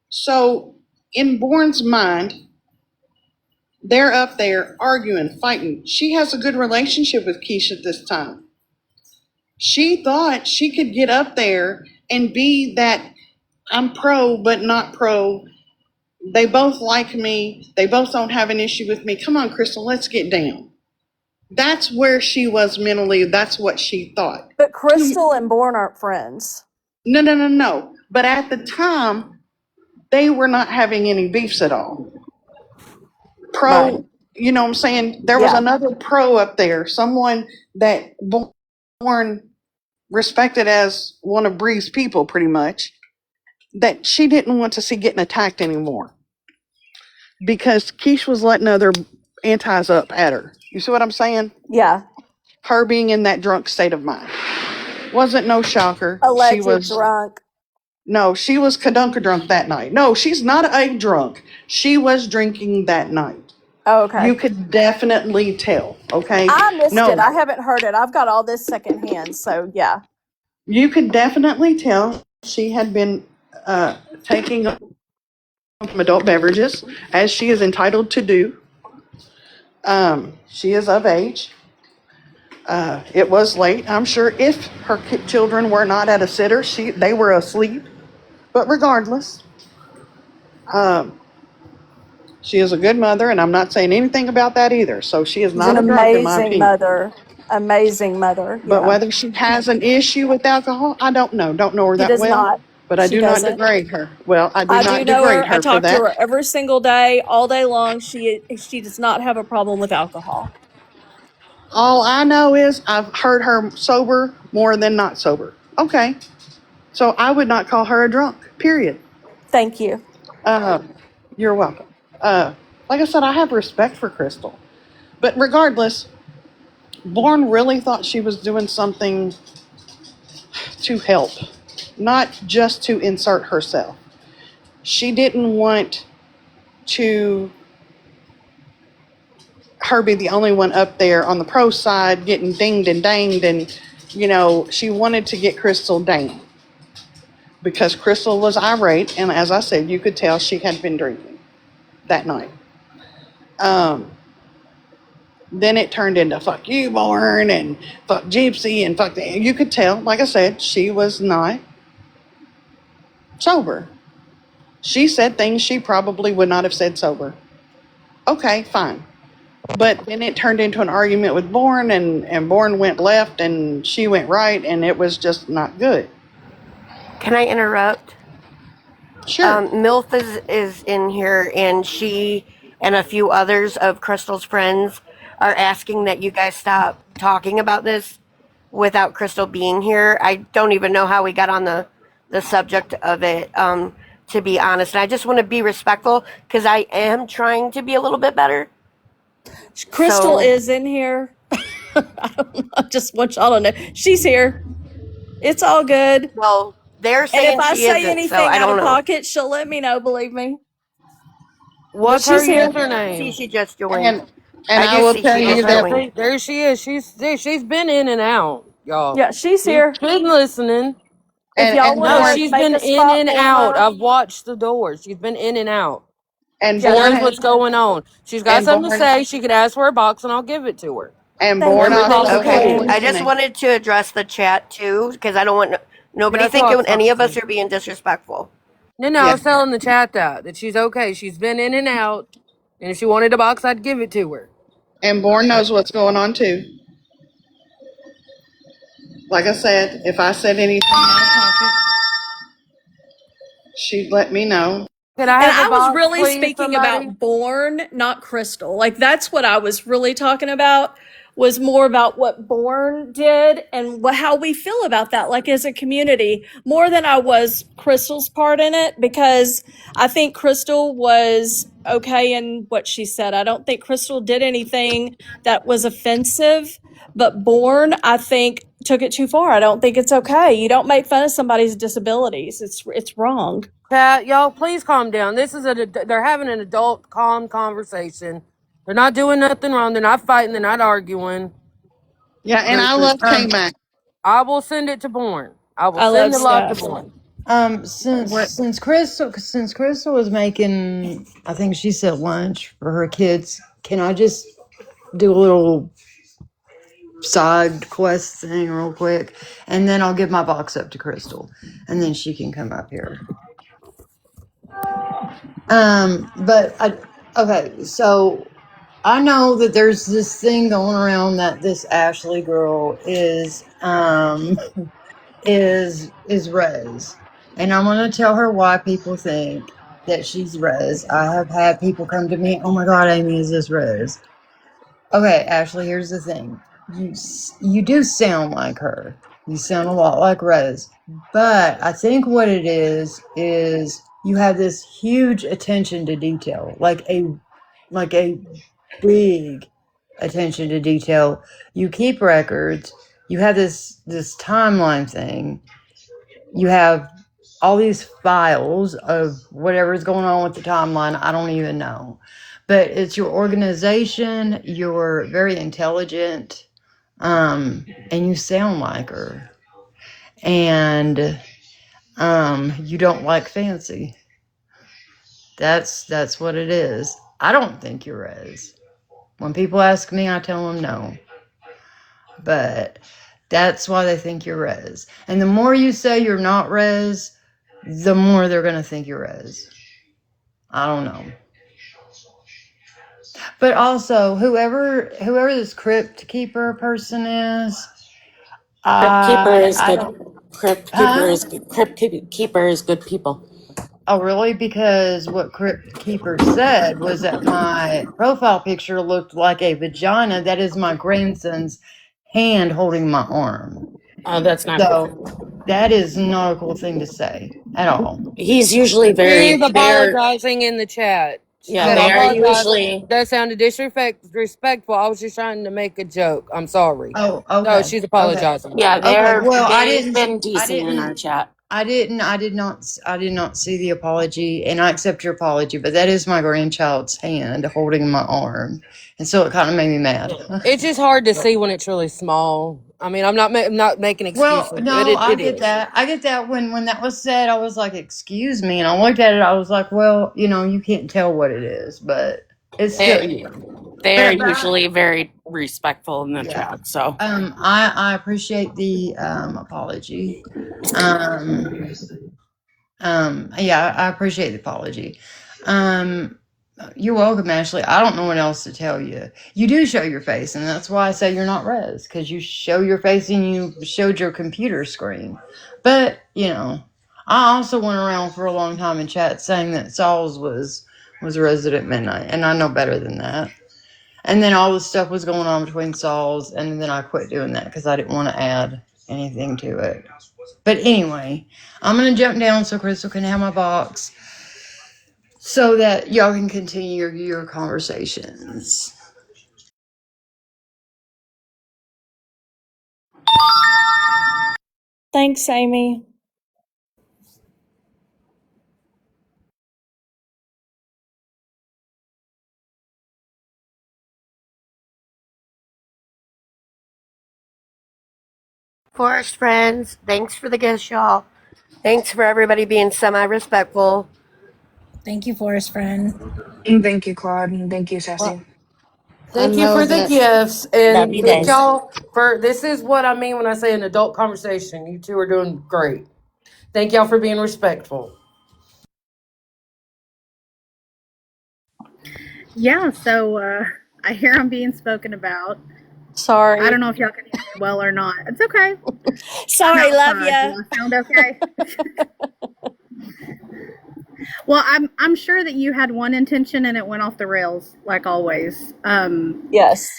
So in Born's mind, they're up there arguing, fighting. She has a good relationship with Keisha at this time. She thought she could get up there and be that I'm pro, but not pro. They both like me. They both don't have an issue with me. Come on, Crystal, let's get down. That's where she was mentally. That's what she thought. But Crystal and Born aren't friends. No. But at the time, they were not having any beefs at all. Pro, Right. you know what I'm saying? There was Yeah. another pro up there, someone that Born respected as one of Bree's people, pretty much, that she didn't want to see getting attacked anymore because Keish was letting other antis up at her. You see what I'm saying? Yeah. Her being in that drunk state of mind wasn't no shocker. Alleged She was drunk. no, she was kadunka drunk that night. No, she's not a drunk. She was drinking that night. Oh, okay. You could definitely tell. Okay, I missed no, it. I haven't heard it. I've got all this secondhand. So yeah. you could definitely tell she had been taking some adult beverages, as she is entitled to do. She is of age. It was late. I'm sure if her children were not at a sitter, they were asleep. But regardless, she is a good mother, and I'm not saying anything about that either. So she is She's not an a drunk in my amazing opinion. mother. Amazing mother. But Yeah. whether she has an issue with alcohol, I don't know. Don't know her She that does well. not. But I She do not doesn't. degrade her. Well, I do I not do know degrade her. I her for talk to that. her every single day, all day long. She does not have a problem with alcohol. All I know is I've heard her sober more than not sober. Okay. So I would not call her a drunk, period. Thank you. You're welcome. Like I said, I have respect for Crystal. But regardless, Born really thought she was doing something to help, not just to insert herself. She didn't want to her be the only one up there on the pro side getting dinged and danged, and she wanted to get Crystal down because Crystal was irate, and as I said, you could tell she had been drinking that night. Then it turned into fuck you, Born, and fuck Gypsy, and fuck you could tell, like I said, she was not sober. She said things she probably would not have said sober. Okay, fine. But then it turned into an argument with Born, and Born went left and she went right, and it was just not good. Can I interrupt? Sure. MILF is in here, and she and a few others of Crystal's friends are asking that you guys stop talking about this without Crystal being here. I don't even know how we got on the subject of it, to be honest. And I just want to be respectful because I am trying to be a little bit better. Crystal So- is in here. I just want y'all to know she's here. It's all good. Well, they're And saying if I she say isn't, anything so I out don't of know. pocket, she'll let me know. Believe me. What's She's her here. I see username? she just joined. And I do will see tell she you just that joined. There she is. She's been in and out, y'all. Yeah, she's here. She's been listening. If y'all and No, want to she's make been a in spot and for out. her, I've watched the door. She's been in and out. and Yeah, She knows Born what's going on. She's got and something to Born say. She could ask for a box, and I'll give it to her. and Thank Born you. Never call also her was Okay, queen. I just listening. wanted to address the chat too, because I don't want nobody That's all thinking it's any of us talking. are being disrespectful. No, I Yeah. was telling the chat that she's okay. She's been in and out, and if she wanted a box, I'd give it to her. And Bourne knows what's going on too. Like I said, if I said anything out of pocket, she'd let me know. Could I And have a I was box, really please, speaking somebody? about Born, not Crystal. Like that's what I was really talking about, was more about what Born did and how we feel about that, like as a community, more than I was Crystal's part in it, because I think Crystal was okay in what she said. I don't think Crystal did anything that was offensive, but Born, I think, took it too far. I don't think it's okay. You don't make fun of somebody's disabilities. It's wrong. Chat, y'all, please calm down. They're having an adult, calm conversation. They're not doing nothing wrong. They're not fighting. They're not arguing. Yeah, and I love K-Mac. I will send it to Bourne. I will I send love the love to Steph. Bourne. Since Crystal was making, I think she said lunch for her kids, can I just do a little side quest thing real quick, and then I'll give my box up to Crystal, and then she can come up here. But okay, so I know that there's this thing going around that this Ashley girl is Rez, and I'm gonna tell her why people think that she's Rez. I have had people come to me, oh my God, Amy, is this Rez? Okay, Ashley, here's the thing. You do sound like her. You sound a lot like Rez. But I think what it is you have this huge attention to detail, like a big attention to detail. You keep records. You have this timeline thing. You have all these files of whatever's going on with the timeline. I don't even know. But it's your organization. You're very intelligent. And you sound like her. And you don't like fancy. That's what it is. I don't think you're Rez. When people ask me, I tell them no. But that's why they think you're Rez. And the more you say you're not Rez, the more they're going to think you're Rez. I don't know. But also, whoever this crypt keeper person is, Crypt keeper is I good. don't. Crypt keeper Huh? is good. Crypt keeper is good people. Oh, really? Because what Crypt Keeper said was that my profile picture looked like a vagina. That is my grandson's hand holding my arm. Oh, that's not cool. So that is not a cool thing to say at all. He's usually She's they're apologizing in the chat. She yeah, said, I they are apologize. usually That sounded disrespectful. I was just trying to make a joke. I'm sorry. Oh, No, okay. she's Okay. apologizing. yeah, Okay. Well, they've been decent in our chat. I did not see the apology, and I accept your apology, but that is my grandchild's hand holding my arm. And so it kind of made me mad. It's just hard to see when it's really small. I mean, I'm not making excuses. Well, no, It I get is. that. I get that when that was said, I was like, "Excuse me," and I looked at it. I was like, "Well, you can't tell what it is, but it's still They're But usually very respectful in the yeah. chat. So I appreciate the apology. Yeah, I appreciate the apology. You're welcome, Ashley. I don't know what else to tell you. You do show your face, and that's why I say you're not Rez, because you show your face and you showed your computer screen. But, I also went around for a long time in chat saying that Saul's was Resident Midnight, and I know better than that. And then all this stuff was going on between Saul's, and then I quit doing that because I didn't want to add anything to it. But anyway, I'm going to jump down so Crystal can have my box so that y'all can continue your conversations. Thanks, Amy. Forest friends, thanks for the gifts, y'all. Thanks for everybody being semi-respectful. Thank you, Forest Friend. And thank you, Claude, and thank you, Sassy. Well, Thank you for the gifts. love And you thank guys. y'all for this is what I mean when I say an adult conversation. You two are doing great. Thank y'all for being respectful. Yeah, so I hear I'm being spoken about. Sorry. I don't know if y'all can hear me well or not. It's okay. Sorry, I'm love outside. ya. Do I sound okay? Well, I'm sure that you had one intention and it went off the rails, like always. Yes.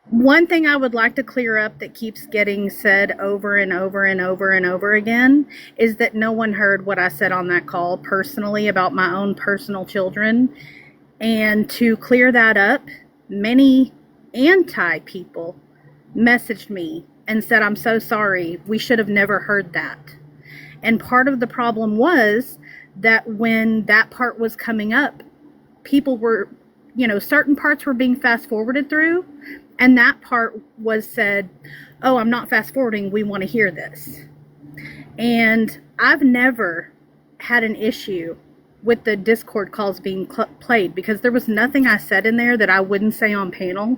One thing I would like to clear up that keeps getting said over and over and over and over again is that no one heard what I said on that call personally about my own personal children. And to clear that up, many anti-people messaged me and said, I'm so sorry, we should have never heard that. And part of the problem was that when that part was coming up, people were, certain parts were being fast forwarded through, and that part was said, oh, I'm not fast forwarding, we want to hear this. And I've never had an issue with the Discord calls being played because there was nothing I said in there that I wouldn't say on panel.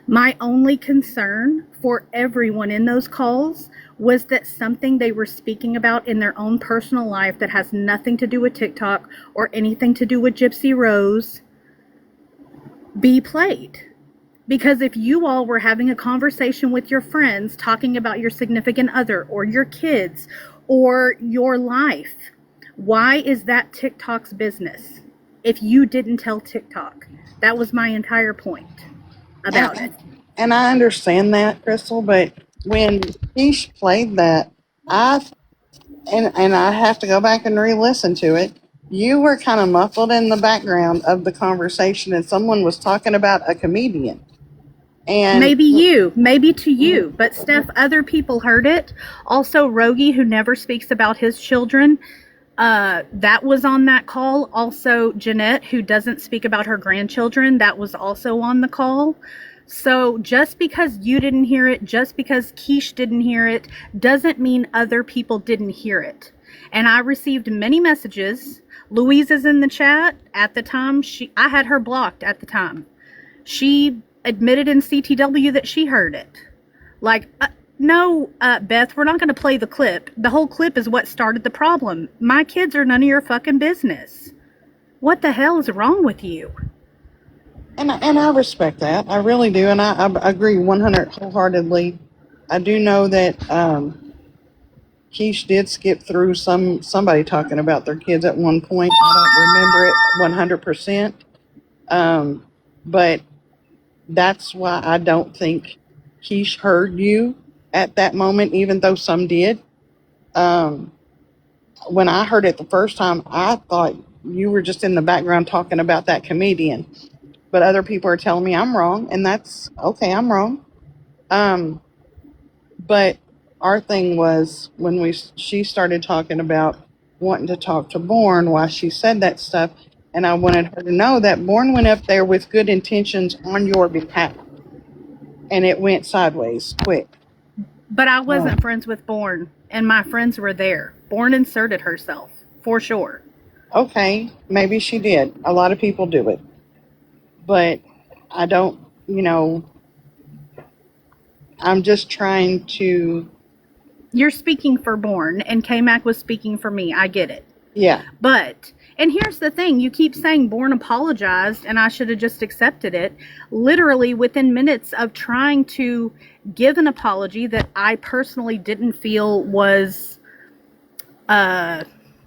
My only concern for everyone in those calls was that something they were speaking about in their own personal life that has nothing to do with TikTok or anything to do with Gypsy Rose be played. Because if you all were having a conversation with your friends talking about your significant other or your kids or your life, why is that TikTok's business if you didn't tell TikTok? That was my entire point about it. And I understand that, Crystal, but when Keish played that, and I have to go back and re-listen to it, you were kind of muffled in the background of the conversation and someone was talking about a comedian. And maybe to you, but Steph, other people heard it. Also, Rogie, who never speaks about his children, that was on that call. Also, Jeanette, who doesn't speak about her grandchildren, that was also on the call. So just because you didn't hear it, just because Keish didn't hear it, doesn't mean other people didn't hear it. And I received many messages. Louise is in the chat. At the time, I had her blocked at the time. She admitted in CTW that she heard it. Like, no, Beth, we're not going to play the clip. The whole clip is what started the problem. My kids are none of your fucking business. What the hell is wrong with you? And I respect that. I really do. And I agree 100 wholeheartedly. I do know that Keish did skip through somebody talking about their kids at one point. I don't remember it 100%. But that's why I don't think Keish heard you at that moment, even though some did. When I heard it the first time, I thought you were just in the background talking about that comedian. But other people are telling me I'm wrong, and that's okay, I'm wrong. But our thing was when she started talking about wanting to talk to Born, why she said that stuff, and I wanted her to know that Born went up there with good intentions on your behalf, and it went sideways quick. But I wasn't friends with Born, and my friends were there. Born inserted herself, for sure. Okay, maybe she did. A lot of people do it. But I don't, I'm just trying to... You're speaking for Born, and K-Mac was speaking for me. I get it. Yeah. But, and here's the thing. You keep saying Born apologized, and I should have just accepted it. Literally within minutes of trying to give an apology that I personally didn't feel was,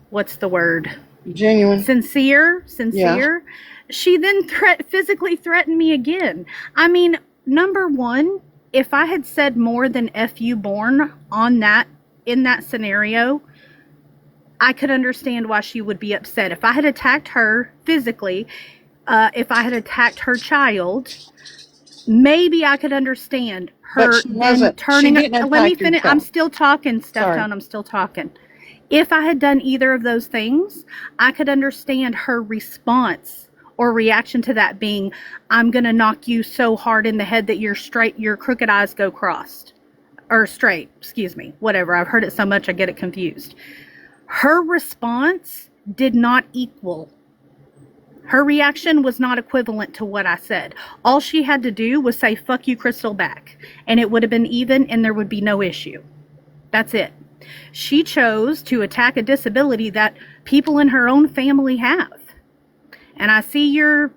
what's the word? Genuine. Sincere. Yeah. She then physically threatened me again. I mean, number one, if I had said more than F you Born in that scenario, I could understand why she would be upset. If I had attacked her physically, if I had attacked her child, maybe I could understand her then turning. Let me finish. I'm still talking, Steph. I'm still talking. If I had done either of those things, I could understand her response or reaction to that being, I'm going to knock you so hard in the head that your crooked eyes go crossed. Or straight, excuse me, whatever. I've heard it so much I get it confused. Her response did not equal. Her reaction was not equivalent to what I said. All she had to do was say, fuck you, Crystal, back. And it would have been even and there would be no issue. That's it. She chose to attack a disability that people in her own family have. And I see your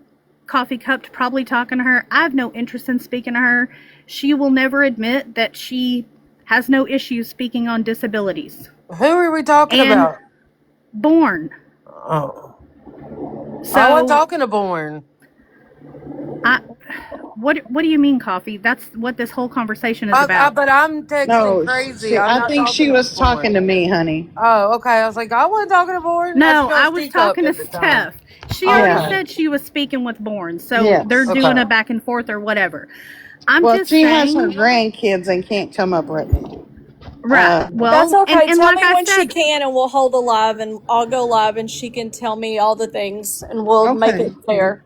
Coffee Cup probably talking to her. I have no interest in speaking to her. She will never admit that she has no issues speaking on disabilities. Who are we talking And about? Born. Oh. I wasn't So talking to Born. what do you mean, Coffee? That's what this whole conversation is about. But I'm texting No, Crazy. see, I'm I not think she talking was to Born. talking to me, honey. Oh, okay. I was like, I wasn't talking to Born. No, I was talking to time. Steph. She Oh, already okay. said she was speaking with Born, so Yes. they're doing Okay. a back and forth or whatever. I'm Well, just she has her saying, grandkids and can't come up right now. right? Well, That's okay. and Tell like me I when she said, can, and we'll hold a live, and I'll go live, and she can tell me all the things, and we'll make Okay, it fair.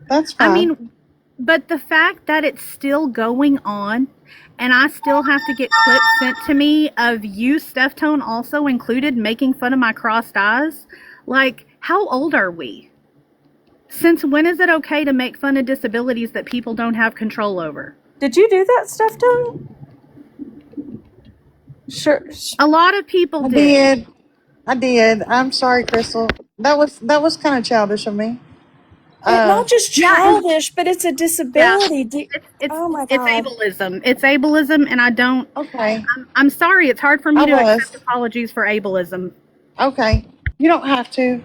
that's I fine. mean, but the fact that it's still going on, and I still have to get clips sent to me of you, Steph Tone, also included, making fun of my crossed eyes. Like, how old are we? Since when is it okay to make fun of disabilities that people don't have control over? Did you do that, Steph Tone? Sure. A lot of people I did. did. I did. I'm sorry, Crystal. That was kind of childish of me. It not just Yeah, childish, but it's a yeah. disability. It's Oh my it's God. ableism. It's ableism, and I don't. Okay, I'm sorry. It's hard for I me to accept was. apologies for ableism. Okay, you don't have to.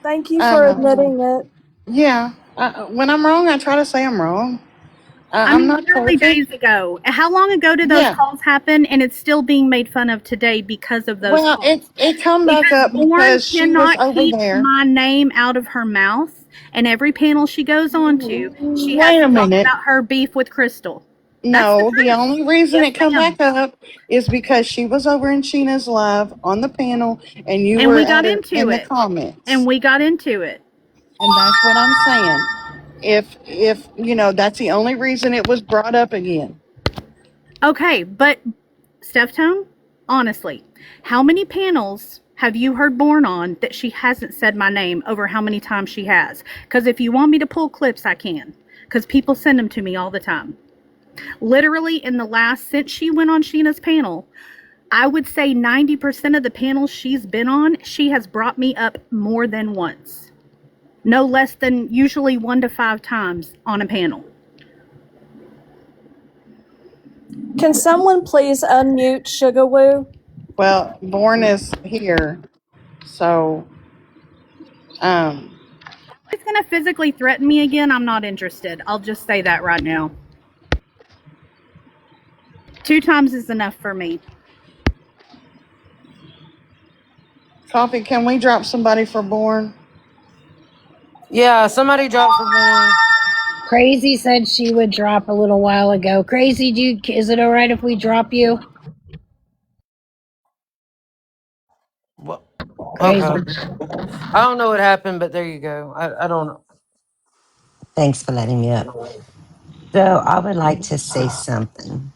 Thank you for Uh, admitting it. yeah. When I'm wrong, I try to say I'm wrong. I I'm mean, not literally perfect. days ago. How long ago did those Yeah. calls happen? And it's still being made fun of today because of those Well, calls. it come back Because up Born because she was cannot over keep there. my name out of her mouth. And every panel she goes on to, she has Wait to a talk minute. about her beef with Crystal. That's the No, the truth. only reason Yes, it come ma'am. back up is because she was over in Sheena's live on the panel, and you And were we got in into the it. comments. And we got into it. And that's what I'm saying. If you know, that's the only reason it was brought up again. Okay, but Steph Tone, honestly, how many panels have you heard Born on that she hasn't said my name over how many times she has? Because if you want me to pull clips, I can. Because people send them to me all the time. Literally, in the last, since she went on Sheena's panel, I would say 90% of the panels she's been on, she has brought me up more than once. No less than usually 1 to 5 times on a panel. Can someone please unmute Sugar Woo? Well, Born is here, so If it's going to physically threaten me again, I'm not interested. I'll just say that right now. 2 times is enough for me. Coffee, can we drop somebody for Born? Yeah, somebody dropped for Born. Crazy said she would drop a little while ago. Crazy, is it all right if we drop you? Well, Crazy. okay. I don't know what happened, but there you go. I don't know. Thanks for letting me up. So I would like to say something.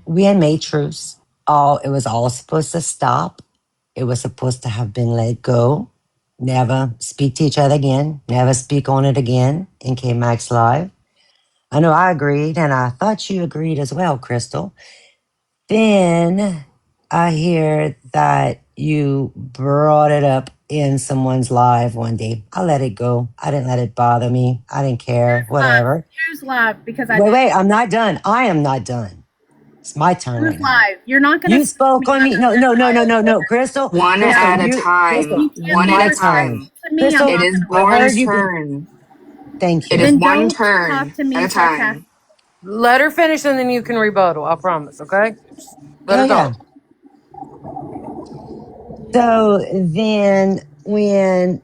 We had made truce. It was all supposed to stop. It was supposed to have been let go. Never speak to each other again. Never speak on it again in K-Max Live. I know I agreed, and I thought you agreed as well, Crystal. Then I hear that you brought it up in someone's live one day. I let it go. I didn't let it bother me. I didn't care. Whatever. Choose live because I Wait, I'm not done. I am not done. It's my turn choose right now. live. You're not going to You spoke on me. No, Crystal. One Crystal, at a Crystal, time. You One can't at my a talk turn. time. to me. I'm Crystal, It not is going to I talk. heard Born's you. turn. Thank It you. is Then one don't talk turn to at me a sarcastic. time. Let her finish and then you can rebuttal. I promise, okay? Let Oh, her yeah. talk. So then when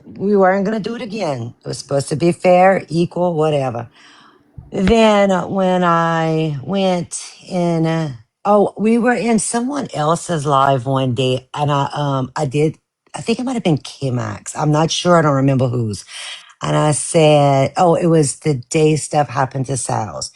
we weren't going to do it again, it was supposed to be fair, equal, whatever. Then when I went in, we were in someone else's live one day, and I think it might have been K-Max. I'm not sure. I don't remember whose. And I said, it was the day stuff happened to Sal's.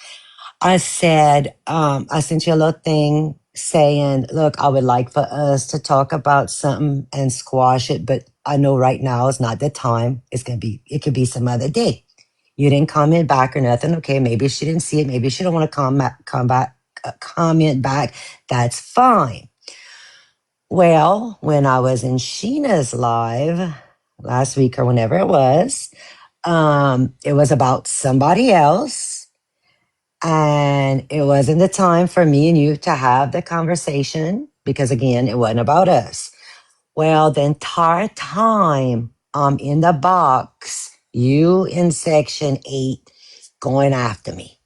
I said, I sent you a little thing saying, look, I would like for us to talk about something and squash it, but I know right now is not the time. It could be some other day. You didn't comment back or nothing. Okay, maybe she didn't see it. Maybe she don't want to comment back. That's fine. Well, when I was in Sheena's live, last week or whenever it was. It was about somebody else, and it wasn't the time for me and you to have the conversation because, again, it wasn't about us. Well, the entire time I'm in the box, you in section 8 going after me.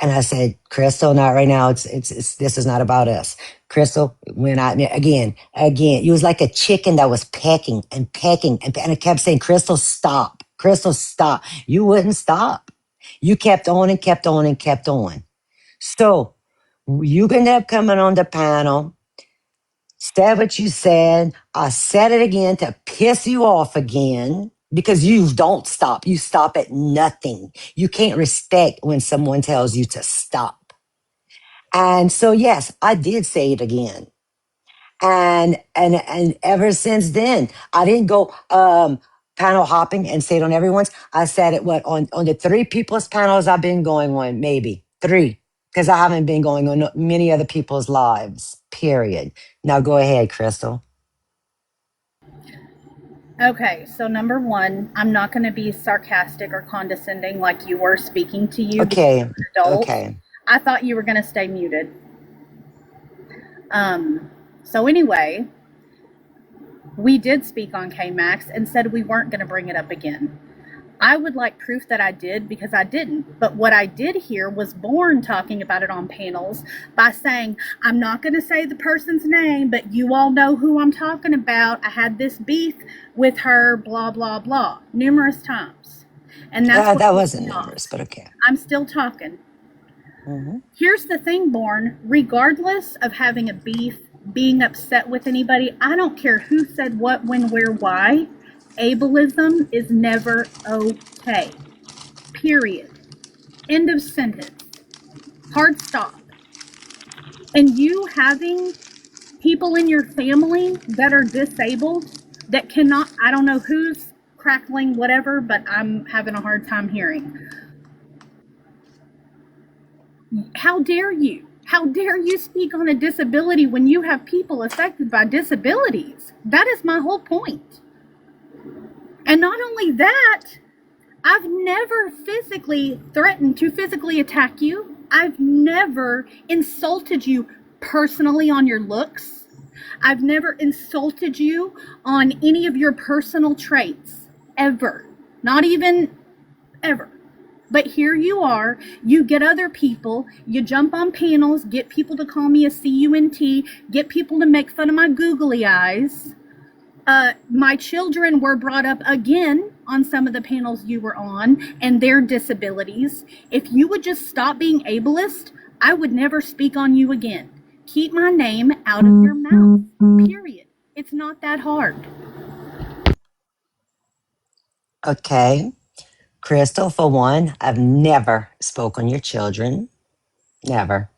And I said, Crystal, not right now. It's this is not about us. Crystal, when again, you was like a chicken that was pecking and pecking. And I kept saying, Crystal, stop. Crystal, stop. You wouldn't stop. You kept on and kept on and kept on. So you ended up coming on the panel, said what you said. I said it again to piss you off again because you don't stop. You stop at nothing. You can't respect when someone tells you to stop. And so, yes, I did say it again. And ever since then, I didn't go panel hopping and say it on everyone's. I said it on the 3 people's panels I've been going on, maybe 3, because I haven't been going on many other people's lives. Period. Now go ahead, Crystal. Okay, so number one, I'm not going to be sarcastic or condescending like you were speaking to you. Okay. Adults. Okay. I thought you were going to stay muted. So anyway, we did speak on K-Max and said we weren't going to bring it up again. I would like proof that I did because I didn't. But what I did hear was Born talking about it on panels by saying, I'm not going to say the person's name, but you all know who I'm talking about. I had this beef with her, blah, blah, blah, numerous times. And that's that wasn't numerous, but okay. I'm still talking. Mm-hmm. Here's the thing, Born. Regardless of having a beef, being upset with anybody, I don't care who said what, when, where, why. Ableism is never okay. Period. End of sentence. Hard stop. And you having people in your family that are disabled that cannot, I don't know who's crackling, whatever, but I'm having a hard time hearing. How dare you? How dare you speak on a disability when you have people affected by disabilities? That is my whole point. And not only that, I've never physically threatened to physically attack you. I've never insulted you personally on your looks. I've never insulted you on any of your personal traits, ever. Not even ever. But here you are, you get other people, you jump on panels, get people to call me a CUNT, get people to make fun of my googly eyes. My children were brought up again on some of the panels you were on and their disabilities. If you would just stop being ableist, I would never speak on you again. Keep my name out of your mouth, period. It's not that hard. Okay. Crystal, for one, I've never spoken on your children. Never.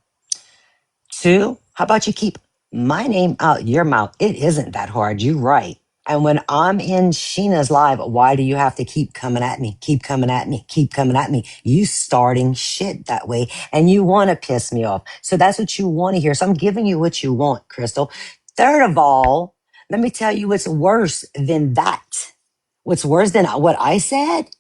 2, how about you keep my name out your mouth? It isn't that hard. You're right. And when I'm in Sheena's live, why do you have to keep coming at me? Keep coming at me. Keep coming at me. You starting shit that way. And you want to piss me off. So that's what you want to hear. So I'm giving you what you want, Crystal. Third of all, let me tell you what's worse than that. What's worse than what I said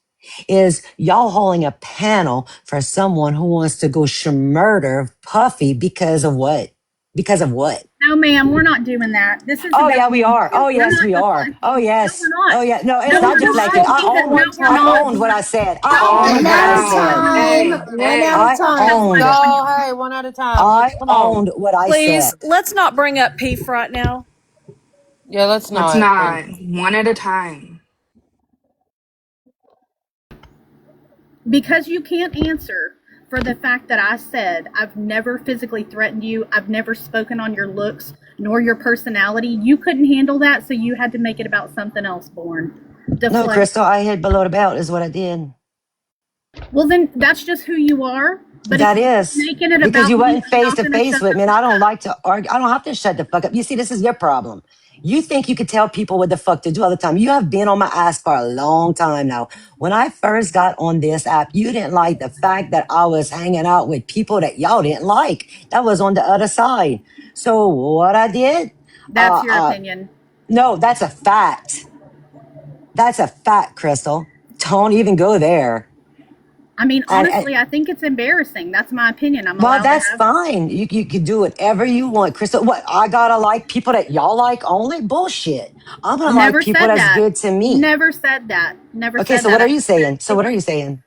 is y'all holding a panel for someone who wants to go murder Puffy because of what? Because of what? No, ma'am, we're not doing that. This is. Oh, yeah, we are. Oh, yes, we are. Oh, yes. No, we're not. Oh, yeah. No, it's not just like it. I owned what I said. I owned what I said. One at a time. Go, hey, one at a time. I owned what I Please, said. let's not bring up Peace right now. Yeah, let's not. Let's not. One at a time. Because you can't answer for the fact that I said I've never physically threatened you, I've never spoken on your looks nor your personality. You couldn't handle that, so you had to make it about something else, Born. No, Crystal, I hit below the belt is what I did. Well, then that's just who you are. But that is making it because about you wasn't face to face with me, and I don't like to argue. I don't have to shut the fuck up. You see, this is your problem. You think you could tell people what the fuck to do all the time. You have been on my ass for a long time now. When I first got on this app, you didn't like the fact that I was hanging out with people that y'all didn't like. That was on the other side. So what I did? That's your opinion. No, that's a fact. That's a fact, Crystal. Don't even go there. I mean, And honestly, I think it's embarrassing. That's my opinion. I'm well, allowed to that's have. fine. You can do whatever you want, Crystal. What I gotta like people that y'all like only? Bullshit. I'm gonna like Never people said that's that. good to me. Never said that. Never Okay, said so what that. are I you just said saying? So what are you saying?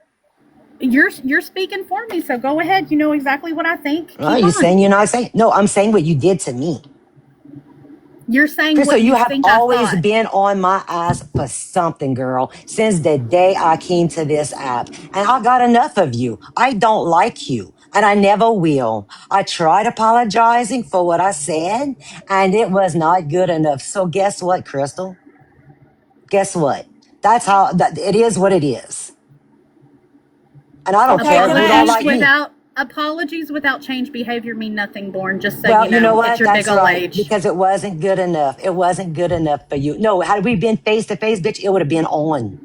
you're speaking for me, so go ahead. You know exactly what I think. Oh, Keep you on. saying you're not saying? No, I'm saying what you did to me. You're saying Crystal, what you you have think I always thought. been on my ass for something, girl, since the day I came to this app. And I got enough of you. I don't like you, and I never will. I tried apologizing for what I said, and it was not good enough. So guess what, Crystal? Guess what? That's how that it is what it is. And I don't Okay, care can I who don't ask Apologies like you? me. without apologies without change behavior mean nothing, Born. Just so Well, you you know know, at what? your big That's ol' right. age. Because it wasn't good enough. It wasn't good enough for you. No, had we been face to face, bitch, it would have been on.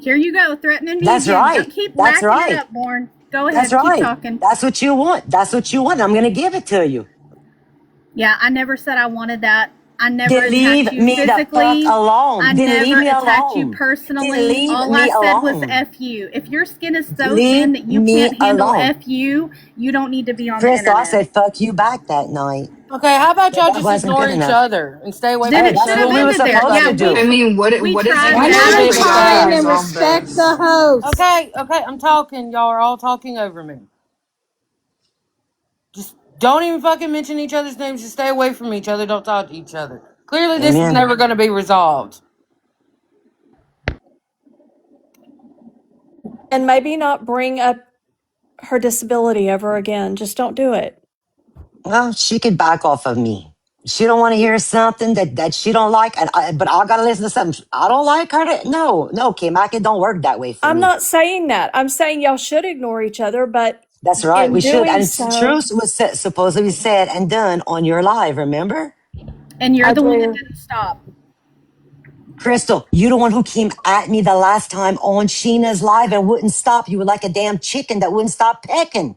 Here you go, threatening me That's again. Go right. keep That's racking it right. up, Born. Go That's ahead, keep right. talking. That's what you want. That's what you want. I'm going to give it to you. Yeah, I never said I wanted that. I never Then attacked leave you me the fuck physically. alone. I Then leave never me attacked you alone. Then personally. leave All I me said was alone. F you. If your skin is so thin Leave that you me can't handle alone. F you don't need to be on the Crystal, I internet. said fuck you back that night. Okay, how about But y'all that just wasn't ignore good each enough. other and stay away Then from Hey, it each that's should other? what have we were ended there. supposed Yeah, to I do. mean, we what is tried. it We going One to at take a for asked. y'all to time and resolve respect the this? host. Okay, I'm talking. Y'all are all talking over me. Just don't even fucking mention each other's names. Just stay away from each other. Don't talk to each other. Clearly, this is Amen. never going to be resolved. And maybe not bring up her disability ever again. Just don't do it. Well, she could back off of me. She don't want to hear something that she don't like, but I gotta listen to something I don't like her. No, Kim, it don't work that way for I'm me. not saying that. I'm saying y'all should ignore each other, but That's right. in We should. doing And so, truth was supposedly said and done on your live. Remember, And you're I the one that do. didn't stop. Crystal, you the one who came at me the last time on Sheena's live and wouldn't stop. You were like a damn chicken that wouldn't stop pecking.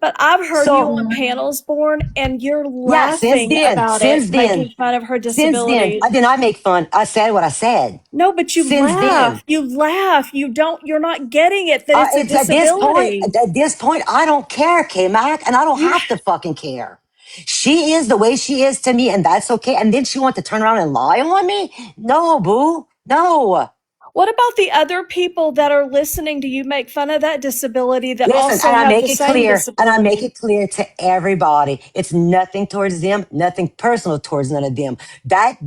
But I've heard you So on panels, Born, and you're yeah, laughing about it, making fun of her since then, disability. I did not make fun. I said what I said. No, but you Since laugh. then. You laugh. You're not getting it that it's a It's at this point, disability. I don't care, K-Mac, and I don't You, have to fucking care. She is the way she is to me, and that's okay. And then she wants to turn around and lie on me? No, boo. No. what about the other people that are listening to you make fun of that disability that Listen, also have the same and I make disability? it clear to everybody. It's nothing towards them, nothing personal towards none of them. That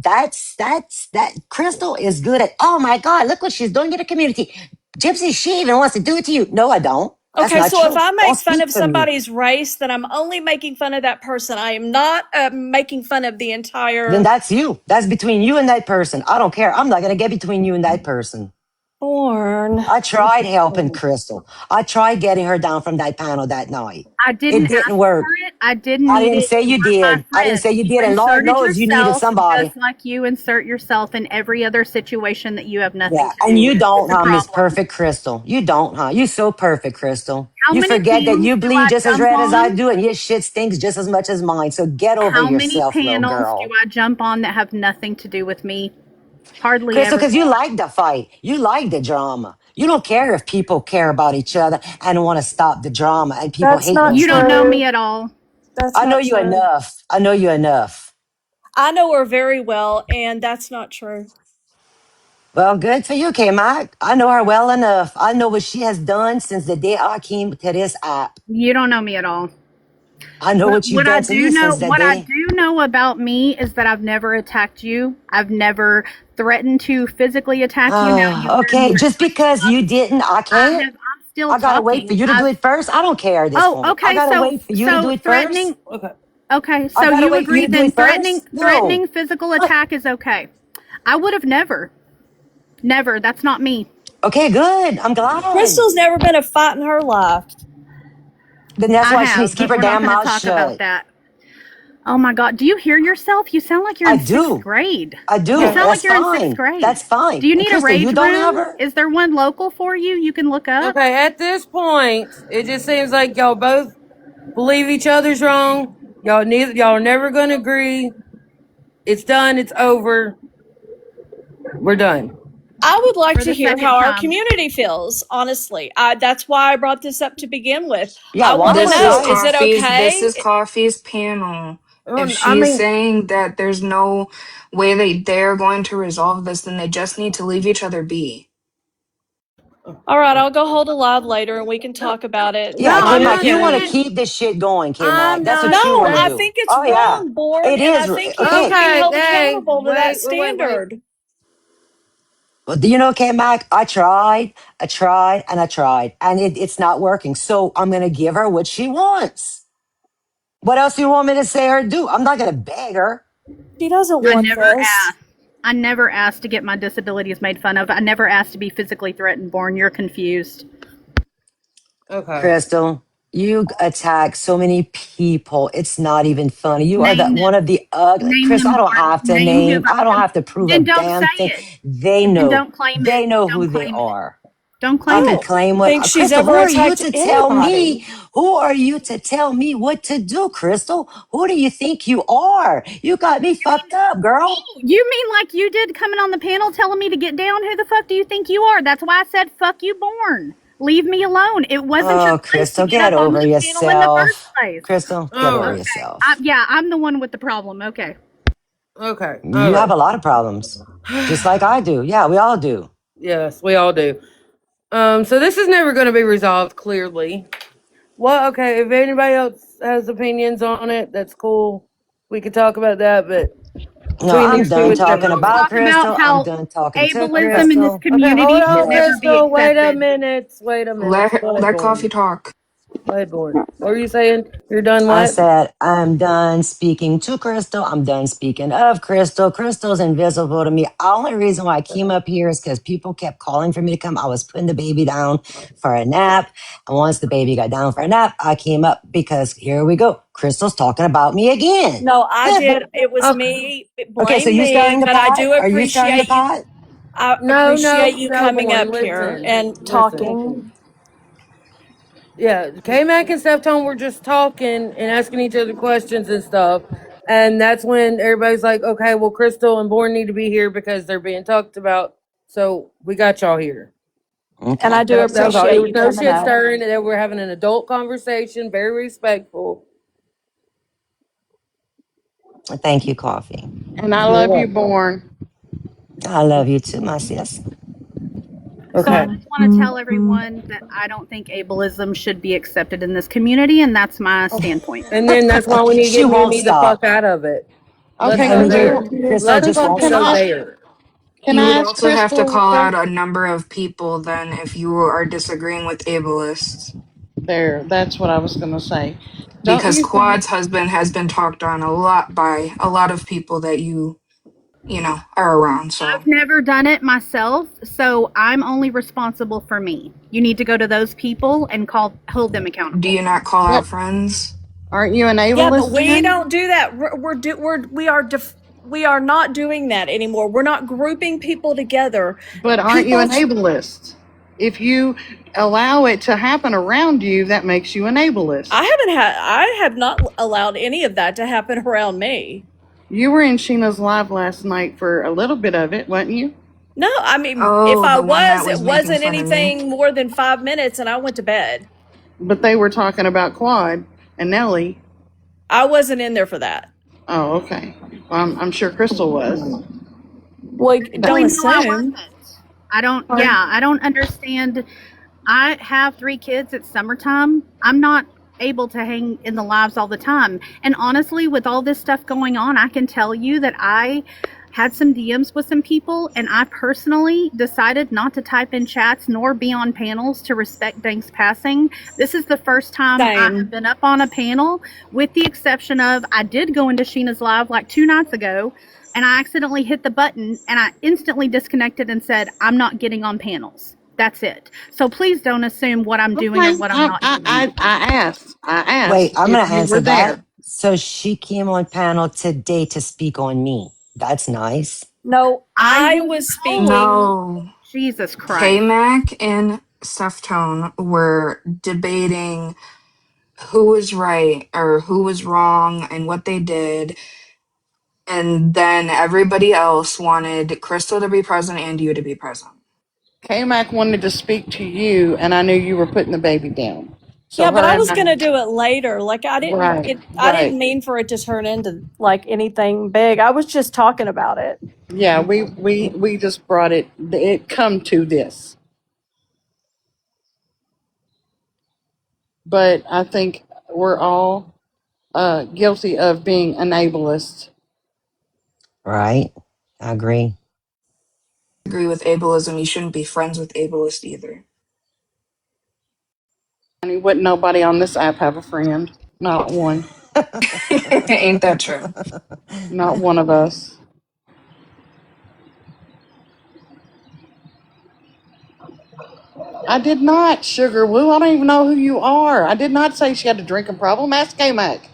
Crystal is good at, oh my God, look what she's doing in the community. Gypsy, she even wants to do it to you. No, I don't. That's Okay, not so if true. I Don't make fun speak of for me. somebody's race, then I'm only making fun of that person. I am not making fun of the Then entire that's you. That's between you and that person. I don't care. I'm not going to get between you and that person. Born. I tried helping Crystal. I tried getting her down from that panel that night. I didn't It didn't ask for work. it. I didn't I need didn't it. say You you weren't my did. I didn't friend. say you You did. And Lord inserted knows you needed yourself somebody. just like you insert yourself in every other situation that you have nothing Yeah. to And do you with. It's don't, a huh, Miss problem. Perfect Crystal? You don't, huh? You so perfect, Crystal. How You many forget that panels you do bleed I just as jump red as I on? do and your shit stinks just as much as mine. So get over How many yourself, little panels do girl. I jump on that have nothing to do with me? Hardly Crystal, ever. because you like the fight. You like the drama. You don't care if people care about each other and want to stop the drama and people That's hate not one You don't know another. me true. at all. That's I know not you true. enough. I know you enough. I know her very well, and that's not true. Well, good for you, K-Mac. I know her well enough. I know what she has done since the day I came to this app. You don't know me at all. I know what you've done to me since that What I day. do know about me is that I've never attacked you. I've never threatened to physically attack you. Now you heard Okay, more just because stuff. you didn't, I can't. I'm still I gotta wait for talking. you to do it first. I don't care at this Oh, point. I okay. gotta wait for you to do it first. Threatening. Okay, I so gotta you wait for you agree to do then it first. No. threatening physical attack is okay. I would have never. That's not me. Okay, good. I'm glad. Crystal's never been a fight in her life. Then that's I why she needs have, to keep but her we're not damn going to mouth talk about shut. that. Oh my God. Do you hear yourself? You sound like you're I in sixth do. grade. I do. You Yeah. sound That's like you're in sixth fine. grade. That's fine. Do you And need a Crystal, you rage don't have room? her? Is there one local for you? You can look up. Okay, at this point, it just seems like y'all both believe each other's wrong. Y'all are never gonna agree. It's done. It's over. We're done. I would like For to the hear second how our time. community feels, honestly. That's why I brought this up to begin with. Yeah, I why want to would This is know, I? is it This okay? is Coffee's panel. If I she's mean, saying that there's no way they're going to resolve this, then they just need to leave each other be. All right, I'll go hold a live later and we can talk about it. no, Yeah, K I'm I'm Mac, not you want to good. saying. keep this shit going, K I'm Mac. That's not what you No, want to I saying. do. think it's Oh yeah, wrong, Born, it and I is. think he should Okay. be Okay, held hey, accountable to that wait. standard. Well, do you know, K Mac? I tried, and it's not working. So I'm gonna give her what she wants. What else do you want me to say or do? I'm not gonna beg her. She doesn't I want never this. asked. I never asked to get my disabilities made fun of. I never asked to be physically threatened, Born. You're confused. Okay. Crystal, you attack so many people. It's not even funny. You are Name that one them. of the ugly. Name Crystal, I them, don't Born. have to Name who. name. I don't have to prove a Then don't say damn thing. it. They Then know. don't claim it. They know who Don't they claim it. are. Don't I claim can it. claim what Think she's Crystal, who ever are you attacked to tell me? anybody. Who are you to tell me what to do, Crystal? Who do you think you are? You got me fucked up, girl. You mean like you did coming on the panel telling me to get down? Who the fuck do you think you are? That's why I said fuck you, Born. Leave me alone. It wasn't your Oh, place to Crystal, get get up on over this panel in the first yourself. place. Crystal, get All over right. yourself. Yeah, I'm the one with the problem. Okay. Okay. All You have right. a lot of problems, just like I do. Yeah, we all do. Yes, we all do. So this is never going to be resolved clearly. Well, okay, if anybody else has opinions on it, that's cool. We could talk about that, but No, between I'm these two, done it's talking never going to about Talk be. about Crystal. I'm how done talking to ableism in this Crystal. Okay, hold community should on, never be Crystal. Wait a accepted. minute. Wait a minute. Go ahead, Let Born. Coffee talk. Go ahead, Born. What were you saying? You're done I what? said, I'm done speaking to Crystal. I'm done speaking of Crystal. Crystal's invisible to me. Only reason why I came up here is because people kept calling for me to come. I was putting the baby down for a nap. And once the baby got down for a nap, I came up because here we go. Crystal's talking about me again. No, I did. It was Okay. me. Okay, so Blame you me, starting the but I pot? do Are you starting the appreciate you. pot? I No, appreciate you coming Born. up here and talking. Yeah, K-Mac and Steftone were just talking and asking each other questions and stuff. And that's when everybody's like, okay, well, Crystal and Born need to be here because they're being talked about. So we got y'all here. And I do That was all. It appreciate was you no coming shit up. stirring. They were having an adult conversation, very respectful. Thank you, Coffee. And I You're love you, welcome. Born. I love you too, my sis. So I Okay. just want to tell everyone that I don't think ableism should be accepted in this community, and that's my standpoint. And then that's why we need to She get won't Mimi the stop. fuck out of it. Let's Okay, go Honey, there. Crystal Let's just fucking won't can go I stop. there. can You I would ask also have to Crystal? call out a number of people then if you are disagreeing with ableists. There, that's what I was going to say. Don't Because you think? Quad's husband has been talked on a lot by a lot of people that you know, are around. So I've never done it myself, so I'm only responsible for me. You need to go to those people and hold them do accountable. you not call But out friends? aren't you an Yeah, but ableist we then? don't do that. We are not doing that anymore. We're not grouping people together. But aren't you People, an ableist? If you allow it to happen around you, that makes you an ableist. I have not allowed any of that to happen around me. You were in Sheena's live last night for a little bit of it, weren't you? No, I mean, if Oh, I the one that was, was it making wasn't fun of me. anything more than 5 minutes and I went to bed. But they were talking about Quad and Nelly. I wasn't in there for that. Oh, okay. Well, I'm sure Crystal was. Well, don't Actually, no, I assume. wasn't. I don't understand. I have 3 kids. It's summertime. I'm not able to hang in the lives all the time. And honestly, with all this stuff going on, I can tell you that I had some DMs with some people, and I personally decided not to type in chats nor be on panels to respect Dank's passing. This is the first time I Same. have been up on a panel, with the exception of I did go into Sheena's live like 2 nights ago, and I accidentally hit the button, and I instantly disconnected and said, I'm not getting on panels. That's it. So please don't assume what I'm doing Okay, or what I'm not doing. I asked Wait, I'm if going to you answer were there. that. So she came on panel today to speak on me. That's nice. No, I was was told. speaking. No. Jesus Christ. K-Mac and Stuffed were debating who was right or who was wrong and what they did. And then everybody else wanted Crystal to be present and you to be present. K-Mac wanted to speak to you, and I knew you were putting the baby down. So Yeah, but her I and was gonna I, do it later. Like right, I didn't right. mean for it to turn into like anything big. I was just talking about it. Yeah, we just brought it come to this. But I think we're all guilty of being enablers. Right? I agree. Agree with ableism. You shouldn't be friends with ableist either. And wouldn't nobody on this app have a friend? Not one. Ain't that true? Not one of us. I did not, Sugar Woo. I don't even know who you are. I did not say she had a drinking problem. Ask K-Mac.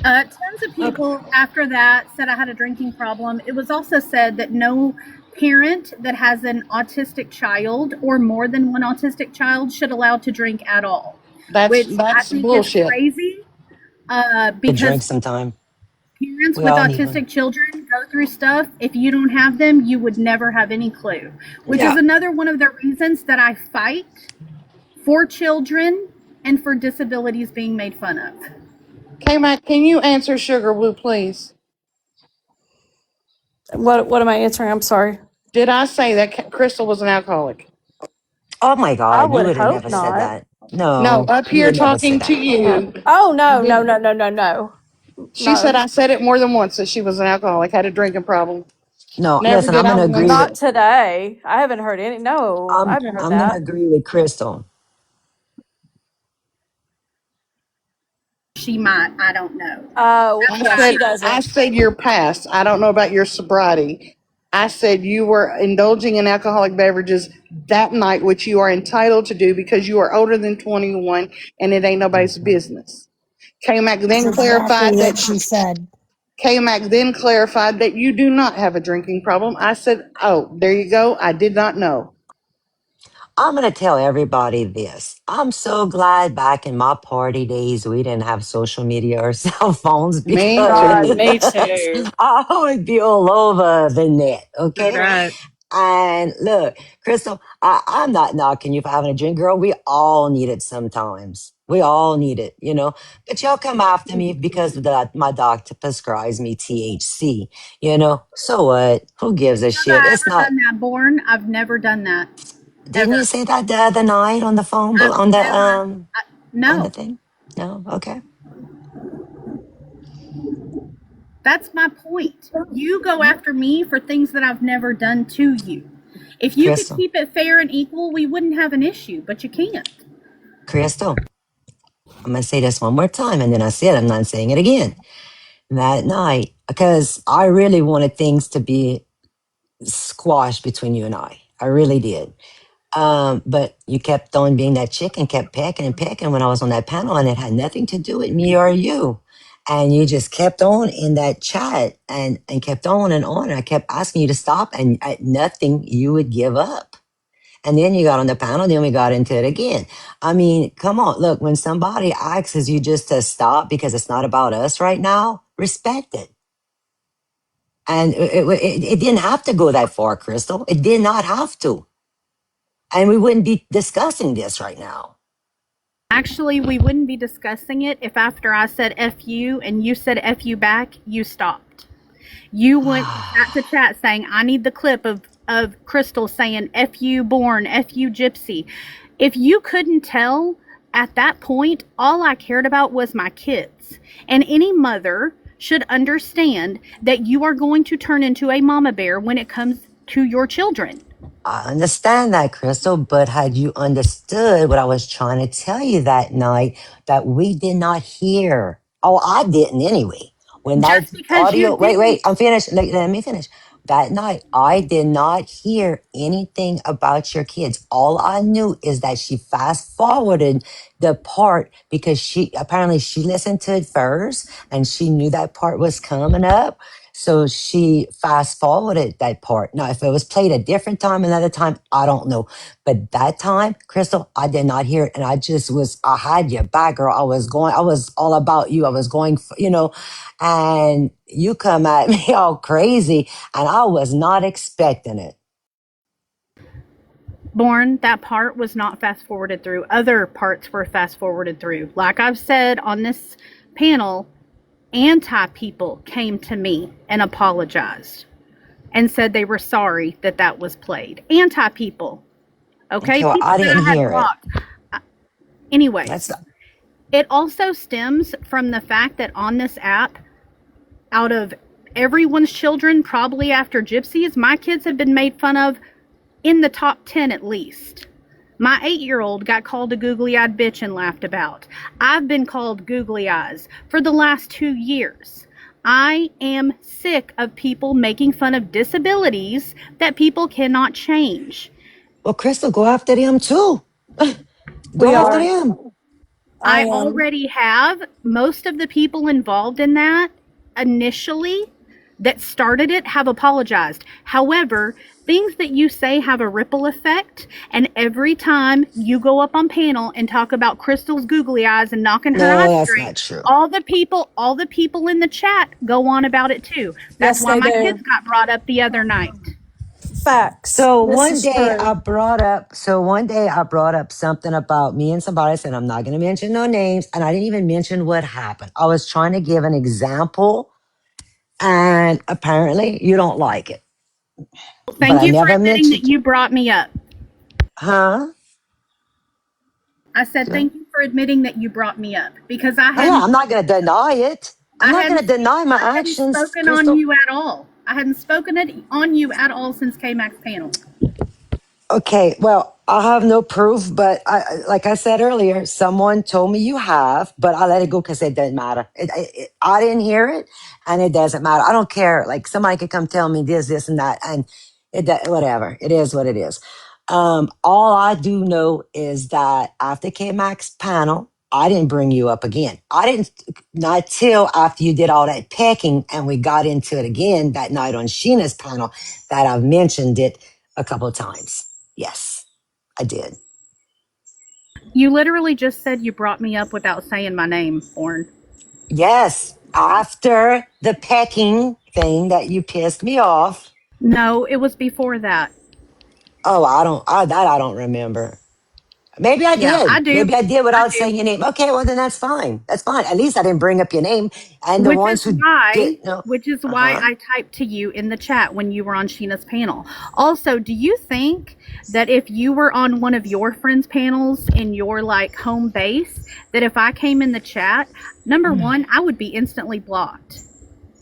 Tons of people after that said I had a drinking problem. It was also said that no parent that has an autistic child or more than one autistic child should allow to drink at all. Which I think bullshit. is crazy To because drink sometime. parents We with all need one. autistic children go through stuff. If you don't have them, you would never have any clue. Which Yeah. is another one of the reasons that I fight for children and for disabilities being made fun of. K-Mac, can you answer Sugar Woo, please? What am I answering? I'm sorry. Did I say that Crystal was an alcoholic? Oh my I God, you would would have hope never said not. that. No, No, up you here would never say talking to that. you. Oh no. She said No. I said it more than once that she was an alcoholic, had a drinking problem. No, Never listen, did I'm I gonna agree once. with Not today. I haven't heard any. No, I haven't heard I'm gonna that. agree with Crystal. She might, I don't know. Oh, That's yeah, what I she heard. I doesn't. said your past. I don't know about your sobriety. I said you were indulging in alcoholic beverages that night, which you are entitled to do because you are older than 21 and it ain't nobody's business. K-Mac That's then exactly clarified that what she said. K-Mac then clarified that you do not have a drinking problem. I said, oh, there you go. I did not know. I'm gonna tell everybody this. I'm so glad back in my party days we didn't have social media or cell phones Me God, too. me too. I would be all over the net, That's okay? right. And look, Crystal, I'm not knocking you for having a drink, girl. We all need it sometimes. We all need it, you know. But y'all come after me because my doctor prescribes me THC, you know. So what? Who gives a Have I shit? It's ever not. done that, Born? I've never done that. Didn't you Ever. say that the other night on the phone, I've on never, the no. thing? No, okay, That's my point. You go after me for things that I've never done to you. If you could Crystal, keep it fair and equal, we wouldn't have an issue, but you can't. Crystal. I'm gonna say this one more time, and then I said I'm not saying it again. That night, because I really wanted things to be squashed between you and I really did. But you kept on being that chick and kept pecking and pecking when I was on that panel, and it had nothing to do with me or you. And you just kept on in that chat and kept on and on. And I kept asking you to stop, and at nothing you would give up. And then you got on the panel, then we got into it again. I mean, come on. Look, when somebody asks you just to stop because it's not about us right now, respect it. And it didn't have to go that far, Crystal. It did not have to. And we wouldn't be discussing this right now. Actually, we wouldn't be discussing it if after I said F you and you said F you back, you stopped. You went back to chat saying, I need the clip of Crystal saying F you Born, F you Gypsy. If you couldn't tell at that point, all I cared about was my kids. And any mother should understand that you are going to turn into a mama bear when it comes to your children. I understand that, Crystal, but had you understood what I was trying to tell you that night that we did not hear? Oh, I didn't anyway. When that Just because you audio, wait, didn't. I'm finished. Let me finish. That night, I did not hear anything about your kids. All I knew is that she fast forwarded the part because she apparently she listened to it first and she knew that part was coming up. So she fast forwarded that part. Now, if it was played a different time, another time, I don't know. But that time, Crystal, I did not hear it. And I had your back, girl. I was all about you. I was going, and you come at me all crazy and I was not expecting it. Born, that part was not fast forwarded through. Other parts were fast forwarded through. Like I've said on this panel, anti-people came to me and apologized and said they were sorry that was played. Anti-people. Okay? Well, I didn't hear it. Anyway, it also stems from the fact that on this app, out of everyone's children, probably after Gypsy's, my kids have been made fun of in the top 10 at least. My 8-year-old got called a googly-eyed bitch and laughed about. I've been called googly eyes for the last 2 years. I am sick of people making fun of disabilities that people cannot change. Well, Crystal, go after them too. Go after them. I already have most of the people involved in that initially that started it have apologized. However, things that you say have a ripple effect, and every time you go up on panel and talk about Crystal's googly eyes and knocking her eyes straight, not true. all the people in the chat go on about it too. That's why my kids got brought up the other night. Facts. So one day I brought up something about me and somebody. I said, I'm not going to mention no names. And I didn't even mention what happened. I was trying to give an example. And apparently you don't like it. Thank you for admitting that you brought me up. Huh? I said, thank you for admitting that you brought me up because I hadn't. Yeah, I'm not going to deny it. I'm not going to deny my actions. I hadn't spoken on you at all. I hadn't spoken on you at all since K-Mac's panel. Okay, well, I have no proof, but like I said earlier, someone told me you have, but I let it go because it doesn't matter. I didn't hear it, and it doesn't matter. I don't care. Like somebody could come tell me this, and that, and whatever. It is what it is. All I do know is that after K-Mac's panel, I didn't bring you up again. Not till after you did all that pecking and we got into it again that night on Sheena's panel that I've mentioned it a couple of times. Yes, I did. You literally just said you brought me up without saying my name, Born. Yes, after the pecking thing that you pissed me off. No, it was before that. Oh, I don't remember. Maybe I did. Yeah, I do. Maybe I did without saying your name. Okay, well then that's fine. That's fine. At least I didn't bring up your name. And the ones who did, no. Which is why I typed to you in the chat when you were on Sheena's panel. Also, do you think that if you were on one of your friends' panels in your like home base, that if I came in the chat, number one, I would be instantly blocked.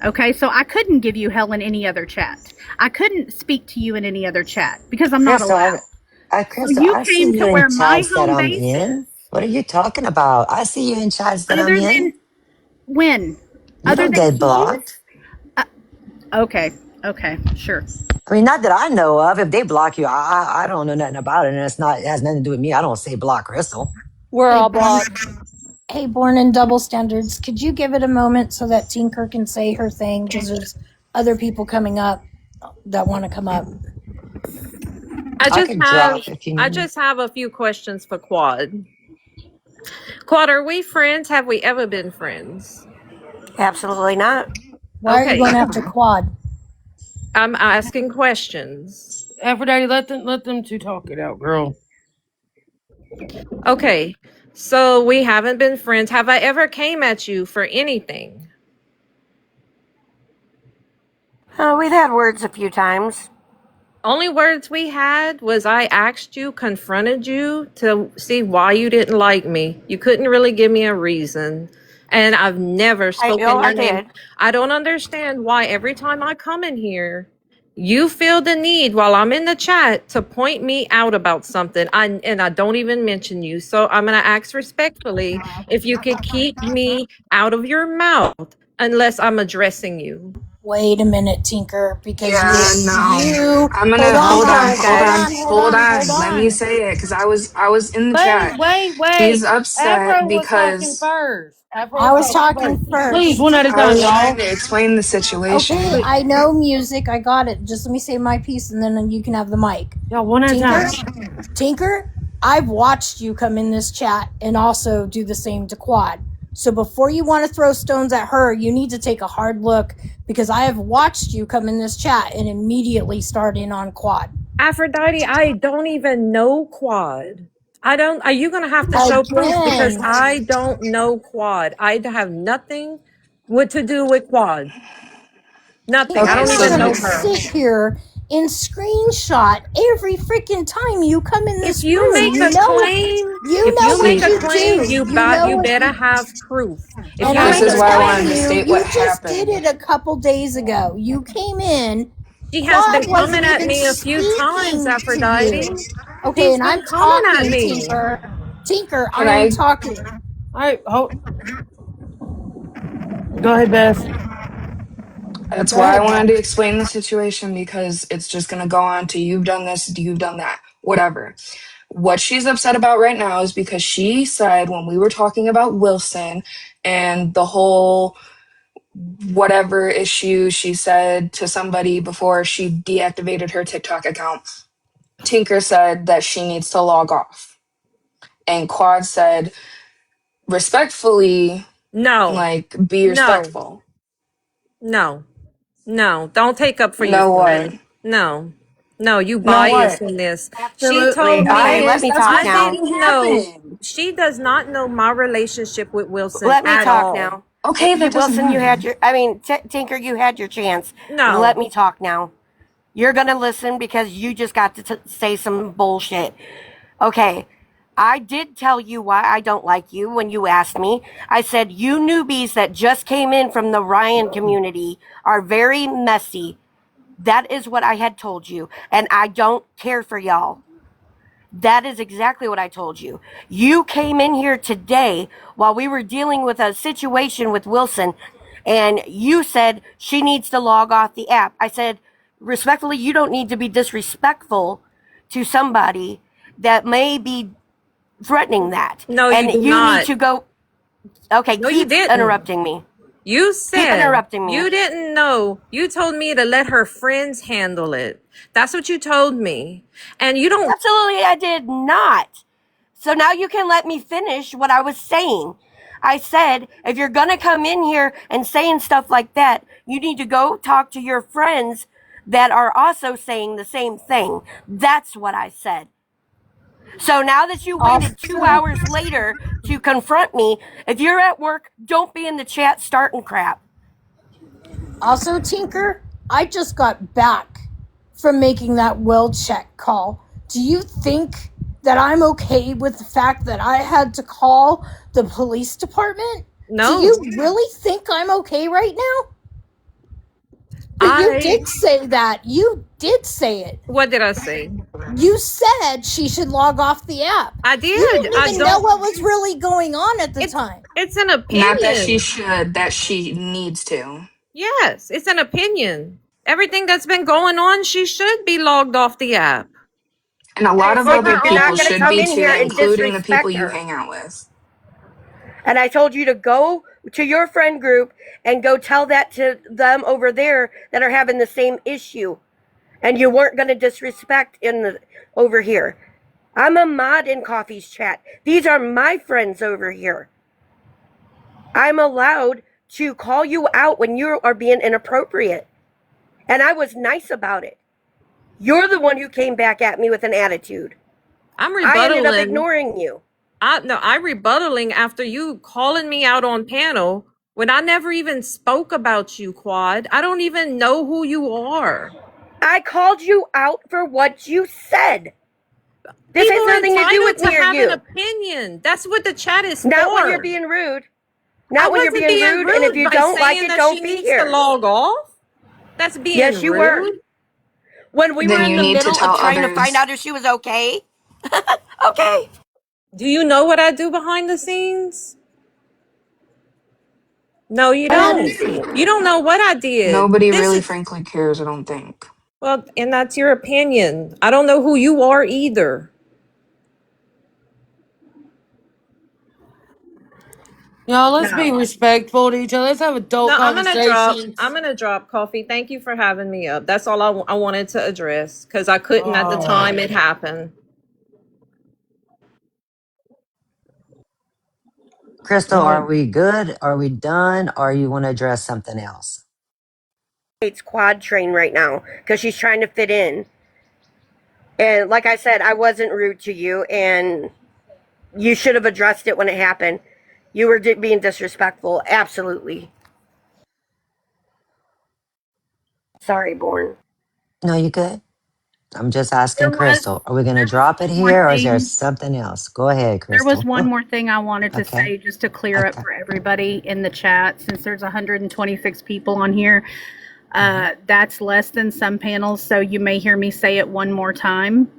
Okay, so I couldn't give you hell in any other chat. I couldn't speak to you in any other chat because I'm not allowed. Crystal, you I came see to you where in my chats that home I'm base in. What are you talking about? I see you in chats that I'm in. When? You don't get blocked. Okay, sure. I mean, not that I know of. If they block you, I don't know nothing about it, and it has nothing to do with me. I don't say block Crystal. We're all blocked. Hey, Born in Double Standards, could you give it a moment so that Tinker can say her thing? Because there's other people coming up that want to come up. I just have a few questions for Quad. Quad, are we friends? Have we ever been friends? Absolutely not. Why are you going after Quad? I'm asking questions. Aphrodite, let them two talk it out, girl. Okay, so we haven't been friends. Have I ever came at you for anything? We've had words a few times. Only words we had was I asked you, confronted you to see why you didn't like me. You couldn't really give me a reason. And I've never spoken your name. I don't understand why every time I come in here, you feel the need while I'm in the chat to point me out about something. And I don't even mention you. So I'm going to ask respectfully if you could keep me out of your mouth unless I'm addressing you. Wait a minute, Tinker, because Yeah, no. you I'm hold gonna Hold on, on, hold guys. on, hold on, hold Let me on. say it, because I was in the Wait, chat. wait, She's wait. upset Afro was talking because first. Afro I was was talking talking first. Please, first. one at a I time, was trying y'all. to explain the Okay, situation. I know music. I got it. Just let me say my piece and then you can have the mic. Y'all, one at a Tinker, time. Tinker, I've watched you come in this chat and also do the same to Quad. So before you want to throw stones at her, you need to take a hard look because I have watched you come in this chat and immediately start in on Quad. Aphrodite, I don't even know Quad. I don't. Are you gonna have to show proof because Again, I don't know Quad. I have nothing what to do with Quad. Nothing. I Tinker Okay, don't is so even gonna know you her. sit here and screenshot every freaking time you come in If this you room. make a claim, if You know you make what see, a you claim, do. You know you what better you, have proof. If and you this I'm make is a why I telling wanted to claim, you, state what you just did happened. it a couple days ago. You came in, she has Claude been wasn't coming at even me a few times, speaking to Aphrodite. you. Okay, She's and been I'm coming at talking, me. Tinker. Tinker, Can I am I? talking. All right, hold. Go ahead, Beth. That's Go why I ahead, wanted Beth. to explain the situation because it's just gonna go on to you've done this, you've done that, whatever. What she's upset about right now is because she said when we were talking about Wilson and the whole whatever issue she said to somebody before she deactivated her TikTok account, Tinker said that she needs to log off. And Quad said, respectfully, No, like, be no, respectful. no, no. Don't take up for your Know what? friend. No, no, you Know what? biased in this. She told Absolutely. Okay, me let Bias, me that's talk what I now. didn't fucking know. happened. She does not know my relationship with Wilson Let me at talk all. now. Okay, You, that doesn't Wilson, you had matter. your, Tinker, you had your chance. Let No, me talk now. You're going to listen because you just got to say some bullshit. Okay. I did tell you why I don't like you when you asked me. I said, you newbies that just came in from the Ryan community are very messy. That is what I had told you. And I don't care for y'all. That is exactly what I told you. You came in here today while we were dealing with a situation with Wilson, and you said she needs to log off the app. I said, respectfully, you don't need to be disrespectful to somebody that may be threatening that. no, you And do you need not. to go. Okay, No, you keep didn't. interrupting me. You Keep said interrupting me. you didn't know. You told me to let her friends handle it. That's what you told me. And you don't. Absolutely, I did not. So now you can let me finish what I was saying. I said, if you're going to come in here and saying stuff like that, you need to go talk to your friends that are also saying the same thing. That's what I said. So now that you waited 2 hours later to confront me, if you're at work, don't be in the chat starting crap. Also, Tinker, I just got back from making that well check call. Do you think that I'm okay with the fact that I had to call the police department? Do No, you really think I'm okay right now? But you I. did say that. You did say it. What did I say? You said she should log off the app. I You did. didn't I even know don't. what was really going on at the It's time. it's an Not that she opinion. should, that she needs to. Yes, it's an opinion. Everything that's been going on, she should be logged off the app. And a lot I of said, other you're people not going to should come be in too, here and including the people disrespect you her. hang out with. And I told you to go to your friend group and go tell that to them over there that are having the same issue. And you weren't going to disrespect over here. I'm a mod in Coffee's chat. These are my friends over here. I'm allowed to call you out when you are being inappropriate. And I was nice about it. You're the one who came back at me with an attitude. I'm I ended up rebuttaling. ignoring you. I'm rebuttaling after you calling me out on panel when I never even spoke about you, Quad. I don't even know who you are. I called you out for what you said. This People has are nothing to do entitled with to me or have an you. opinion. That's what the chat is Not when you're for. being rude. I Not when you're wasn't being being rude, and if rude you by don't like saying it, that she don't be needs to here. log off. That's being Yes, you were. rude. When we were Then in you the need to middle of tell trying to find others. out if she was okay. Okay. Do you know what I do behind the scenes? No, you I don't. understand. You don't know what I did. Nobody This really is, frankly cares, I don't think. well, and that's your opinion. I don't know who you are either. Y'all, let's be No. respectful to each other. Let's have adult No, I'm gonna drop. I'm conversations. gonna drop coffee. Thank you for having me up. That's all I wanted to address because I couldn't at the time Oh. it happened. Crystal, are Oh. we good? Are we done? Or you want to address something else? It's quad train right now because she's trying to fit in. And like I said, I wasn't rude to you, and you should have addressed it when it happened. You were being disrespectful. Absolutely. Sorry, Born. No, you good? I'm just asking There was Crystal. Are we going to there was drop it one more here or is there thing. something else? Go ahead, There was Crystal. one more thing I wanted to Okay. say just to clear up Okay. for everybody in the chat since there's 126 people on here. That's less than some panels, so you may hear me say it one more time.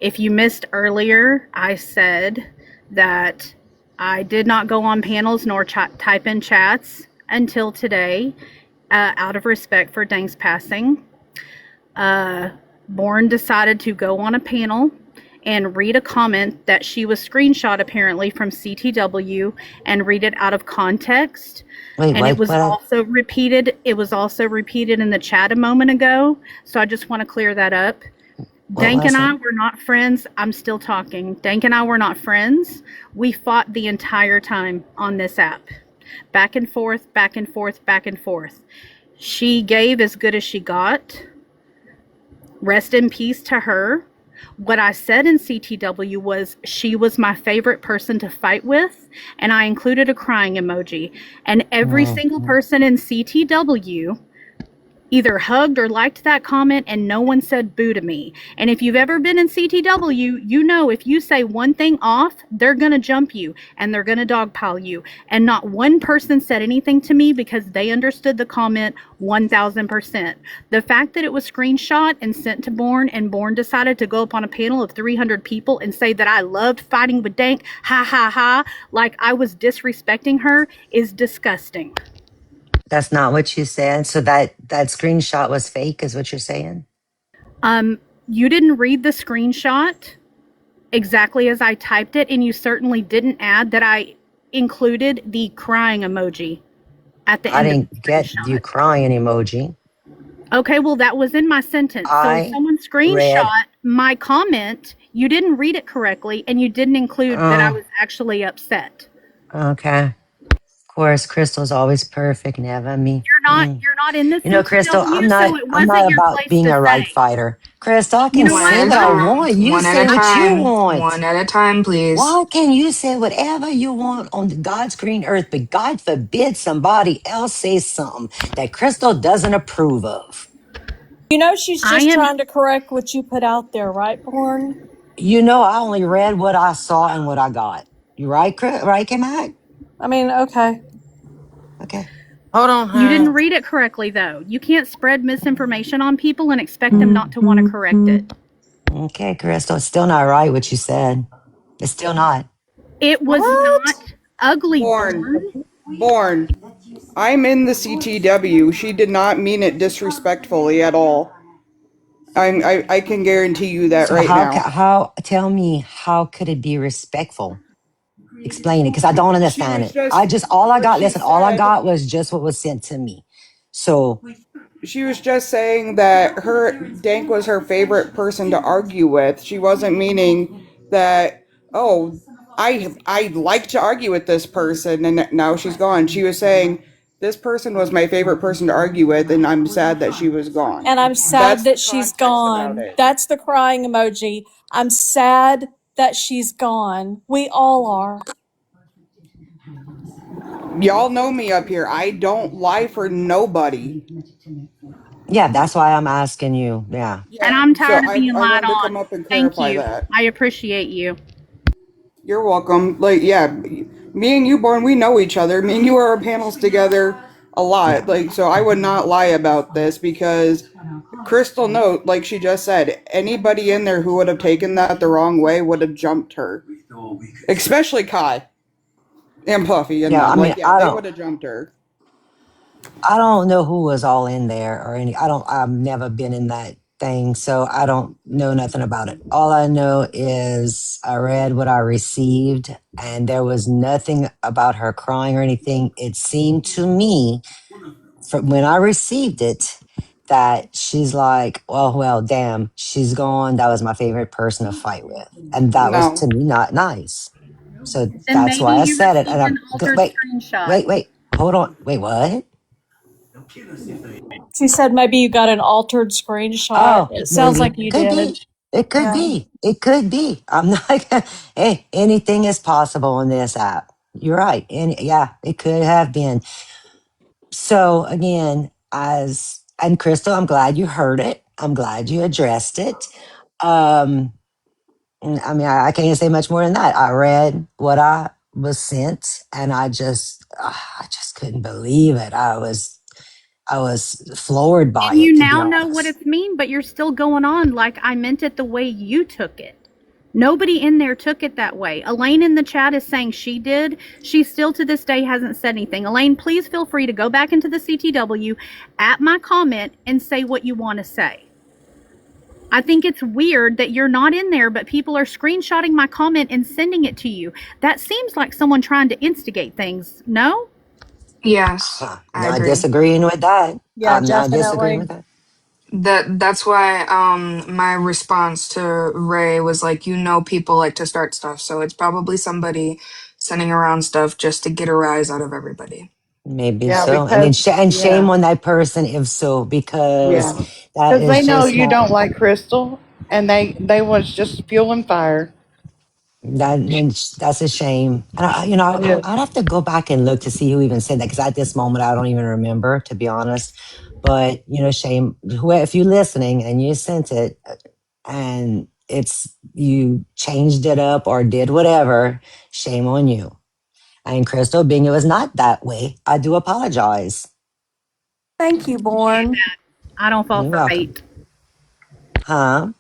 If you missed earlier, I said that I did not go on panels nor type in chats until today, out of respect for Dang's passing. Born decided to go on a panel and read a comment that she was screenshot apparently from CTW and read it out of context. Wait, And it was what? also repeated. It was also repeated in the chat a moment ago. So I just want to clear that up. What Dank was and I it? were not friends. I'm still talking. Dank and I were not friends. We fought the entire time on this app. Back and forth, back and forth, back and forth. She gave as good as she got. Rest in peace to her. What I said in CTW was she was my favorite person to fight with, and I included a crying emoji. And every single person in CTW either hugged or liked that comment, and no one said boo to me. And if you've ever been in CTW, you know if you say one thing off, they're going to jump you and they're going to dogpile you. And not one person said anything to me because they understood the comment 1000%. The fact that it was screenshot and sent to Born, and Born decided to go up on a panel of 300 people and say that I loved fighting with Dank, ha ha ha, like I was disrespecting her, is disgusting. That's not what you said. So that screenshot was fake, is what you're saying? You didn't read the screenshot exactly as I typed it, and you certainly didn't add that I included the crying emoji at the I end of the didn't get you screenshot. crying emoji. Okay, well, that was in my sentence. So if I someone read. screenshot my comment, you didn't read it correctly, and you didn't include that I Oh, was actually upset. okay. Of course, Crystal's always perfect. Never me. You're not in the You know, Crystal, CTW, so it I'm wasn't not your about place being to a right say. fighter. Crystal, I You can know One what? say at a what I No. time. want. You One at a say what you time. want. One at a time, please. Why can you say whatever you want on God's green earth, but God forbid somebody else says something that Crystal doesn't approve of? You know, she's I just am trying to correct what you put out there, right, Born? You know, I only read what I saw and what I got. You right, right, K-Mac? I mean, okay. Okay. Hold on, You didn't huh? read it correctly, though. You can't spread misinformation on people and expect them not to want to correct it. Okay, Crystal, it's still not right what you said. It's still not. It was What? not ugly, Born. Born. Born. I'm in the CTW. She did not mean it disrespectfully at all. I can guarantee you that So right now. tell me, how could it be respectful? Explain it, because I don't She understand was it. I just just, all I what got, she listen, all I said. got was just what was sent to me. So, She was just saying that Dank was her favorite person to argue with. She wasn't meaning that, oh, I like to argue with this person and now she's gone. She was saying this person was my favorite person to argue with and I'm sad that she was gone. And I'm sad That's the that she's context about gone. it. That's the crying emoji. I'm sad that she's gone. We all are. Y'all know me up here. I don't lie for nobody. yeah, that's why I'm asking you. Yeah. And Yeah, I'm so tired of being I lied wanted to on. come up and Thank clarify you. that. I appreciate you. You're welcome. Like, yeah, me and you, Born, we know each other. Me and you are on panels together a lot. Like, so I would not lie about this because Crystal Note, like she just said, anybody in there who would have taken that the wrong way would have jumped her. Especially Kai and Puffy and Yeah, I them. mean, Like, yeah, I they don't. would have jumped her. I don't know who was all in there or any. I've never been in that thing, so I don't know nothing about it. All I know is I read what I received, and there was nothing about her crying or anything. It seemed to me, from when I received it, that she's like, well, damn, she's gone. That was my favorite person to fight with, and that was No. to me not nice. So Then that's maybe why I you said it. And received an altered wait, screenshot. wait, hold on, wait, what? She said maybe you got an altered screenshot. Oh, It sounds like maybe. you Could did. be. It could Yeah. be. It could be. I'm not. Hey, anything is possible on this app. You're right. And yeah, it could have been. So again, and Crystal, I'm glad you heard it. I'm glad you addressed it. Um, I mean, I can't say much more than that. I read what I was sent, and I just couldn't believe it. I was floored by And it, you to be now know what honest. it's mean, but you're still going on like I meant it the way you took it. Nobody in there took it that way. Elaine in the chat is saying she did. She still to this day hasn't said anything. Elaine, please feel free to go back into the CTW at my comment and say what you want to say. I think it's weird that you're not in there, but people are screenshotting my comment and sending it to you. That seems like someone trying to instigate things. No? Yes, I Not agree. disagreeing with that. Yeah, I'm not disagreeing definitely. with that. That's why my response to Ray was like, you know, people like to start stuff, so it's probably somebody sending around stuff just to get a rise out of everybody. Maybe Yeah, so. And then because and yeah, shame on that person if so, because yeah, that because they is know just you not don't like Crystal, and they was just fueling fire. that's a shame. And Yeah. I'd have to go back and look to see who even said that because at this moment I don't even remember, to be honest. But shame. Who if you're listening and you sent it and it's you changed it up or did whatever, shame on you. And Crystal, being it was not that way, I do apologize. Thank you, Born. I don't fall You're for welcome. bait. Huh?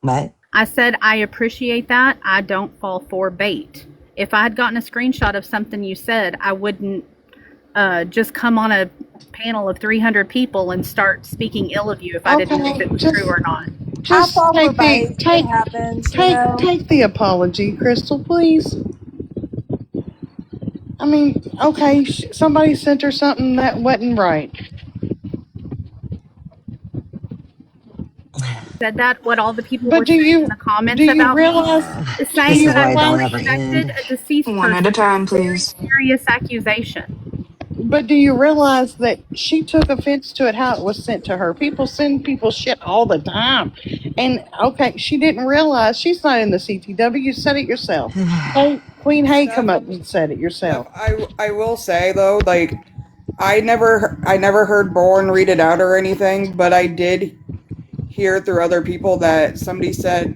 What? I said I appreciate that. I don't fall for bait. If I had gotten a screenshot of something you said, I wouldn't just come on a panel of 300 people and start speaking ill of you if I didn't know if Okay, it was true or not. I just fall for take the bait. It take happens, you take know. take the apology, Crystal, please. I mean, okay, somebody sent her something that wasn't right. Said that what all the people But were saying in the do comments you about me realize is do This saying you is that I why it don't realize ever disrespected end. a deceased One at a person. time, Very please. serious accusation. but do you realize that she took offense to it how it was sent to her? People send people shit all the time. And okay, she didn't realize she's not in the CTW. You said it yourself. Hey, Queen Hay come up and said it yourself. I will say though, like I never heard Born read it out or anything, but I did hear through other people that somebody said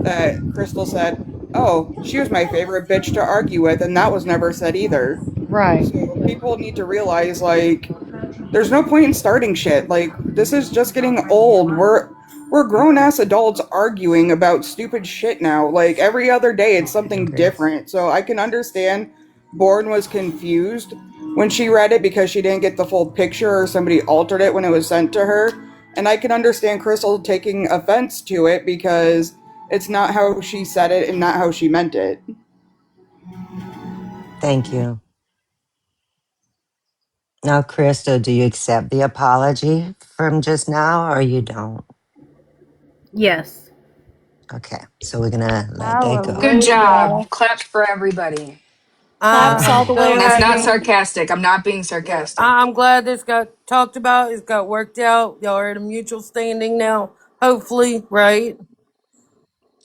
that Crystal said, "Oh, she was my favorite bitch to argue with," and that was never said either. Right. So people need to realize like there's no point in starting shit. Like this is just getting old. We're grown ass adults arguing about stupid shit now. Like every other day it's something different. So I can understand Born was confused when she read it because she didn't get the full picture or somebody altered it when it was sent to her. And I can understand Crystal taking offense to it because it's not how she said it and not how she meant it. Thank you. Now, Krista, do you accept the apology from just now or you don't? Yes. Okay, so we're gonna let that go. Good job. Hallelujah. Claps for everybody. Claps all the way So And that's not around. sarcastic. I'm not being sarcastic. I'm glad this got talked about. It's got worked out. Y'all are at a mutual standing now. Hopefully, right?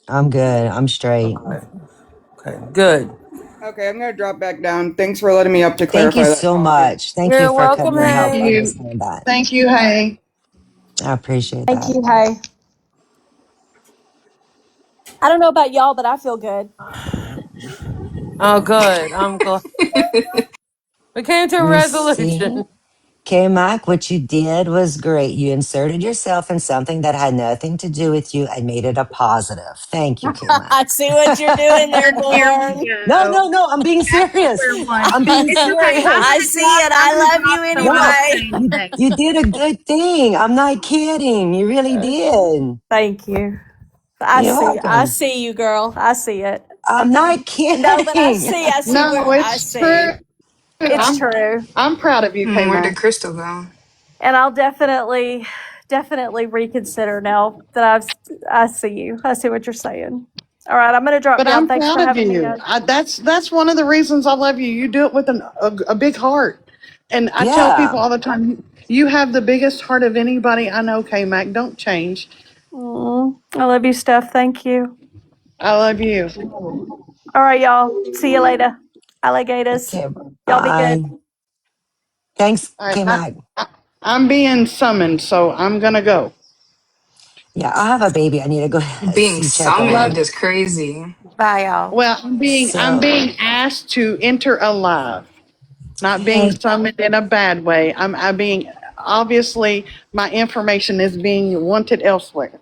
I'm good. I'm straight. Okay. Okay. Good. Okay, I'm gonna drop back down. Thanks for letting me up to Thank you clarify that so topic. much. Thank you You're for welcome, coming to help thank Hay. you. understand that. Thank you, Hay. I appreciate Thank that. you, hey. I don't know about y'all, but I feel good. Oh, good. I'm glad. We came to a You see? resolution. K-Mac, what you did was great. You inserted yourself in something that had nothing to do with you and made it a positive. Thank you, K-Mac. I see what you're doing there, Here we Born. go. I'm being Back to serious. square one. I'm being It's okay. serious. I see it. I love you No, anyway. you did a good thing. I'm not kidding. You really did. Thank you. You're I welcome. see you, girl. I see it. I'm not No, but I kidding. see No, where I it's see. true. It's true. I'm proud of you, Where K-Mac. did Crystal go? And I'll definitely reconsider now that I see you. I see what you're saying. All right, I'm gonna drop But down. I'm Thanks proud for of having me, you. guys. That's one of the reasons I love you. You do it with a big heart. And I tell Yeah. people all the time, you have the biggest heart of anybody I know, K-Mac. Don't change. I love you, Steph. Thank you. I love you. All right, y'all. See you later. Alligators. Okay. Y'all be good. Bye. Thanks, All right, K-Mac. I'm being summoned, so I'm gonna go. Yeah, I have a baby. I need to go Being check on Love. summoned her. is crazy. Bye, y'all. Well, I'm So, being asked to enter alive, not being hey, summoned in a bad way. I'm being obviously my information is being wanted elsewhere.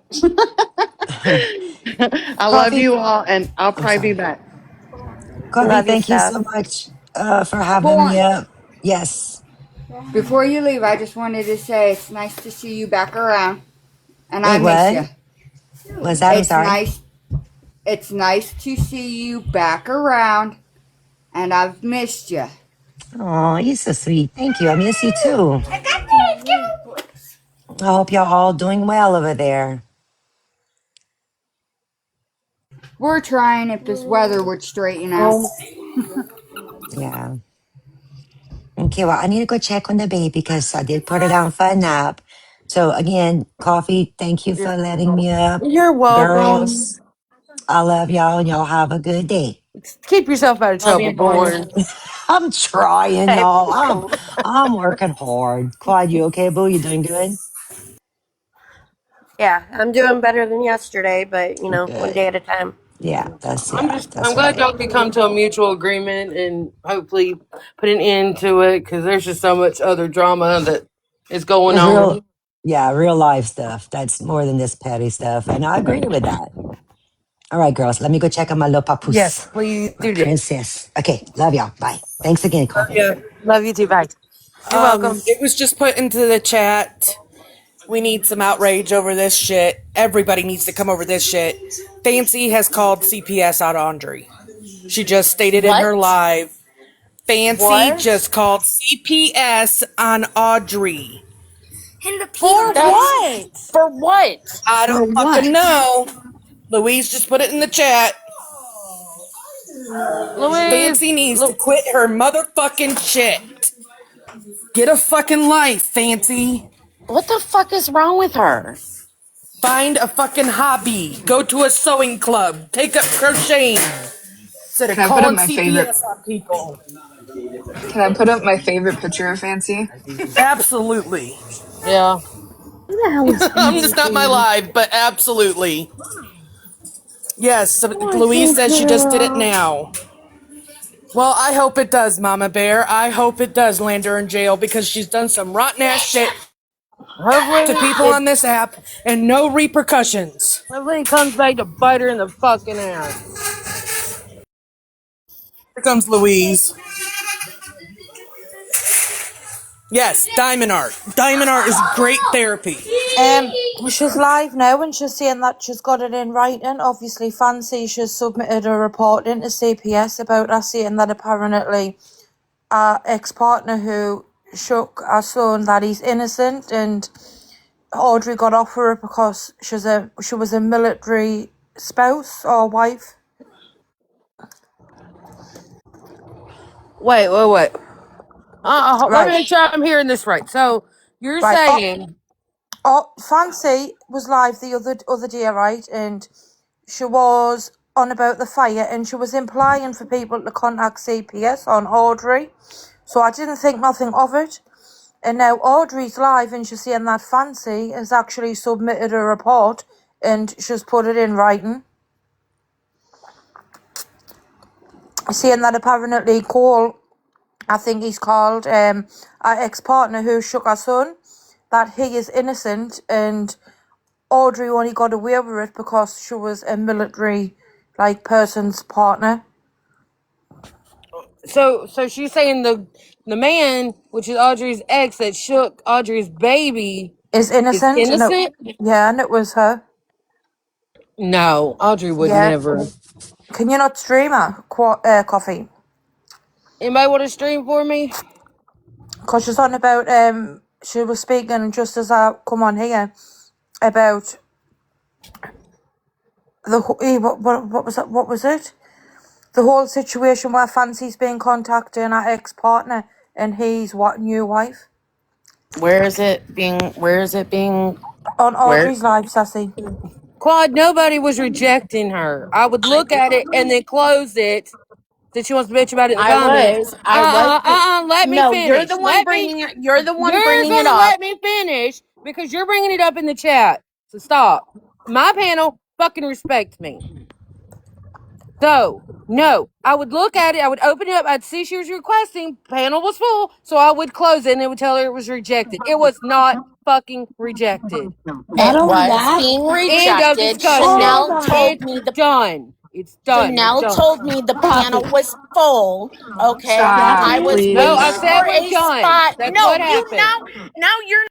I love Coffee. you all, and I'll I'm probably be sorry. back. Coffee, Love you, thank you Steph. so much for having me Born. up. Yes. Before you leave, I just wanted to say it's nice to see you back around, and I Wait, miss what? you. Was that? I'm It's sorry. nice. It's nice to see you back around, and I've missed you. Oh, you're so sweet. Thank you. I miss you too. I hope y'all all doing well over there. We're trying if this weather would straighten out. Yeah. Okay, well, I need to go check on the baby because I did put her down for a nap. So again, Coffee, thank you for letting me up. You're welcome. Girls, I love y'all and y'all have a good day. Keep yourself out of Love trouble, you, Born. Born. I'm trying, Hey, y'all. I'm working hard. Quad, you okay, boo? You doing good? yeah, I'm doing better than yesterday, but one Good. day at a time. Yeah, I'm that's glad right. y'all could come to a mutual agreement and hopefully put an end to it because there's just so much other drama that is going It's on. real, yeah, real life stuff. That's more than this petty stuff. And I agree with that. All right, girls, let me go check on my little Yes, papoose, please my do that. princess. Okay, love y'all. Bye. Thanks again, Coffee. Yeah, love you too. Bye. You're welcome. It was just put into the chat. We need some outrage over this shit. Everybody needs to come over this shit. Fancy has called CPS out on Audrey. She just stated in her What? live. Fancy What? just called CPS on Audrey. For That's what? For what? I For don't fucking what? know. Louise just put it in the chat. Louise, Fancy needs to quit her motherfucking shit. Get a fucking life, Fancy. what the fuck is wrong with her? Find a fucking hobby. Go to a sewing club. Take up crocheting. Instead of Can I put up calling my favorite? CPS on people. Can I put up my favorite picture of Fancy? Absolutely. Yeah. Who the hell is I'm just not my Fancy? live, but absolutely. Yes, so Oh, I Louise think says she just did it her. now. Well, I hope it does, Mama Bear. I hope it does land her in jail because she's done some rotten ass shit to people on this app and no repercussions. Hopefully it comes back to bite her in the fucking ass. Here comes Louise. Yes, Diamond Art. Diamond Art is great therapy. She's live now and she's saying that she's got it in writing. Obviously, Fancy, she's submitted a report into CPS about her saying that apparently our ex-partner who shook our son that he's innocent, and Audrey got off for it because she was a military spouse or wife. Wait. Let me Right. make sure I'm hearing this right. So you're Right. saying Fancy was live the other day, right? And she was on about the fire and she was implying for people to contact CPS on Audrey. So I didn't think nothing of it. And now Audrey's live and she's saying that Fancy has actually submitted a report and she's put it in writing. Saying that apparently Cole I think he's called our ex-partner who shook our son, that he is innocent and Audrey only got away with it because she was a military person's partner. So she's saying the man, which is Audrey's ex, that shook Audrey's baby, is innocent. Is innocent? And it was her. No, Audrey would never. Can you not stream her coffee? Anybody want to stream for me? Because she's on about she was speaking just as I come on here about the what was that? What was it? The whole situation where Fancy's been contacting her ex-partner and his new wife. Where is it being? On Audrey's live, Sassy. Claude, nobody was rejecting her. I would look at it and then close it. That she wants to bitch about it in the comments. Let me finish. You're the one bringing it. You're the one bringing it up. Let me finish because you're bringing it up in the chat. So stop. My panel fucking respect me. So, no, I would look at it, I would open it up, I'd see she was requesting, panel was full, so I would close it and it would tell her it was rejected. It was not fucking rejected. It was being rejected. Chanel told me the done. It's done. Chanel told me the panel was full. Okay, Stop, I was please. No, I said we're done. spot. That's No, what you happened. now you're.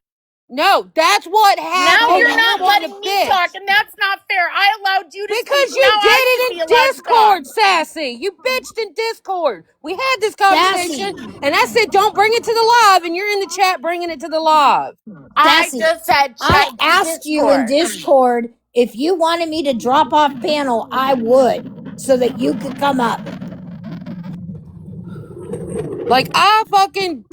No, that's what happened. Now you're not wanting letting me talk, and that's not fair. I allowed you to because speak. you Now did I it should in be allowed to Discord, talk. Sassy. You bitched in Discord. We had this conversation, Sassy. and I said don't bring it to the live, and you're in the chat bringing it to the live. I Sassy, just said I check asked you in Discord if you wanted me to drop off panel, I would, so that you could come up. Like, I fucking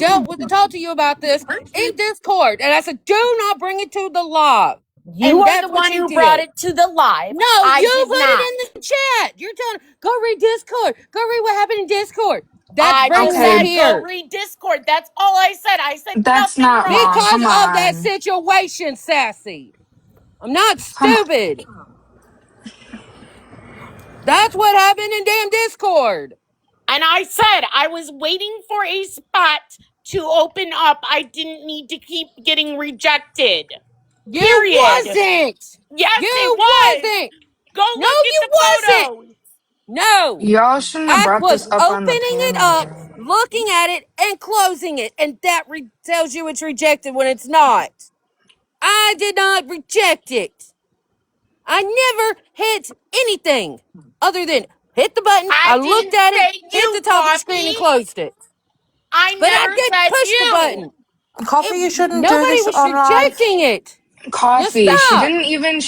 talked to you about this in Discord, and I said, do not bring it to the live. You are the one who brought it to the live. No, you put it in the chat. You're telling, go read Discord. Go read what happened in Discord. That's bringing it here. Go read Discord. That's all I said. I said That's nothing not wrong. Because Come of that on. situation, Sassy. I'm not stupid. That's what happened in damn Discord. And I said I was waiting for a spot to open up. I didn't need to keep getting rejected. You wasn't. Yes, you it was. Wasn't. Go no, look you at the wasn't. photos. No. Y'all shouldn't have I brought was this up on the opening it panel. up, looking at it, and closing it. And that tells you it's rejected when it's not. I did not reject it. I never hit anything other than hit the button. I looked at it, hit the top of the screen, and closed it. I but never I didn't said push you. the button. Coffee, you shouldn't do Nobody this was on live. rejecting it. Coffee. Just She stop. didn't even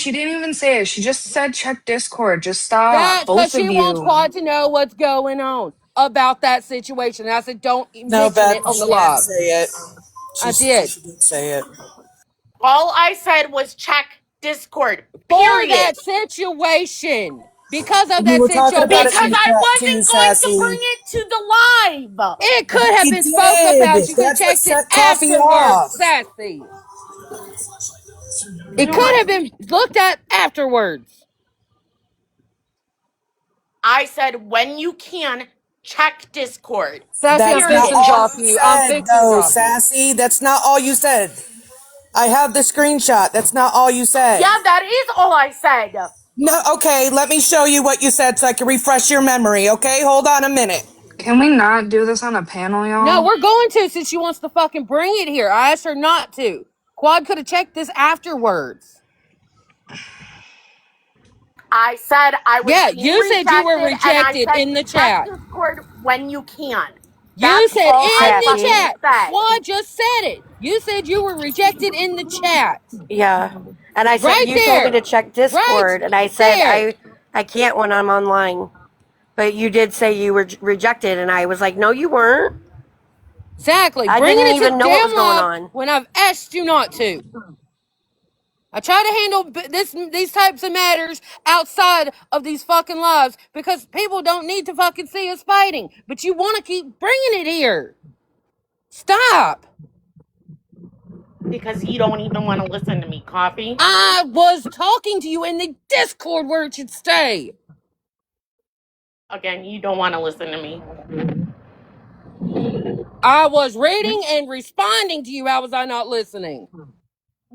say it. She just said check Discord. Just stop. That's because Both she of wants you. Quad to know what's going on about that situation. And I said, don't No, mention Beth, it on she the didn't live. say it. I did. She didn't say it. All I said was check Discord. For Period. that situation. Because of You that were talking situation. about it Because in I chat wasn't too, going Sassy. to bring it to the live. It could have You been spoke did. about. You could have That's what checked it set Coffee afterwards, off. Sassy. It could have been looked at afterwards. I said when you can, check Discord. Sassy, That's I'm not fixing to all drop you you. I'm said, fixing to though, drop you. Sassy. That's not all you said. I have the screenshot. That's not all you said. Yeah, that is all I said. No, okay, let me show you what you said so I can refresh your memory, okay? Hold on a minute. Can we not do this on a panel, y'all? No, we're going to since she wants to fucking bring it here. I asked her not to. Quad could have checked this afterwards. I said I was Yeah, being you said you were rejected, and I rejected said in the check chat. Discord when you can. You That's said all in I the fucking chat. said. Quad just said it. You said you were rejected in the chat. Yeah. And I said, Right you told me there. to check Discord. Right And I said, there. I can't when I'm online. But you did say you were rejected. And I was like, no, you weren't. Exactly. I Bringing didn't it to even know what was damn going live on. when I've asked you not to. I try to handle these types of matters outside of these fucking lives because people don't need to fucking see us fighting. But you want to keep bringing it here. Stop. Because you don't even want to listen to me, Coffee. I was talking to you in the Discord where it should stay. Again, you don't want to listen to me. I was reading and responding to you. How was I not listening?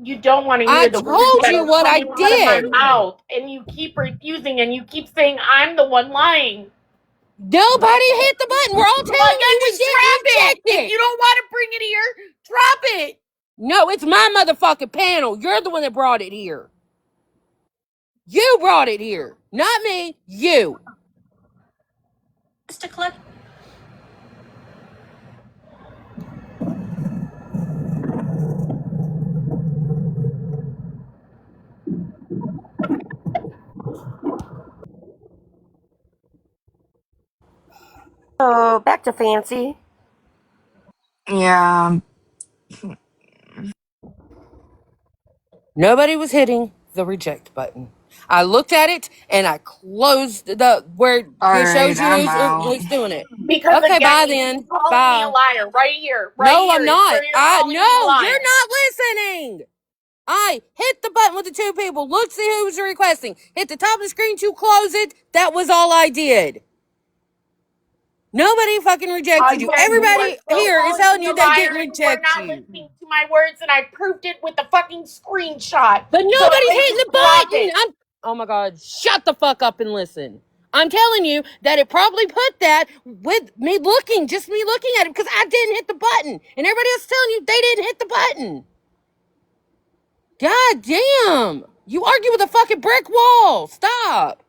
You don't want to I hear the words told that you are what I coming out of my did. mouth, and you keep refusing, and you keep saying I'm the one lying. Nobody hit the button. We're all telling you we just didn't drop reject it. it. If you don't want to bring it here, drop it. No, it's my motherfucking panel. You're the one that brought it here. You brought it here. Not me. You. Just to collect. So back to Fancy. Yeah. Nobody was hitting the reject button. I looked at it and I closed the where it shows you who's doing it. Because Okay, again, bye you're then. calling me a Bye. liar right here. No, I'm Here. not. You're calling me a No, liar. you're not listening. I hit the button with the two people. Look, see who's requesting. Hit the top of the screen to close it. That was all I did. Nobody fucking rejected you. Everybody here is telling you they didn't reject you. We're not listening to my words, and I proved it with the fucking screenshot. But nobody's hitting the drop button. it. Oh my God, shut the fuck up and listen. I'm telling you that it probably put that with me looking, just me looking at it, because I didn't hit the button. And everybody else is telling you they didn't hit the button. God damn. You argue with a fucking brick wall. Stop.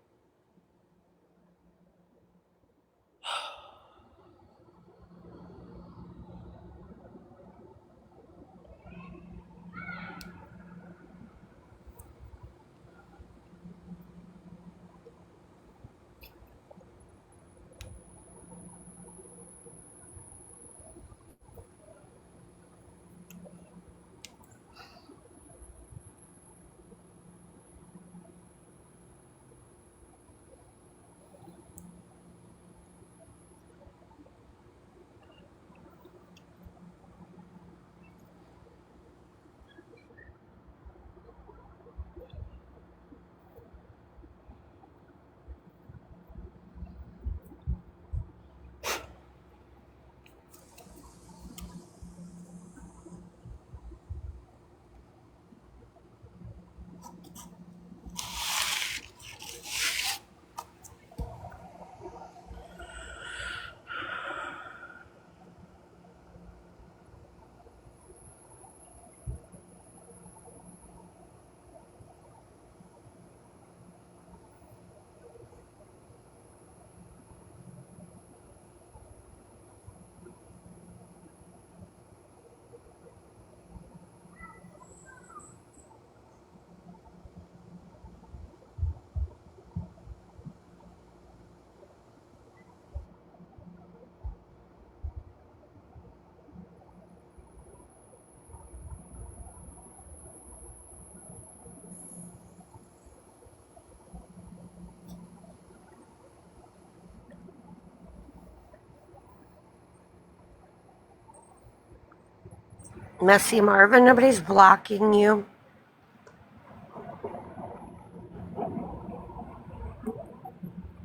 Messy Marvin, nobody's blocking you.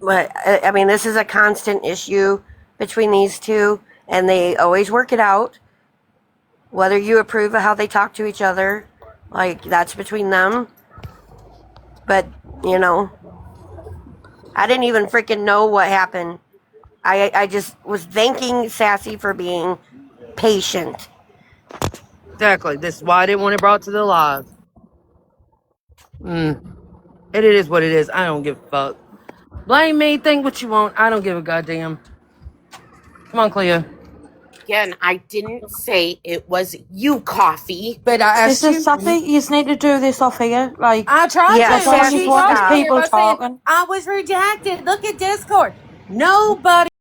But I mean, this is a constant issue between these two, and they always work it out. Whether you approve of how they talk to each other, like, that's between them. But, you know, I didn't even freaking know what happened. I just was thanking Sassy for being patient. Exactly. This is why I didn't want it brought to the live. It is what it is. I don't give a fuck. Blame me. Think what you want. I don't give a goddamn. Come on, Cleo. Again, I didn't say it was you, Coffee. But I asked This is you. Sappy. You just need to do this off here. Like, I tried Yeah, to. Sassy, She stop. tried to. People I said, talking. I was rejected. Look at Discord. Nobody